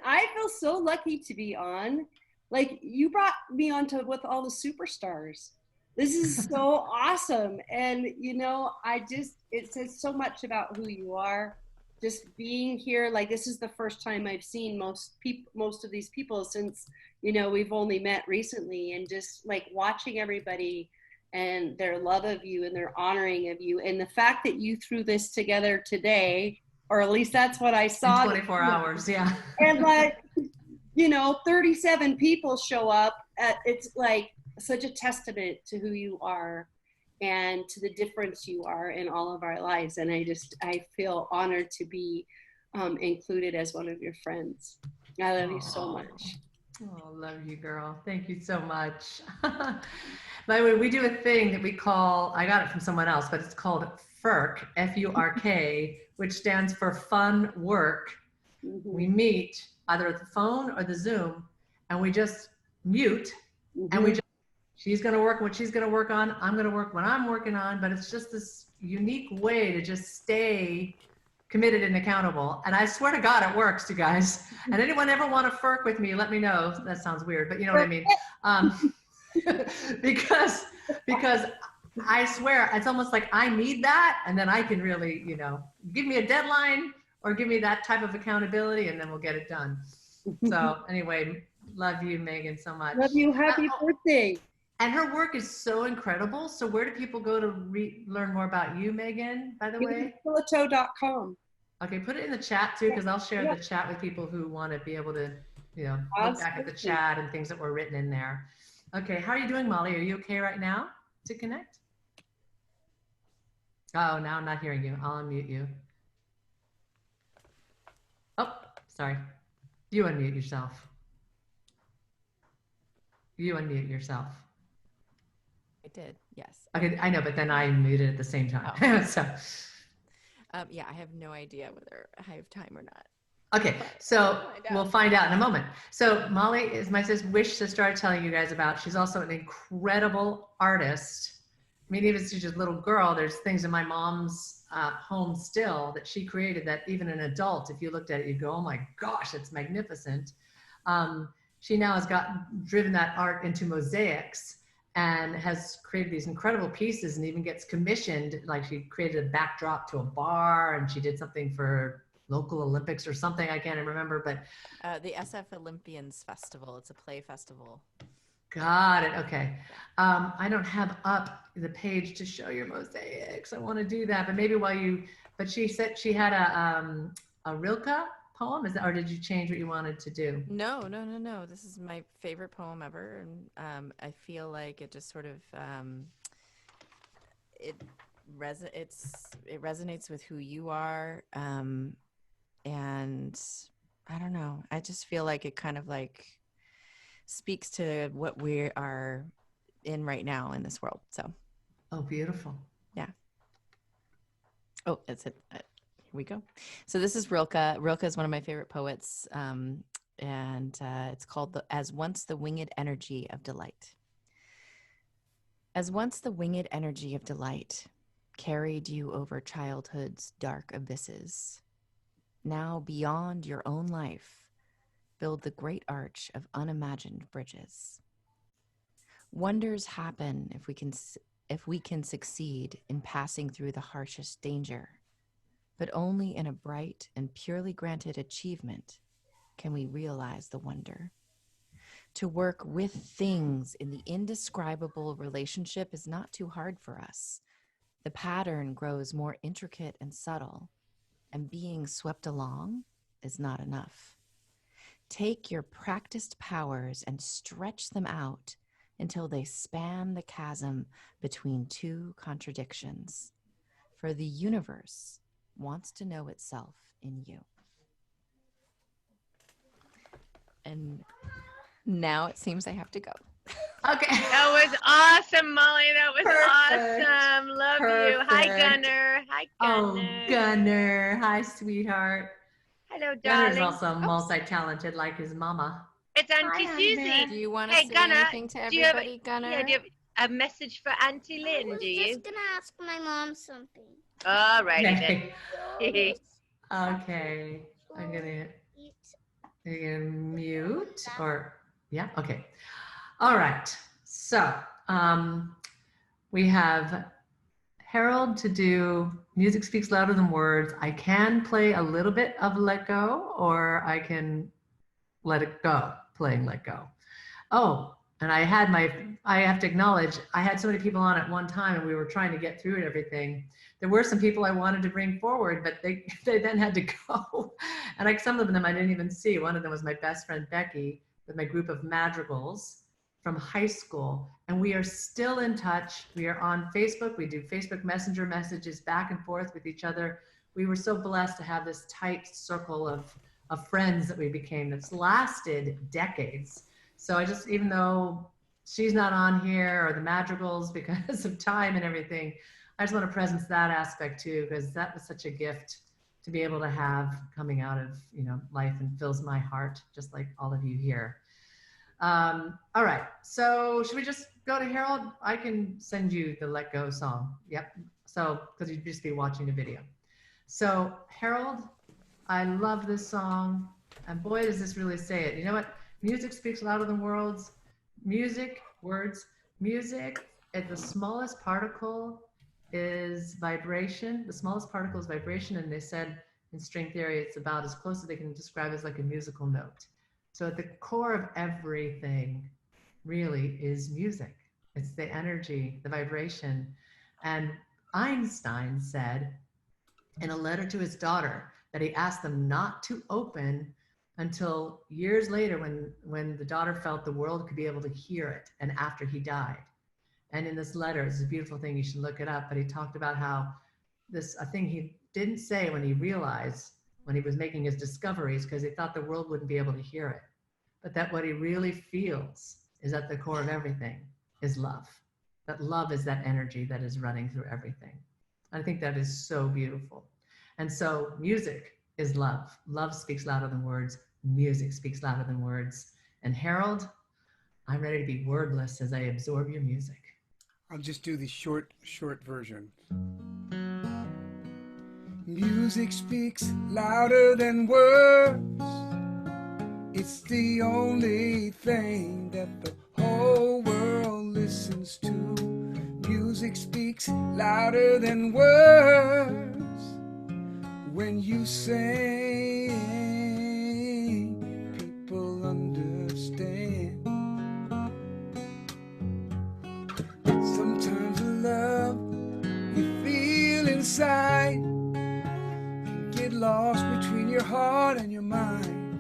I feel so lucky to be on. Like, you brought me on with all the superstars. This is so awesome. And, you know, it says so much about who you are. Just being here, like, this is the first time I've seen most of these people since, you know, we've only met recently, and just like watching everybody and their love of you and their honoring of you. And the fact that you threw this together today, or at least that's what I saw. In 24 hours, yeah. And like, you know, 37 people show up. It's like such a testament to who you are and to the difference you are in all of our lives. And I feel honored to be included as one of your friends. I love you so much. Oh, love you, girl. Thank you so much. By the way, we do a thing that we call, I got it from someone else, but it's called FURK, F-U-R-K, which stands for fun work. We meet either at the phone or the Zoom, and we just mute, and we just, she's going to work what she's going to work on. I'm going to work what I'm working on, but it's just this unique way to just stay committed and accountable. And I swear to God, it works, you guys. And anyone ever want to FERK with me, let me know. That sounds weird, but you know what I mean? Because I swear, it's almost like I need that. And then I can really, you know, give me a deadline or give me that type of accountability, and then we'll get it done. So anyway, love you, Megan, so much. Love you. Happy birthday. And her work is so incredible. So where do people go to learn more about you, Megan, by the way? Philato.com. Okay, put it in the chat too, because I'll share the chat with people who want to be able to, you know, look back at the chat and things that were written in there. Okay, how are you doing, Molly? Are you okay right now to connect? Oh, now I'm not hearing you. I'll unmute you. Oh, sorry. You unmute yourself. You unmute yourself. I did, yes. Okay, I know, but then I muted at the same time. Oh. So. Yeah, I have no idea whether I have time or not. Okay, so we'll find out in a moment. So Molly is my sister started telling you guys about. She's also an incredible artist. I mean, even she's just a little girl, there's things in my mom's home still that she created that even an adult, if you looked at it, you'd go, oh my gosh, it's magnificent. She now has driven that art into mosaics and has created these incredible pieces, and even gets commissioned. Like, she created a backdrop to a bar, and she did something for local Olympics or something. I can't remember, but the SF Olympians Festival. It's a play festival. Got it. Okay. I don't have up the page to show your mosaics. I want to do that, but maybe while you but she said she had a Rilke poem. Is that, or did you change what you wanted to do? No, no, no, no. This is my favorite poem ever, and I feel like it just sort of it resonates with who you are, and I don't know. I just feel like it kind of like speaks to what we are in right now in this world. So, oh, beautiful. Yeah. Oh, that's it. Here we go. So this is Rilke. Rilke is one of my favorite poets, and it's called As Once the Winged Energy of Delight. As once the winged energy of delight carried you over childhood's dark abysses, now beyond your own life, build the great arch of unimagined bridges. Wonders happen if we can succeed in passing through the harshest danger, but only in a bright and purely granted achievement can we realize the wonder. To work with things in the indescribable relationship is not too hard for us. The pattern grows more intricate and subtle, and being swept along is not enough. Take your practiced powers and stretch them out until they span the chasm between two contradictions. For the universe wants to know itself in you. And now it seems I have to go. Okay. That was awesome, Molly. That was Perfect. awesome. Love you. Hi, Gunner. Hi, Gunner. Oh, Gunner. Hi, sweetheart. Hello, Gunner's darling. also multi-talented like his mama. It's Auntie Hi, Susie. Gunner. Do you want to Hey, say Gunner, anything to do you have everybody, Gunner? Yeah, do you have a message for Auntie Lynn, do you? just gonna ask my mom something. All righty then. Okay. I'm gonna mute or yeah. Okay. All right. So we have Harold to do Music Speaks Louder Than Words. I can play a little bit of Let Go, or I can let it go, playing Let Go. Oh, and I have to acknowledge, I had so many people on at one time and we were trying to get through everything. There were some people I wanted to bring forward, but they then had to go. And some of them I didn't even see. One of them was my best friend, Becky, with my group of madrigals from high school. And we are still in touch. We are on Facebook. We do Facebook Messenger messages back and forth with each other. We were so blessed to have this tight circle of friends that we became that's lasted decades. So even though she's not on here or the madrigals because of time and everything, I just want to presence that aspect too, because that was such a gift to be able to have coming out of, life, and fills my heart, just like all of you here. All right, so should we just go to Harold? I can send you the Let Go song. Yep, so, because you'd just be watching the video. So Harold, I love this song, and boy, does this really say it. You know what? Music speaks louder than words. Words. Music at the smallest particle is vibration. The smallest particle is vibration, and they said in string theory, it's about as close as they can describe as like a musical note. So at the core of everything really is music. It's the energy, the vibration. And Einstein said in a letter to his daughter that he asked them not to open until years later when the daughter felt the world could be able to hear it, and after he died. And in this letter, it's a beautiful thing, you should look it up, but he talked about how a thing he didn't say when he realized, when he was making his discoveries, because he thought the world wouldn't be able to hear it, but that what he really feels is at the core of everything is love. That love is that energy that is running through everything. I think that is so beautiful. And so music is love. Love speaks louder than words. Music speaks louder than words. And Harold, I'm ready to be wordless as I absorb your music. I'll just do the short version. Music speaks louder than words. It's the only thing that the whole world listens to. Music speaks louder than words. When you sing, people understand. Sometimes the love you feel inside lost between your heart and your mind,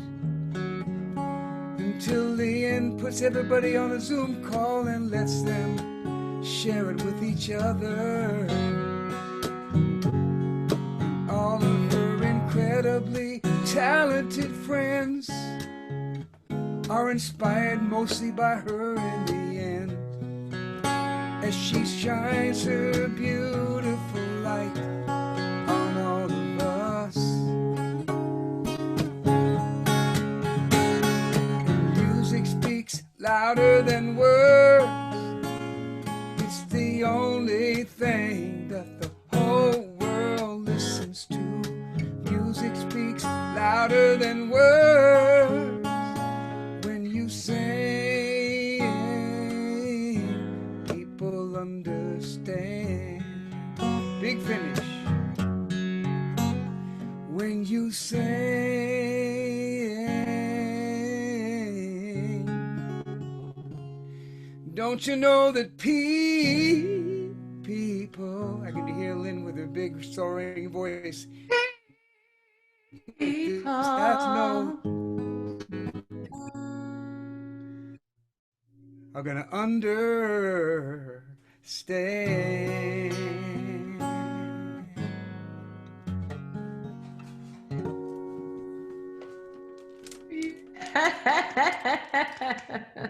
until Lynn puts everybody on a Zoom call and lets them share it with each other. All of her incredibly talented friends are inspired mostly by her in the end, as she shines her beautiful light on all of us. And music speaks louder than words. It's the only thing that the whole world listens to. Music speaks louder than words. When you sing, people understand. Big finish. When you sing, don't you know that people, I can hear Lynn with her big soaring voice. That's no, are gonna understand.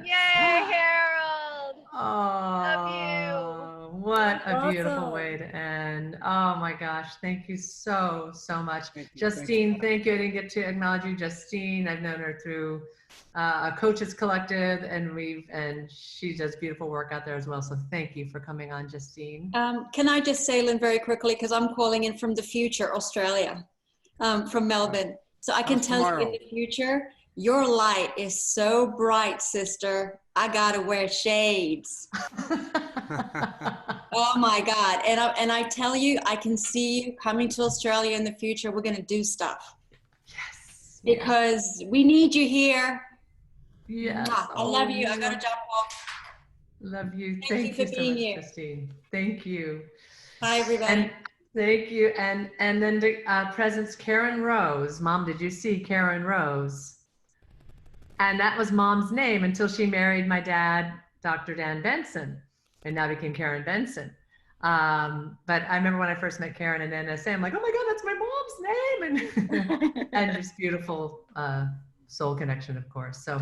Yay, Harold! Oh, what a beautiful Awesome. way to end. Oh my gosh. Thank you so, so much. Justine, you. thank you. I didn't get to acknowledge you. Justine, I've known her through a coaches collective, and she does beautiful work out there as well. So thank you for coming on, Justine. Can I just say, Lynn, very quickly, because I'm calling in from the future, Australia, from Melbourne. So I can tell you in the future, your light is so bright, sister. I gotta wear shades. Oh my God. And I tell you, I can see you coming to Australia in the future. We're gonna do stuff. Yes. Because we need you here. Yes. I love you. I gotta jump off. Love you. Thank you for so being much, here. Justine. Thank you. Bye, everybody. And thank you. And then the presents, Karen Rose. Mom, did you see Karen Rose? And that was Mom's name until she married my dad, Dr. Dan Benson, and now became Karen Benson. But I remember when I first met Karen and NSA, I'm like, oh my God, that's my mom's name. And just beautiful soul connection, of course. So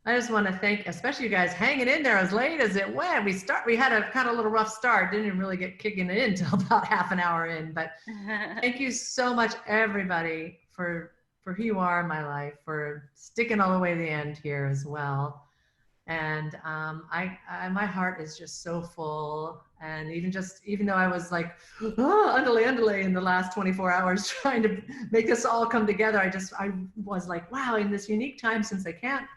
I just want to thank, especially you guys hanging in there as late as it went. We had a kind of little rough start, didn't really get kicking it in until about half an hour in. But thank you so much, everybody, for who you are in my life, for sticking all the way to the end here as well. And my heart is just so full. And even though I was like, underlay in the last 24 hours trying to make this all come together, I was like, wow, in this unique time, since I can't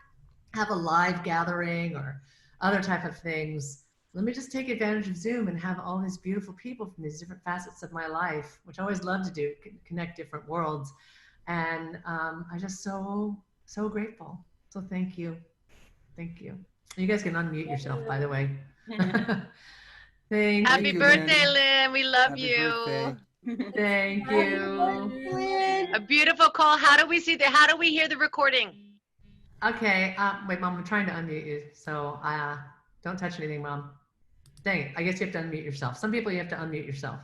have a live gathering or other type of things, let me just take advantage of Zoom and have all these beautiful people from these different facets of my life, which I always love to do, connect different worlds. And I'm just so grateful. So thank you. Thank you. You guys can unmute yourself, by the way. Happy birthday, Lynn. We love you. Thank you. A beautiful call. How do we hear the recording? Okay. Wait, Mom, I'm trying to unmute you. So don't touch anything, Mom. Dang it. I guess you have to unmute yourself. Some people you have to unmute yourself.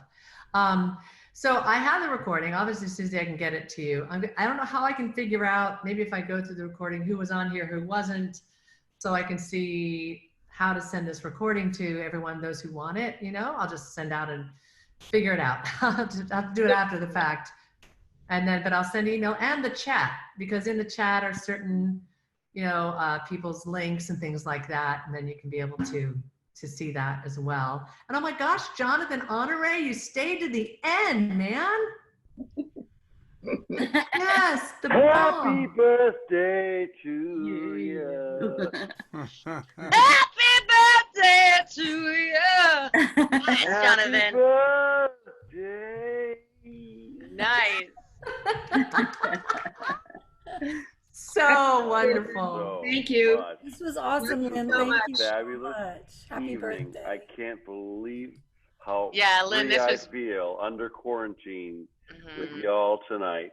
So I have the recording. Obviously, Susie, I can get it to you. I don't know how I can figure out, maybe if I go through the recording, who was on here, who wasn't, so I can see how to send this recording to everyone, those who want it. I'll just send out and figure it out. I'll have to do it after the fact. But I'll send email and the chat, because in the chat are certain, people's links and things like that. And then you can be able to see that as well. And oh my gosh, Jonathan Honore, you stayed to the end, man. Yes, the Happy bomb. birthday to you. Happy birthday to you. Nice, Jonathan. Birthday. Nice. So wonderful. Thank you. This was awesome, Lynn. So Thank you so fabulous much. Happy evening. birthday. I can't believe how Yeah, Lynn, free this I was feel under quarantine with y'all tonight.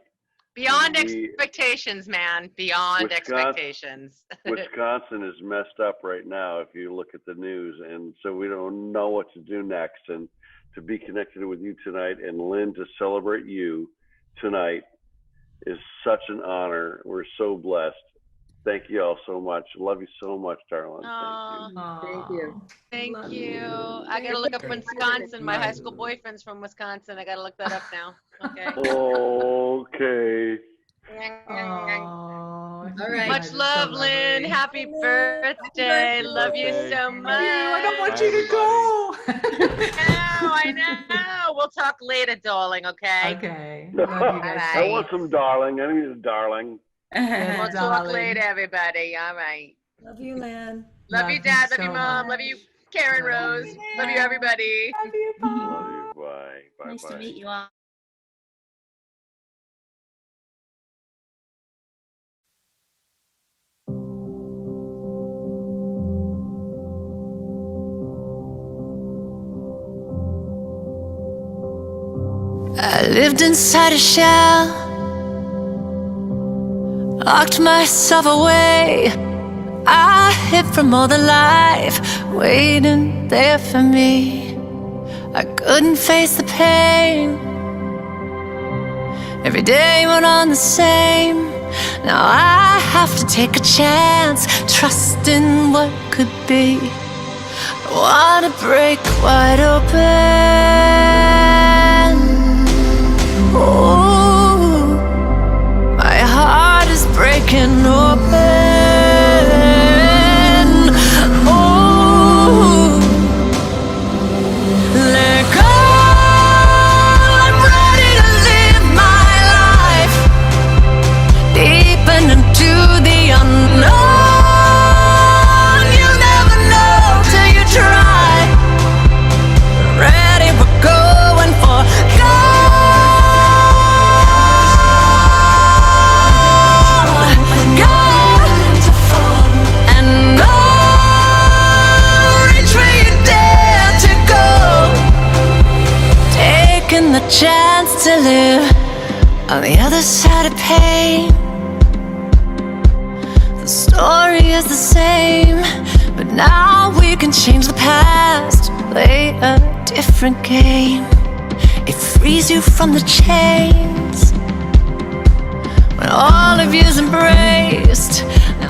Beyond expectations, man. Beyond expectations. Wisconsin is messed up right now if you look at the news. And so we don't know what to do next. And to be connected with you tonight and Lynn to celebrate you tonight is such an honor. We're so blessed. Thank you all so much. Love you so much, darling. Thank you. Thank you. I gotta look up Wisconsin. My high school boyfriend's from Wisconsin. I gotta look that up now. Okay. Okay. All right. Much love, Lynn. Happy birthday. Love you so much. I don't want you to go. I know. We'll talk later, darling, okay? Okay. Love you guys. I want some darling. I need a darling. We'll talk later, everybody. All right. Love you, Lynn. Love you, Dad. Love you, Mom. Love you, Karen Rose. Love you, everybody. Love you, Love you. Bye. Bye. Nice bye. to meet you all. I lived inside a shell, locked myself away. I hid from all the life waiting there for me. I couldn't face the pain. Every day went on the same. Now I have to take a chance, trust in what could be. I wanna break wide open. Ooh, my heart is breaking open. Ooh, let go. I'm ready to live my life deep into the unknown. You'll never know till you try. Ready, we're going for gold. The chance to live on the other side of pain. The story is the same, but now we can change the past, play a different game. It frees you from the chains when all of you's embraced.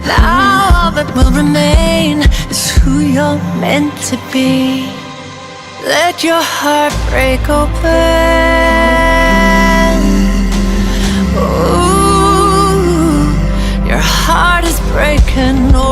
Now all that will remain is who you're meant to be. Let your heart break open. Ooh, your heart is breaking open.